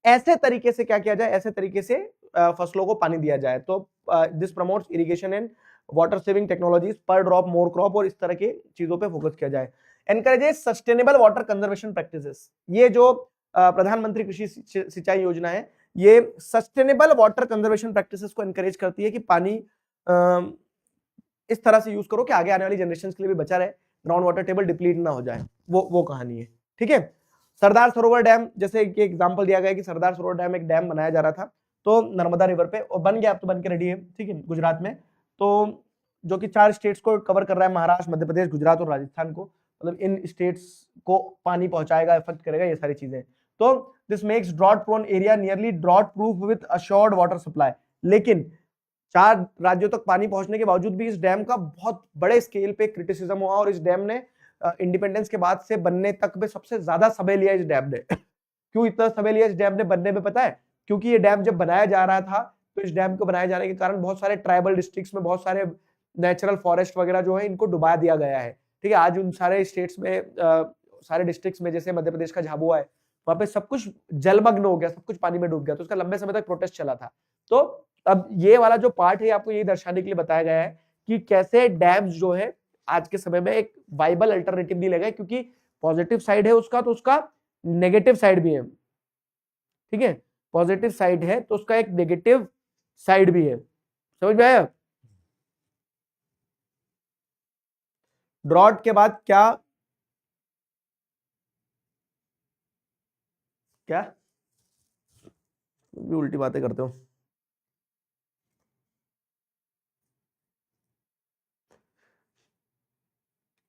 Speaker 1: ऐसे तरीके से क्या किया जाए, ऐसे तरीके से फसलों को पानी दिया जाए। तो this promotes irrigation and water saving technologies, पर ड्रॉप मोर क्रॉप, और इस तरह की चीजों पे फोकस किया जाए। Encourages sustainable water conservation practices. ये जो प्रधानमंत्री कृषि सिंचाई योजना है, ये सस्टेनेबल वाटर कंजर्वेशन प्रैक्टिसेस को एनकरेज करती है कि पानी इस तरह से यूज करो कि आगे आने वाली जनरेशन के लिए भी बचा रहे, ग्राउंड वाटर टेबल डिप्लीट ना हो जाए, वो कहानी है। ठीक है, सरदार सरोवर डैम, जैसे एक एग्जांपल दिया गया कि सरदार सरोवर डैम एक डैम बनाया जा रहा था तो नर्मदा रिवर पे, और बन गया, अब तो बन के रेडी है। ठीक है, गुजरात में, तो जो कि 4 स्टेट्स को कवर कर रहा है, महाराष्ट्र, मध्य प्रदेश, गुजरात और राजस्थान को, मतलब इन स्टेट्स को पानी पहुंचाएगा, इफेक्ट करेगा, ये सारी चीजें। तो this makes drought prone area nearly drought proof with assured water supply. लेकिन 4 राज्यों तक पानी पहुंचने के बावजूद भी इस डैम का बहुत बड़े स्केल पे क्रिटिसिज्म हुआ, और इस डैम ने इंडिपेंडेंस के बाद से बनने तक में सबसे ज्यादा समय लिया इस डैम ने। क्यों इतना समय लिया इस डैम ने बनने में, पता है? क्योंकि ये डैम जब बनाया जा रहा था, तो इस डैम को बनाए जाने के कारण बहुत सारे ट्राइबल डिस्ट्रिक्ट्स में बहुत सारे नेचुरल फॉरेस्ट वगैरह जो है इनको डुबा दिया गया है। ठीक है, आज उन सारे स्टेट्स में, सारे डिस्ट्रिक्ट्स में, जैसे मध्य प्रदेश का झाबुआ है, वहां पे सब कुछ जलमग्न हो गया, सब कुछ पानी में डूब गया, तो उसका लंबे समय तक प्रोटेस्ट चला था। तो अब ये वाला जो पार्ट है आपको यही दर्शाने के लिए बताया गया है कि कैसे डैम्स जो है आज के समय में एक वाइबल अल्टरनेटिव नहीं लगा, क्योंकि पॉजिटिव साइड है उसका तो उसका नेगेटिव साइड भी है, ठीक है, पॉजिटिव साइड है तो उसका एक नेगेटिव साइड भी है, समझ में आया। ड्रॉट के बाद क्या क्या भी उल्टी बातें करते हो।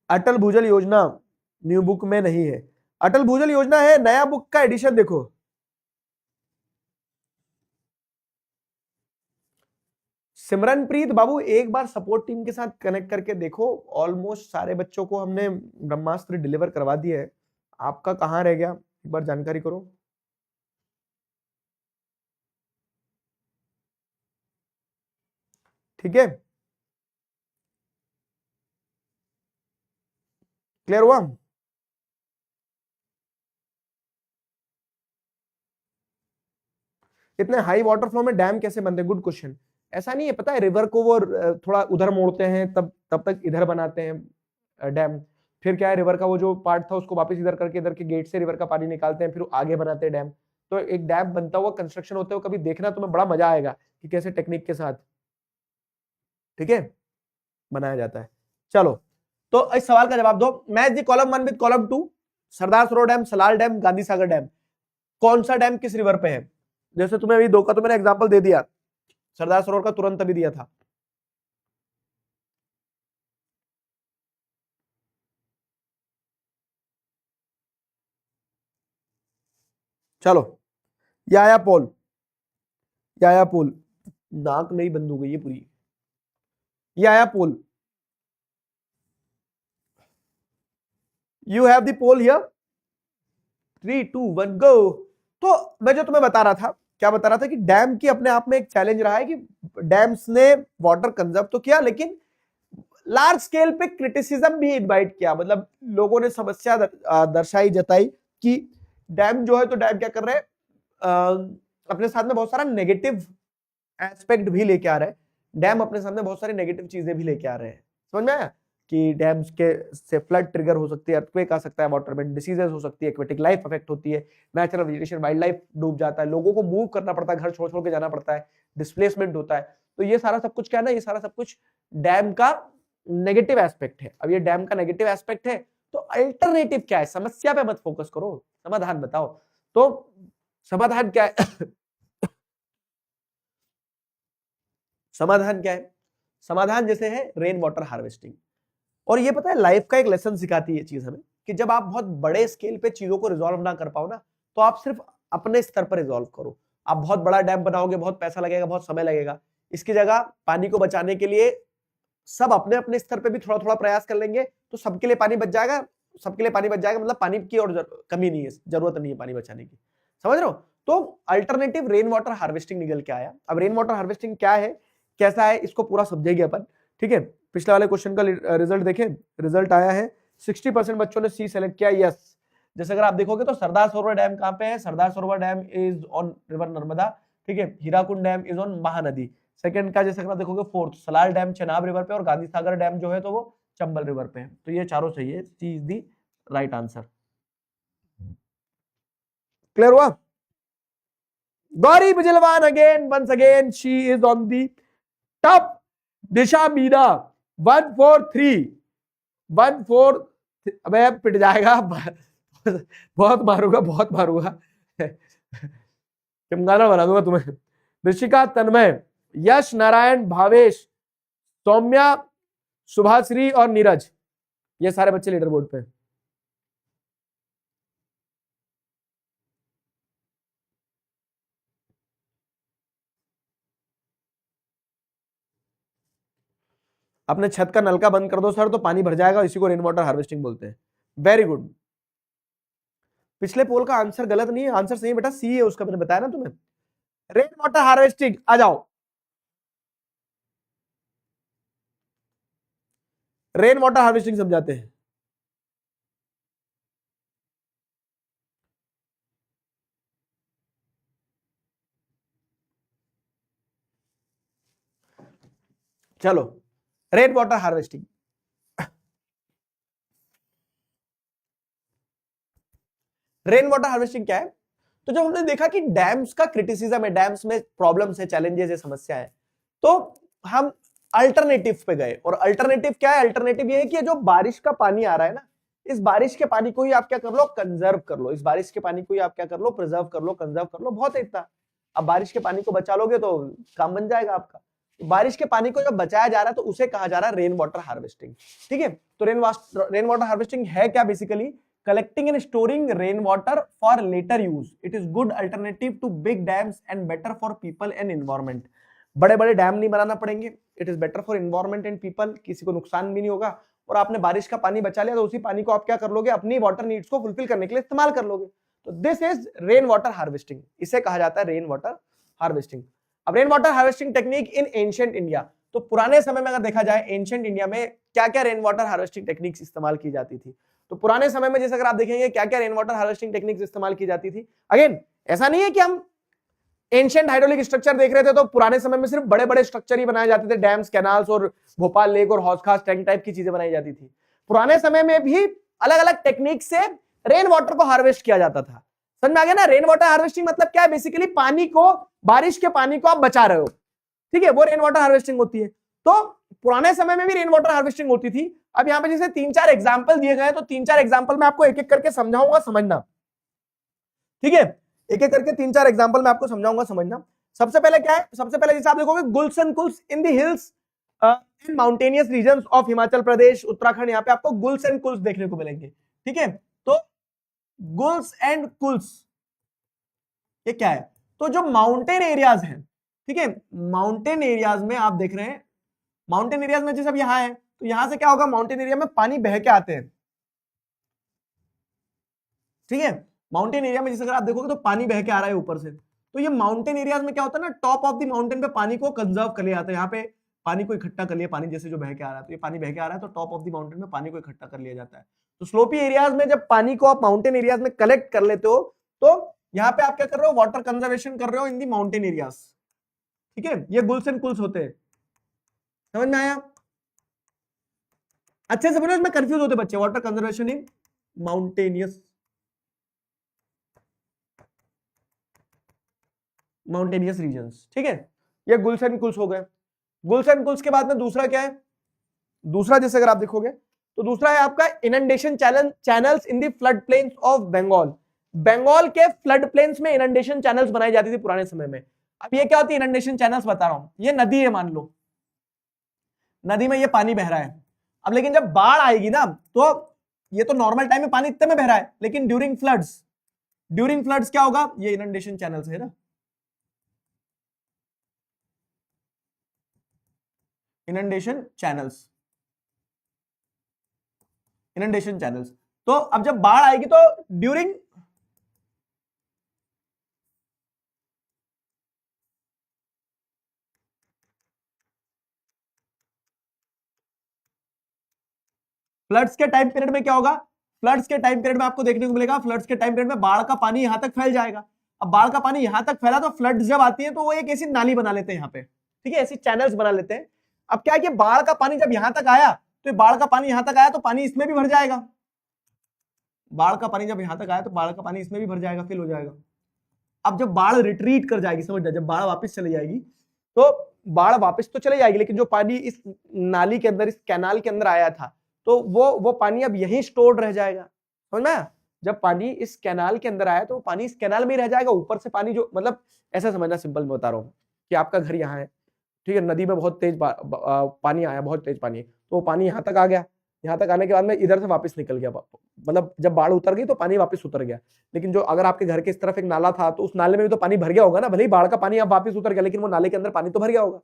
Speaker 1: अटल भूजल योजना न्यू बुक में नहीं है, अटल भूजल योजना है नया बुक का एडिशन देखो। सिमरनप्रीत बाबू एक बार सपोर्ट टीम के साथ कनेक्ट करके देखो, ऑलमोस्ट सारे बच्चों को हमने ब्रह्मास्त्र डिलीवर करवा दिया है, आपका कहां रह गया एक बार जानकारी करो। ठीक है, क्लियर हुआ। इतने हाई वाटर फ्लो में डैम कैसे बनते हैं, गुड क्वेश्चन। ऐसा नहीं है, पता है रिवर को वो थोड़ा उधर मोड़ते हैं तब तक इधर बनाते हैं डैम, फिर क्या है रिवर का वो जो पार्ट था उसको वापस इधर करके इधर के गेट से रिवर का पानी निकालते हैं, फिर आगे बनाते हैं डैम। तो एक डैम बनता हुआ कंस्ट्रक्शन होते हुए कभी देखना तुम्हें बड़ा मजा आएगा कि कैसे टेक्निक के साथ, ठीक है, बनाया जाता है। चलो तो इस सवाल का जवाब दो, match the column 1 with column 2, Sardar Sarovar dam, Salal dam, Gandhi Sagar dam, कौन सा डैम किस रिवर पे है। जैसे तुम्हें अभी दो का तो मैंने एग्जांपल दे दिया, सरदार सरोवर का तुरंत अभी दिया था। चलो याया पोल, याया पोल, नाक मेरी बंद हो गई है पूरी, याया poll, you have the poll here, 3 2 1 go. तो मैं जो तुम्हें बता रहा था, क्या बता रहा था कि डैम की अपने आप में एक चैलेंज रहा है कि डैम्स ने वाटर कंजर्व तो किया लेकिन लार्ज स्केल पे क्रिटिसिज्म भी इनवाइट किया, मतलब लोगों ने समस्या दर्शाई जताई कि डैम जो है तो डैम क्या कर रहे हैं, अपने साथ में बहुत सारा नेगेटिव एस्पेक्ट भी लेके आ रहे हैं, डैम अपने सामने बहुत सारी नेगेटिव चीजें भी लेके आ रहे हैं, समझ में आया कि डैम्स के से फ्लड ट्रिगर हो सकती है, अर्थक्वेक आ सकता है, वाटरमेंट डिसीजेस हो सकती है, एक्वेटिक लाइफ अफेक्ट होती है, नेचुरल वेजिटेशन वाइल्ड लाइफ डूब जाता है, लोगों को मूव करना पड़ता है, घर छोड़ छोड़ के जाना पड़ता है, डिस्प्लेसमेंट होता है। तो ये सारा सब कुछ क्या है ना, ये सारा सब कुछ डैम का नेगेटिव एस्पेक्ट है। अब ये डैम का नेगेटिव एस्पेक्ट है तो अल्टरनेटिव क्या है, समस्या पे मत फोकस करो, समाधान बताओ। तो समाधान क्या है समाधान क्या है, समाधान जैसे है रेन वाटर हार्वेस्टिंग। और ये पता है लाइफ का एक लेसन सिखाती है ये चीज हमें कि जब आप बहुत बड़े स्केल पे चीजों को रिजॉल्व ना कर पाओ ना, तो आप सिर्फ अपने स्तर पर रिजॉल्व करो। आप बहुत बड़ा डैम बनाओगे, बहुत पैसा लगेगा, बहुत समय लगेगा, इसकी जगह पानी को बचाने के लिए सब अपने अपने स्तर पे भी थोड़ा थोड़ा प्रयास कर लेंगे तो सबके लिए पानी बच जाएगा, सबके लिए पानी बच जाएगा, मतलब पानी की और कमी नहीं है, जरूरत नहीं है पानी बचाने की, समझ रहे हो। तो अल्टरनेटिव रेन वाटर हार्वेस्टिंग निकल के आया। अब रेन वाटर हार्वेस्टिंग क्या है, कैसा है, इसको पूरा समझेंगे अपन, ठीक है। पिछले वाले क्वेश्चन का रिजल्ट देखें, रिजल्ट आया है 60% बच्चों ने सी सेलेक्ट किया, यस। जैसे अगर आप देखोगे तो सरदार सरोवर डैम कहां पे है, Sardar Sarovar dam is on river Narmada, ठीक है, Hirakud dam is on Mahanadi. Second का जैसे अगर आप देखोगे fourth, Salal dam Chenab river पे और गांधी सागर डैम जो है तो वो चंबल रिवर पे है। तो ये चारों सही है, C is the right answer. Clear हुआ। Gauri Bijalwan again, once again she is on the top. Disha Meena 143 14, अबे पिट जाएगा बहुत मारूंगा, बहुत मारूंगा चमगाना बना दूंगा तुम्हें। ऋषिका तन्मय, यश नारायण, भावेश, सौम्या, सुभाश्री और नीरज, ये सारे बच्चे लीडर बोर्ड पे। अपने छत का नलका बंद कर दो सर तो पानी भर जाएगा, इसी को रेन वाटर हार्वेस्टिंग बोलते हैं। Very good. पिछले पोल का आंसर गलत नहीं है, आंसर सही है बेटा, सी है उसका, मैंने बताया ना तुम्हें। रेन वाटर हार्वेस्टिंग आ जाओ, रेन वाटर हार्वेस्टिंग समझाते हैं। चलो, rain water harvesting. Rain water harvesting क्या है? तो जब हमने देखा कि डैम्स का क्रिटिसिज्म है, डैम्स में प्रॉब्लम्स है, चैलेंजेस है, समस्या है, तो हम अल्टरनेटिव पे गए। और अल्टरनेटिव क्या है? अल्टरनेटिव ये है कि जो बारिश का पानी आ रहा है ना, इस बारिश के पानी को ही आप क्या कर लो, कंजर्व कर लो। इस बारिश के पानी को ही आप क्या कर लो, प्रिजर्व कर लो, कंजर्व कर लो। बहुत है इतना। अब बारिश के पानी को बचा लोगे तो काम बन जाएगा आपका। बारिश के पानी को जब बचाया जा रहा है तो उसे कहा जा रहा है रेन वाटर हार्वेस्टिंग। ठीक है, तो रेन वाटर हार्वेस्टिंग है क्या? Basically collecting and storing rainwater for later use. It is good alternative to big dams and better for people and environment. बड़े बड़े डैम नहीं बनाना पड़ेंगे। It is better for environment and people. किसी को नुकसान भी नहीं होगा और आपने बारिश का पानी बचा लिया तो उसी पानी को आप क्या कर लोगे, अपनी वाटर नीड्स को फुलफिल करने के लिए इस्तेमाल कर लोगे। तो this is rain water harvesting. इसे कहा जाता है रेन वाटर हार्वेस्टिंग। अब rain water harvesting technique in ancient India, तो पुराने समय में अगर देखा जाए एंशिएंट इंडिया में क्या क्या रेन वाटर हार्वेस्टिंग टेक्निक्स इस्तेमाल की जाती थी। तो पुराने समय में जैसे अगर आप देखेंगे क्या क्या रेन वाटर हार्वेस्टिंग टेक्निक्स इस्तेमाल की जाती थी। अगेन ऐसा नहीं है कि हम एंशिएंट हाइड्रोलिक स्ट्रक्चर देख रहे थे तो पुराने समय में सिर्फ बड़े बड़े स्ट्रक्चर ही बनाए जाते थे, डैम्स, कैनाल्स और भोपाल लेक और हौज खास टैंक टाइप की चीजें बनाई जाती थी। पुराने समय में भी अलग अलग टेक्निक से रेन वाटर को हार्वेस्ट किया जाता था। समझ में आ गया ना? रेन वाटर हार्वेस्टिंग मतलब क्या है? बेसिकली पानी को, बारिश के पानी को आप बचा रहे हो। ठीक है, वो रेन वाटर हार्वेस्टिंग होती है। तो पुराने समय में भी रेन वाटर हार्वेस्टिंग होती थी। अब यहाँ पे जैसे 3-4 एग्जांपल दिए गए हैं तो 3-4 एग्जांपल मैं आपको एक एक करके समझाऊंगा, समझना। ठीक है, एक एक करके 3-4 एग्जांपल मैं आपको समझाऊंगा, समझना। सबसे पहले क्या है? सबसे पहले जैसे आप देखोगे guls and kuls in the hills in mountainous regions of Himachal Pradesh, Uttarakhand, यहाँ पे आपको गुल्स एंड कुल्स देखने को मिलेंगे। ठीक है, तो गुल्स एंड कुल्स ये क्या है? तो जो माउंटेन एरियाज हैं, ठीक है, माउंटेन एरियाज में आप देख रहे हैं, माउंटेन एरियाज में जैसे अब यहां है तो यहां से क्या होगा, माउंटेन एरिया में पानी बह के आते हैं। ठीक है, माउंटेन एरिया में जैसे अगर आप देखोगे तो पानी बह के आ रहा है ऊपर से। तो ये माउंटेन एरियाज में क्या होता है ना, टॉप ऑफ द माउंटेन पे पानी को कंजर्व कर लिया जाता है। यहाँ पे पानी को इकट्ठा कर लिया, पानी जैसे जो बह के आ रहा है, तो ये पानी बह के आ रहा है तो टॉप ऑफ द माउंटेन में पानी को इकट्ठा कर लिया जाता है। तो स्लोपी एरियाज में जब पानी को आप माउंटेन एरियाज में कलेक्ट कर लेते हो तो यहाँ पे आप क्या कर रहे हो, वाटर कंजर्वेशन कर रहे हो इन दी माउंटेन एरियाज। ठीक है, ये गुल्स एंड कुल्स होते हैं। समझ में आया? अच्छे से बोलो, इसमें कंफ्यूज होते बच्चे। Water conservation in mountainous regions. ठीक है, ये गुल्स एंड कुल्स हो गए। गुल्स एंड कुल्स के बाद में दूसरा क्या है? दूसरा जैसे अगर आप देखोगे तो दूसरा है आपका inundation channels in the flood plains of Bengal. Bengal के फ्लड प्लेन्स में इनंडेशन चैनल्स बनाई जाती थी पुराने समय में। अब ये क्या होती है इनंडेशन चैनल्स? बता रहा हूं, ये नदी है, मान लो नदी में ये पानी बह रहा है। अब लेकिन जब बाढ़ आएगी ना तो ये तो नॉर्मल टाइम में पानी इतने में बह रहा है, लेकिन ड्यूरिंग फ्लड्स क्या होगा, ये इनंडेशन चैनल्स है ना, इनंडेशन चैनल्स। तो अब जब बाढ़ आएगी तो ड्यूरिंग फ्लड्स के टाइम पीरियड में क्या होगा, फ्लड्स के टाइम पीरियड में आपको देखने को मिलेगा, फ्लड्स के टाइम पीरियड में बाढ़ का पानी यहां तक फैल जाएगा। अब बाढ़ का पानी यहां तक फैला तो फ्लड जब आती है तो वो एक ऐसी नाली बना लेते हैं यहाँ पे। ठीक है, ऐसी चैनल्स बना लेते हैं। अब क्या है कि बाढ़ का पानी जब यहां तक आया तो बाढ़ का पानी यहां तक आया तो पानी इसमें भी भर जाएगा। बाढ़ का पानी जब यहां तक आया तो बाढ़ का पानी इसमें भी भर जाएगा, फिल हो जाएगा। अब जब बाढ़ रिट्रीट कर जाएगी, समझ जाए, जब बाढ़ वापस चली जाएगी तो बाढ़ वापस तो चले जाएगी, लेकिन जो पानी इस नाली के अंदर, इस कैनाल के अंदर आया था तो वो पानी अब यहीं स्टोर्ड रह जाएगा। समझ में? जब पानी इस कैनाल के अंदर आया तो पानी इस कैनाल में ही रह जाएगा। ऊपर से पानी जो, मतलब ऐसा समझना, सिंपल मैं बता रहा हूँ कि आपका घर यहाँ है, ठीक है, नदी में बहुत तेज पानी आया, बहुत तेज पानी, तो वो पानी यहाँ तक आ गया। यहाँ तक आने के बाद में इधर से वापस निकल गया, मतलब जब बाढ़ उतर गई तो पानी वापस उतर गया। लेकिन जो अगर आपके घर के इस तरफ एक नाला था तो उस नाले में भी तो पानी भर गया होगा ना, भले ही बाढ़ का पानी अब वापस उतर गया लेकिन वो नाले के अंदर पानी तो भर गया होगा।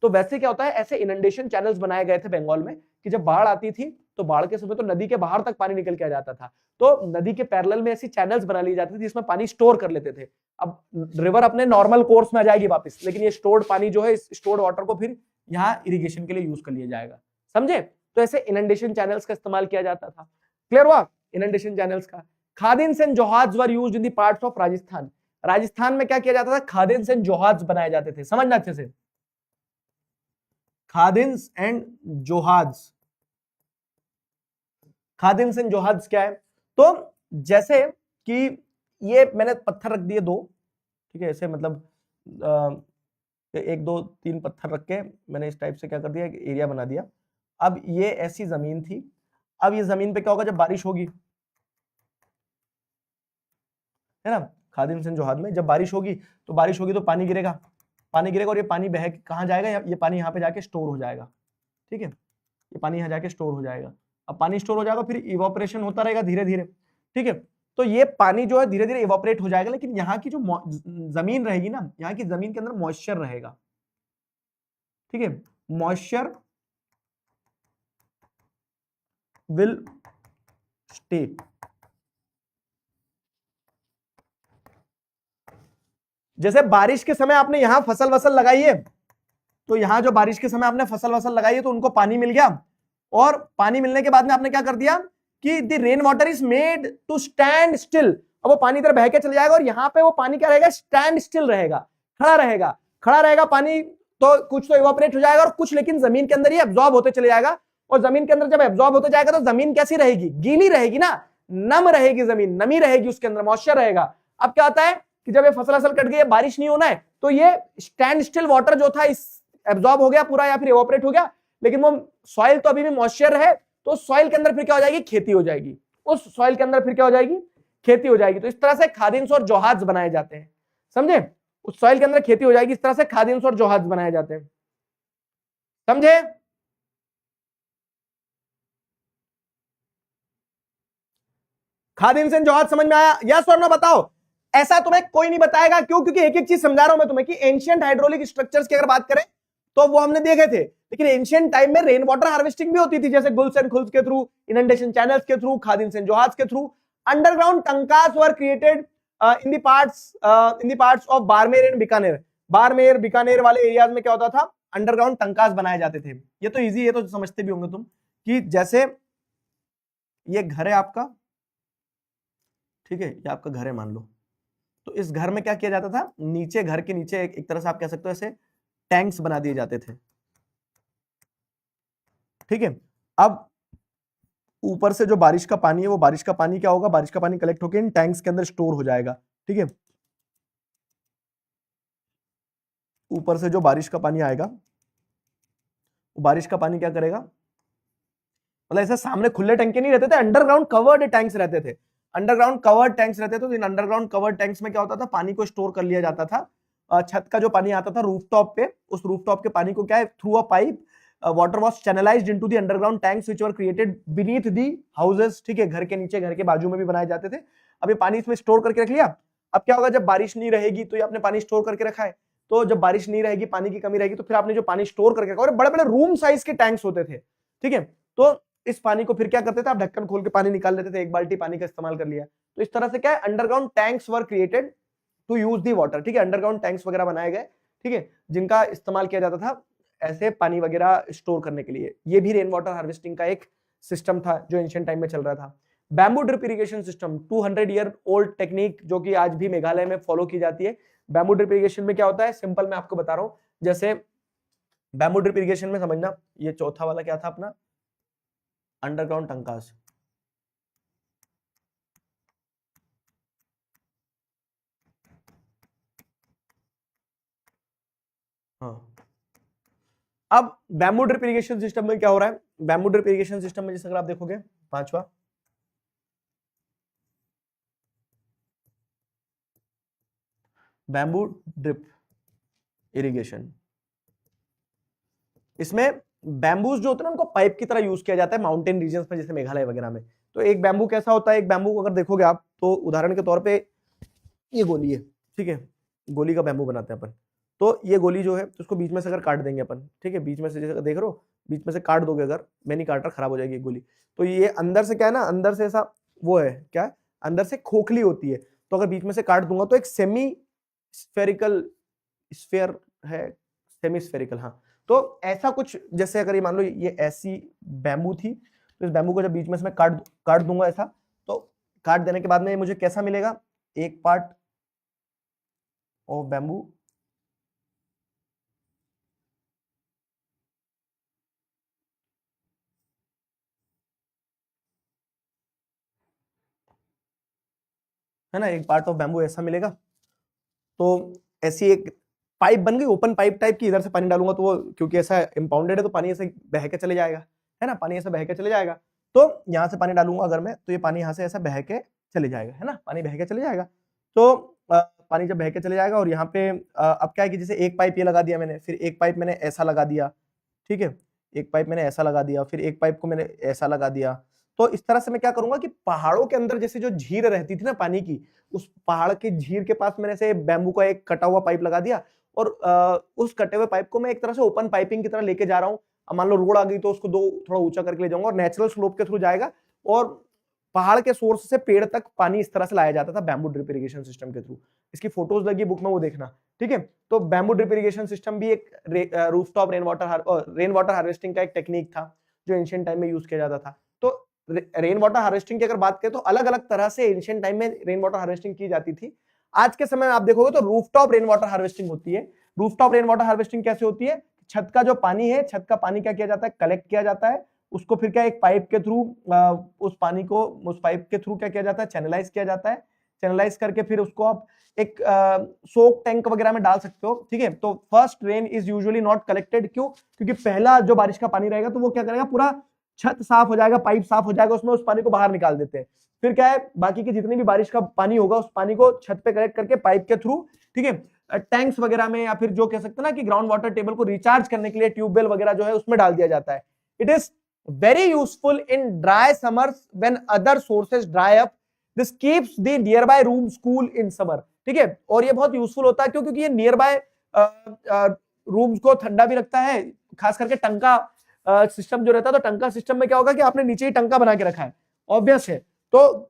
Speaker 1: तो वैसे क्या होता है, ऐसे इनंडेशन चैनल्स बनाए गए थे बंगाल में कि जब बाढ़ आती थी तो बाढ़ के समय तो नदी के बाहर तक पानी निकल के आ जाता था, तो नदी के पैरेलल में ऐसी चैनल्स बना ली जाती थी जिसमें पानी स्टोर कर लेते थे। अब रिवर अपने नॉर्मल कोर्स में आ जाएगी वापस, लेकिन ये स्टोर्ड पानी जो है, इस स्टोर्ड वाटर को फिर यहाँ इरिगेशन के लिए यूज कर लिया जाएगा। समझे? तो ऐसे इनंडेशन चैनल्स का इस्तेमाल किया जाता था। क्लियर हुआ? इनंडेशन चैनल्स का। खादिन्स एंड जोहाज were used in the parts of Rajasthan. Rajasthan में क्या किया जाता था, खादिन्स एंड जोहाज बनाए जाते थे। समझना अच्छे से, खादिन्स एंड जोहाद्स। खादिन्स एंड जोहाद्स क्या है? तो जैसे कि ये मैंने पत्थर रख दिए 2, ठीक है, ऐसे मतलब 1 2 3 पत्थर रख के मैंने इस टाइप से क्या कर दिया, एक एरिया बना दिया। अब ये ऐसी जमीन थी, अब ये जमीन पे क्या होगा जब बारिश होगी, है ना, खादिम्स एंड जोहाद में जब बारिश होगी तो पानी गिरेगा और ये पानी बह के कहां जाएगा, ये पानी यहाँ पे जाके स्टोर हो जाएगा, ठीक है, ये पानी यहाँ जाके स्टोर हो जाएगा। अब पानी स्टोर हो जाएगा, फिर इवोपरेशन होता रहेगा धीरे धीरे, ठीक है। तो ये पानी जो है धीरे धीरे इवोपरेट हो जाएगा, लेकिन यहाँ की जो जमीन रहेगी ना, यहाँ की जमीन के अंदर मॉइस्चर रहेगा, ठीक है, मॉइस्चर विल स्टे। जैसे बारिश के समय आपने यहां फसल वसल लगाई है, तो यहां जो बारिश के समय आपने फसल वसल लगाई है तो उनको पानी मिल गया, और पानी मिलने के बाद में आपने क्या कर दिया कि the rain water is made to stand still. अब वो पानी इधर बह के चले जाएगा और यहां पे वो पानी क्या रहेगा, स्टैंड स्टिल रहेगा, खड़ा रहेगा पानी। तो कुछ तो इवापोरेट हो जाएगा और कुछ लेकिन जमीन के अंदर ही एब्जॉर्ब होते चले जाएगा, और जमीन के अंदर जब एब्जॉर्ब होते जाएगा तो जमीन कैसी रहेगी, गीली रहेगी ना, नम रहेगी जमीन, नमी रहेगी, उसके अंदर मॉइस्चर रहेगा। अब क्या होता है कि जब ये फसल असल कट गई, बारिश नहीं होना है, तो ये स्टैंड स्टिल वाटर जो था इस एब्जॉर्ब हो गया पूरा या फिर इवापोरेट हो गया, लेकिन वो सॉइल तो अभी भी मॉइस्चर है, तो सॉइल के अंदर फिर क्या हो जाएगी, खेती हो जाएगी, उस सॉइल के अंदर फिर क्या हो जाएगी, खेती हो जाएगी। तो इस तरह से खादिम्स और जोहाद्स बनाए जाते हैं, समझे, उस सॉइल के अंदर खेती हो जाएगी, इस तरह से खादिम्स और जोहाद्स बनाए जाते हैं, समझे। खादिम्स एंड जोहाद्स समझ में आया? यस और नो बताओ। ऐसा तुम्हें कोई नहीं बताएगा, क्यों? क्योंकि एक एक चीज समझा रहा हूं मैं तुम्हें कि एंशिएंट हाइड्रोलिक स्ट्रक्चर्स की अगर बात करें तो वो हमने देखे थे, लेकिन एंशिएंट टाइम में रेन वाटर हार्वेस्टिंग भी होती थी, जैसे गुल्स एंड खुल्स के थ्रू, इनंडेशन चैनल्स के थ्रू, खादिम्स एंड जोहाद्स के through. Underground tankas were created in the parts of Barmer and Bikaner. Barmer Bikaner वाले एरियाज में क्या होता था, अंडरग्राउंड टंकास बनाए जाते थे। ये तो इजी, ये तो समझते भी होंगे तुम, कि जैसे ये घर है आपका, ठीक है, ये आपका घर है मान लो, तो इस घर में क्या किया जाता था, नीचे, घर के नीचे एक तरह से आप कह सकते हो ऐसे टैंक्स बना दिए जाते थे, ठीक है। अब ऊपर से जो बारिश का पानी है, वो बारिश का पानी क्या होगा, बारिश का पानी कलेक्ट होकर इन टैंक्स के अंदर स्टोर हो जाएगा, ठीक है। ऊपर से जो बारिश का पानी आएगा, वो बारिश का पानी क्या करेगा, मतलब ऐसे सामने खुले टैंके नहीं रहते थे, अंडरग्राउंड कवर्ड टैंक्स रहते थे, अंडरग्राउंड कवर्ड टैंक्स रहते थे। तो इन अंडरग्राउंड कवर्ड टैंक्स में क्या होता था, पानी को स्टोर कर लिया जाता था। छत का जो पानी आता था रूफटॉप पे, उस रूफटॉप के पानी को क्या है, through a pipe water was channelised into the underground tanks which were created beneath the houses, ठीक है, घर के नीचे, घर के बाजू में भी बनाए जाते थे। अब ये पानी इसमें स्टोर करके रख लिया। अब क्या होगा, जब बारिश नहीं रहेगी तो ये आपने पानी स्टोर करके रखा है, तो जब बारिश नहीं रहेगी, पानी की कमी रहेगी, तो फिर आपने जो पानी स्टोर करके रखा, और बड़े बड़े रूम साइज के टैंक्स होते थे, ठीक है। तो इस पानी को फिर क्या करते थे, आप ढक्कन खोल के पानी निकाल लेते थे, एक बाल्टी पानी का इस्तेमाल कर लिया। तो इस तरह से क्या है, underground tanks were created to use the water, ठीक है, अंडरग्राउंड टैंक्स वगैरह बनाए गए, ठीक है, जिनका इस्तेमाल किया जाता था ऐसे पानी वगैरह स्टोर करने के लिए। ये भी रेन वाटर हार्वेस्टिंग का एक सिस्टम था जो एंशिएंट टाइम में चल रहा था। Bamboo drip irrigation system, 200 year old technique, जो कि आज भी मेघालय में फॉलो की जाती है। बैम्बू ड्रिप इरिगेशन में क्या होता है, सिंपल मैं आपको बता रहा हूं। जैसे बैम्बू ड्रिप इरिगेशन में समझना, ये चौथा वाला क्या था अपना, अंडरग्राउंड टंकास, हाँ। अब बैम्बू ड्रिप इरिगेशन सिस्टम में क्या हो रहा है, बैम्बू ड्रिप इरिगेशन सिस्टम में जैसे अगर आप देखोगे, पांचवा बैम्बू ड्रिप इरिगेशन, इसमें बैम्बूज जो होते हैं ना, उनको पाइप की तरह यूज किया जाता है माउंटेन रीजन्स में, जैसे मेघालय वगैरह में। तो एक बैम्बू कैसा होता है, एक बैम्बू को अगर देखोगे आप, तो उदाहरण के तौर पे ये गोली है, ठीक है, गोली का बैम्बू बनाते हैं अपन। तो ये गोली जो है, तो उसको बीच में से अगर काट देंगे अपन, ठीक है, बीच में से, जैसे देख रहे हो, बीच में से काट दोगे अगर, मैं नहीं काट रहा, खराब हो जाएगी गोली। तो ये अंदर से क्या है ना, अंदर से ऐसा वो है, क्या है, अंदर से खोखली होती है। तो अगर बीच में से काट दूंगा तो एक सेमी स्फेरिकल स्फेयर है, सेमी स्फेरिकल, हाँ। तो ऐसा कुछ, जैसे अगर ये मान लो ये ऐसी बैम्बू थी, तो इस बैम्बू को जब बीच में से मैं काट दूंगा ऐसा, तो काट देने के बाद में मुझे कैसा मिलेगा, एक पार्ट ऑफ बैम्बू है ना, एक पार्ट ऑफ बैम्बू ऐसा मिलेगा। तो ऐसी एक पाइप बन गई, ओपन पाइप टाइप की, इधर से पानी डालूंगा तो वो क्योंकि ऐसा इंपाउंडेड है तो पानी ऐसे बह के चले जाएगा, है ना, पानी ऐसे बह के चले जाएगा। तो यहाँ से पानी डालूंगा अगर मैं, तो ये पानी यहाँ से ऐसा बह के चले जाएगा, है ना, पानी बह के चले जाएगा। तो पानी जब बह के चले जाएगा और यहाँ पे अब क्या है कि जैसे एक पाइप ये लगा दिया मैंने, फिर एक पाइप मैंने ऐसा लगा दिया, ठीक है, एक पाइप मैंने ऐसा लगा दिया, फिर एक पाइप को मैंने ऐसा लगा दिया। तो इस तरह से मैं क्या करूंगा कि पहाड़ों के अंदर जैसे जो झील रहती थी ना पानी की, उस पहाड़ के झील के पास मैंने से बैम्बू का एक कटा हुआ पाइप लगा दिया और उस कटे हुए पाइप को मैं एक तरह से ओपन पाइपिंग की तरह लेके जा रहा हूँ। अब मान लो रोड आ गई तो उसको दो थोड़ा ऊंचा करके ले जाऊंगा और नेचुरल स्लोप के थ्रू जाएगा और पहाड़ के सोर्स से पेड़ तक पानी इस तरह से लाया जाता था बैम्बू ड्रिप इरिगेशन सिस्टम के थ्रू। इसकी फोटोज लगी बुक में, वो देखना, ठीक है। तो बैम्बू ड्रिप इरिगेशन सिस्टम भी एक रूफटॉप रेन वाटर हार्वेस्टिंग का एक टेक्निक था जो एंशिएंट टाइम में यूज किया जाता था। तो रेन वाटर हार्वेस्टिंग की अगर बात करें तो अलग अलग तरह से एंशिएंट टाइम में रेन वाटर हार्वेस्टिंग की जाती थी। आज के समय में आप देखोगे तो रूफटॉप रेन वाटर हार्वेस्टिंग होती है। रूफटॉप रेन वाटर हार्वेस्टिंग कैसे होती है? छत का जो पानी है, छत का पानी क्या किया जाता है, कलेक्ट किया जाता है, उसको फिर क्या एक पाइप के थ्रू उस पानी को उस पाइप के थ्रू क्या किया जाता है, चैनलाइज किया जाता है। चैनलाइज करके फिर उसको आप एक सोक टैंक वगैरह में डाल सकते हो, ठीक है। तो first rain is usually not collected, क्यों? क्योंकि पहला जो बारिश का पानी रहेगा तो वो क्या करेगा, पूरा छत साफ हो जाएगा, पाइप साफ हो जाएगा, उसमें उस पानी को बाहर निकाल देते हैं। फिर क्या है, बाकी की जितनी भी बारिश का पानी होगा उस पानी को छत पे कलेक्ट करके पाइप के थ्रू, ठीक है, टैंक्स वगैरह में या फिर जो कह सकते हैं ना कि ग्राउंड वाटर टेबल को रिचार्ज करने के लिए ट्यूबवेल वगैरह जो है उसमें डाल दिया जाता है। It is very useful in dry summers when other sources dry up. This keeps the near by room cool in summer, ठीक है। और ये बहुत यूजफुल होता है क्यों? क्योंकि ये नियर बाय रूम्स को ठंडा भी रखता है, खास करके टंका सिस्टम जो रहता है। तो टंका सिस्टम में क्या होगा कि आपने नीचे ही टंका बना के रखा है, ऑब्वियस है। तो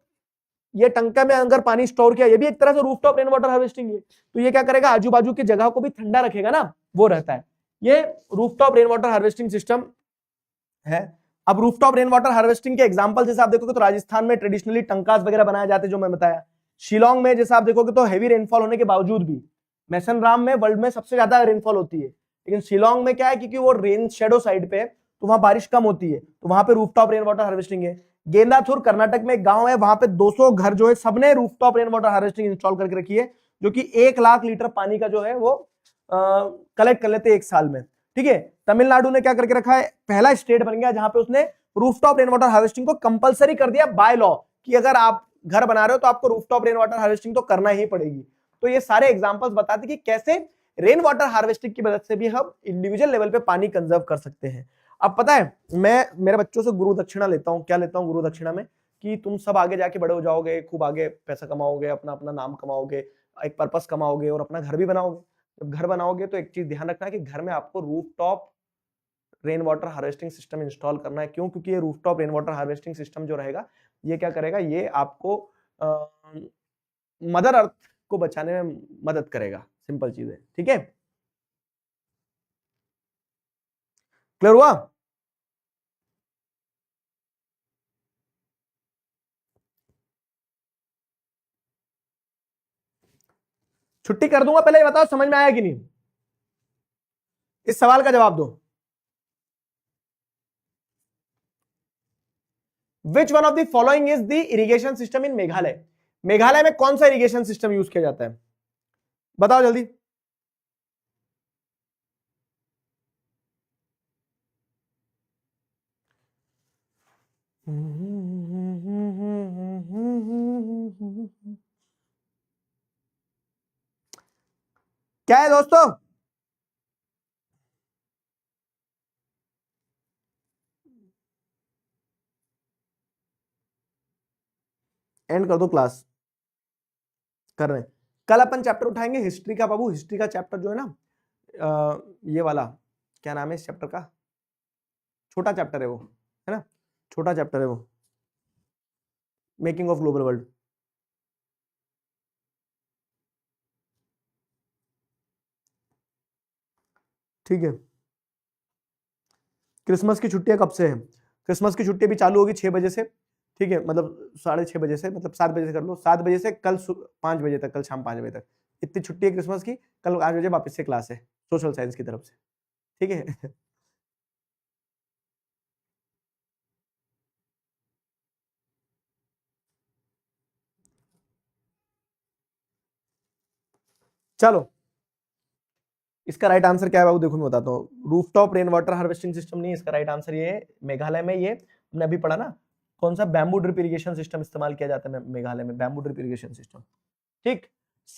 Speaker 1: ये टंका में अगर पानी स्टोर किया, ये भी एक तरह से रूफटॉप रेन वाटर हार्वेस्टिंग है। तो ये क्या करेगा, आजू बाजू की जगह को भी ठंडा रखेगा ना, वो रहता है। ये rooftop rain water harvesting system है। अब रूफटॉप रेन वाटर हार्वेस्टिंग के एग्जांपल जैसे आप देखोगे तो राजस्थान में ट्रेडिशनली टंकास वगैरह बनाए जाते हैं, जो मैं बताया। शिलोंग में जैसे आप देखोगे तो हैवी रेनफॉल होने के बावजूद भी, मैसनराम में वर्ल्ड में सबसे ज्यादा रेनफॉल होती है, लेकिन शिलोंग में क्या है, क्योंकि वो रेन शेडो साइड पे है तो वहां बारिश कम होती है, तो वहां पे रूफटॉप रेन वाटर हार्वेस्टिंग है। गेंदाथुर कर्नाटक में एक गांव है, वहां पे 200 घर जो है सबने rooftop rain water harvesting install करके रखी है, जो कि 1 लाख लीटर पानी का जो है वो कलेक्ट कर लेते हैं एक साल में, ठीक है। तमिलनाडु ने क्या करके रखा है, पहला स्टेट बन गया जहां पे उसने रूफटॉप रेन वाटर हार्वेस्टिंग को कंपलसरी कर दिया बाय लॉ, कि अगर आप घर बना रहे हो तो आपको रूफटॉप रेन वाटर हार्वेस्टिंग तो करना ही पड़ेगी। तो ये सारे एग्जांपल्स बताते कि कैसे रेन वाटर हार्वेस्टिंग की मदद से भी हम इंडिविजुअल लेवल पे पानी कंजर्व कर सकते हैं। अब पता है, मैं मेरे बच्चों से गुरु दक्षिणा लेता हूं। क्या लेता हूं गुरु दक्षिणा में? कि तुम सब आगे जाके बड़े हो जाओगे, खूब आगे पैसा कमाओगे, अपना अपना नाम कमाओगे, एक पर्पस कमाओगे और अपना घर भी बनाओगे। जब घर बनाओगे तो एक चीज ध्यान रखना है कि घर में आपको rooftop rain water harvesting system install करना है। क्यों? क्योंकि ये rooftop rain water harvesting system जो रहेगा, ये क्या करेगा, ये आपको मदर अर्थ को बचाने में मदद करेगा। सिंपल चीज है, ठीक है। क्लियर हुआ? छुट्टी कर दूंगा, पहले ये बताओ समझ में आया कि नहीं? इस सवाल का जवाब दो। Which one of the following is the irrigation system in Meghalaya? Meghalaya में कौन सा इरिगेशन सिस्टम यूज किया जाता है? बताओ जल्दी। क्या है दोस्तों? एंड कर दो क्लास, कर रहे हैं। कल अपन चैप्टर उठाएंगे हिस्ट्री का। बाबू हिस्ट्री का चैप्टर जो है ना, ये वाला क्या नाम है इस चैप्टर का? छोटा चैप्टर है वो, है ना, छोटा चैप्टर है वो, मेकिंग ऑफ ग्लोबल वर्ल्ड। ठीक है। क्रिसमस की छुट्टियां कब से है? क्रिसमस की छुट्टी भी चालू होगी 6 बजे से, ठीक है, मतलब 6:30 बजे से, मतलब 7 बजे से कर लो, 7 बजे से कल 5 बजे तक, कल शाम 5 बजे तक इतनी छुट्टी है क्रिसमस की। कल 8 बजे वापस से क्लास है सोशल साइंस की तरफ से, ठीक है। चलो इसका राइट आंसर क्या है बाबू, देखो मैं बताता हूँ। Rooftop rain water harvesting system नहीं, इसका राइट आंसर ये है मेघालय में, ये हमने अभी पढ़ा ना, कौन सा बैम्बू ड्रिप इरिगेशन सिस्टम इस्तेमाल किया जाता है मेघालय में, बैम्बू ड्रिप इरिगेशन सिस्टम। ठीक,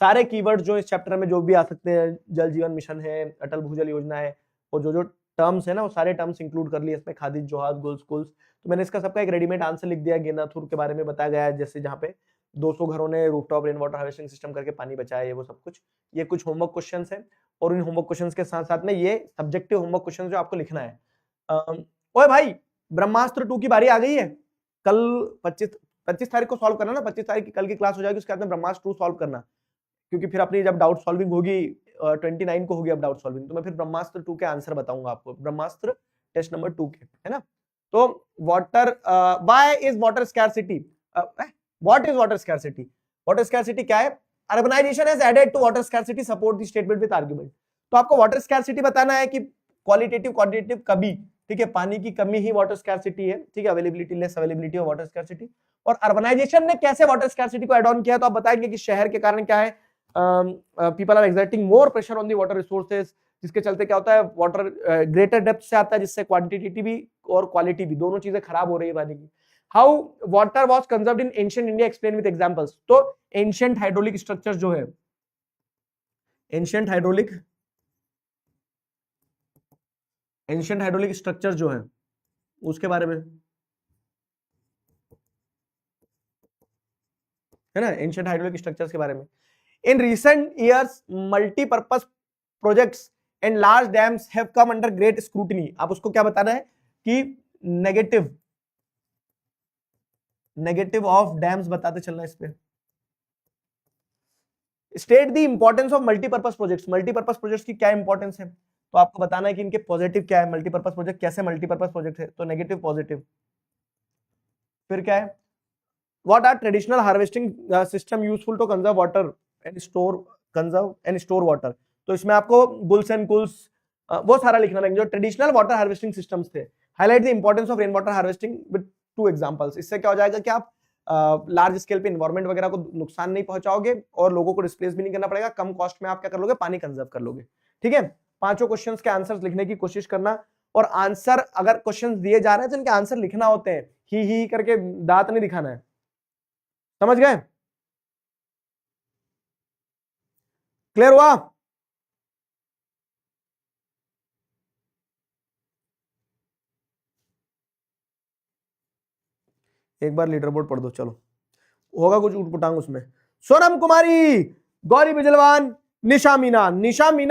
Speaker 1: सारे कीवर्ड जो इस चैप्टर में जो भी आ सकते हैं, जल जीवन मिशन है, अटल भूजल योजना है, और जो जो टर्म्स है ना वो सारे टर्म्स इंक्लूड कर लिए इसमें, खादी जोहाद गोल्स स्कूल्स। तो मैंने इसका सबका एक रेडीमेड आंसर लिख दिया, गेंदाथुर के बारे में बताया गया है, जैसे जहाँ पे 200 घरों ने rooftop rain water harvesting system करके पानी बचाया है, वो सब कुछ। ये कुछ होमवर्क क्वेश्चंस है, और इन होमवर्क क्वेश्चंस के साथ साथ में ये सब्जेक्टिव होमवर्क क्वेश्चंस जो आपको लिखना है। ओए भाई, ब्रह्मास्त्र 2 की बारी आ गई है, कल 25 तारीख को सॉल्व करना ना, 25 तारीख की कल की क्लास हो जाएगी, उसके बाद में ब्रह्मास्त्र 2 सॉल्व करना, क्योंकि फिर अपनी जब डाउट सॉल्विंग होगी 29 को होगी अब डाउट सॉल्विंग, तो मैं फिर ब्रह्मास्त्र 2 के आंसर बताऊंगा आपको, ब्रह्मास्त्र टेस्ट नंबर 2 के, है ना। तो water, why is water scarcity, what is water scarcity, water scarcity क्या है? Urbanisation has added to water scarcity, support the statement with argument. तो आपको वाटर स्कैरसिटी बताना है कि क्वालिटेटिव क्वांटिटेटिव कभी, ठीक है, पानी की कमी ही वाटर स्कैरसिटी है, ठीक है, availability less availability of water scarcity. और अर्बनाइजेशन ने कैसे वाटर स्कैरसिटी को एड ऑन किया, तो आप बताएंगे कि शहर के कारण क्या है, people are exerting more pressure on the water resources, जिसके चलते क्या होता है, वाटर ग्रेटर डेप्थ से आता है, जिससे क्वांटिटी भी और क्वालिटी भी दोनों चीजें खराब हो रही है पानी की। How water was conserved in ancient India, explain with examples. तो एंशिएंट हाइड्रोलिक स्ट्रक्चर जो है, एंशिएंट हाइड्रोलिक स्ट्रक्चर जो है उसके बारे में है ना, एंशिएंट हाइड्रोलिक स्ट्रक्चर्स के बारे में। In recent years multipurpose projects and large dams have come under great scrutiny. आप उसको क्या बताना है कि नेगेटिव ऑफ डैम्स बताते चलना इस पे। State the importance of multipurpose projects, multipurpose projects की क्या इंपॉर्टेंस है, तो आपको बताना है कि इनके पॉजिटिव क्या है, मल्टीपर्पज प्रोजेक्ट कैसे मल्टीपर्पज प्रोजेक्ट है, तो नेगेटिव पॉजिटिव। फिर क्या है, what are traditional harvesting system useful to conserve water and store water. तो इसमें आपको बुल्स एंड कुल्स वो सारा लिखना है जो ट्रेडिशनल वाटर हार्वेस्टिंग सिस्टम्स थे। Highlight the importance of rain water harvesting with 2 examples. इससे क्या हो जाएगा कि आप लार्ज स्केल पे एनवायरमेंट वगैरह को नुकसान नहीं पहुंचाओगे और लोगों को डिस्प्लेस भी नहीं करना पड़ेगा, कम कॉस्ट में आप क्या कर लोगे, पानी कंजर्व कर लोगे। ठीक है, 5 क्वेश्चंस के आंसर्स लिखने की कोशिश करना, और आंसर अगर क्वेश्चंस दिए जा रहे हैं तो इनके आंसर लिखना होते हैं, ही करके दांत नहीं दिखाना है, समझ गए? क्लियर हुआ? एक बार लीडर बोर्ड पढ़ दो, चलो होगा कुछ उठपुटांग उसमें। सोनम कुमारी, गौरी बिजलवान, निशा मीना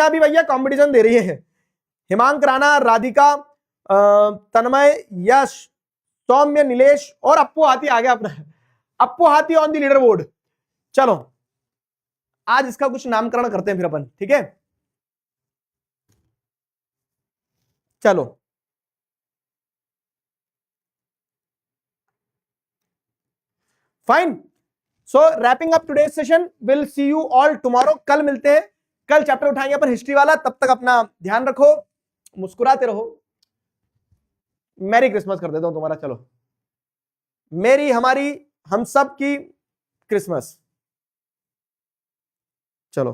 Speaker 1: भी भैया कंपटीशन दे रही है। हिमांक राणा, राधिका, तन्मय, यश, सौम्य, नीलेश और अप्पू हाथी आ गया अपना, अप्पू हाथी ऑन द लीडर बोर्ड। चलो आज इसका कुछ नामकरण करते हैं फिर अपन, ठीक है? चलो fine, so wrapping up today's session, will see you all tomorrow. कल मिलते हैं, कल चैप्टर उठाएंगे अपन हिस्ट्री वाला। तब तक अपना ध्यान रखो, मुस्कुराते रहो। मैरी क्रिसमस कर देता हूं तुम्हारा, चलो मेरी, हमारी, हम सब की क्रिसमस। चलो।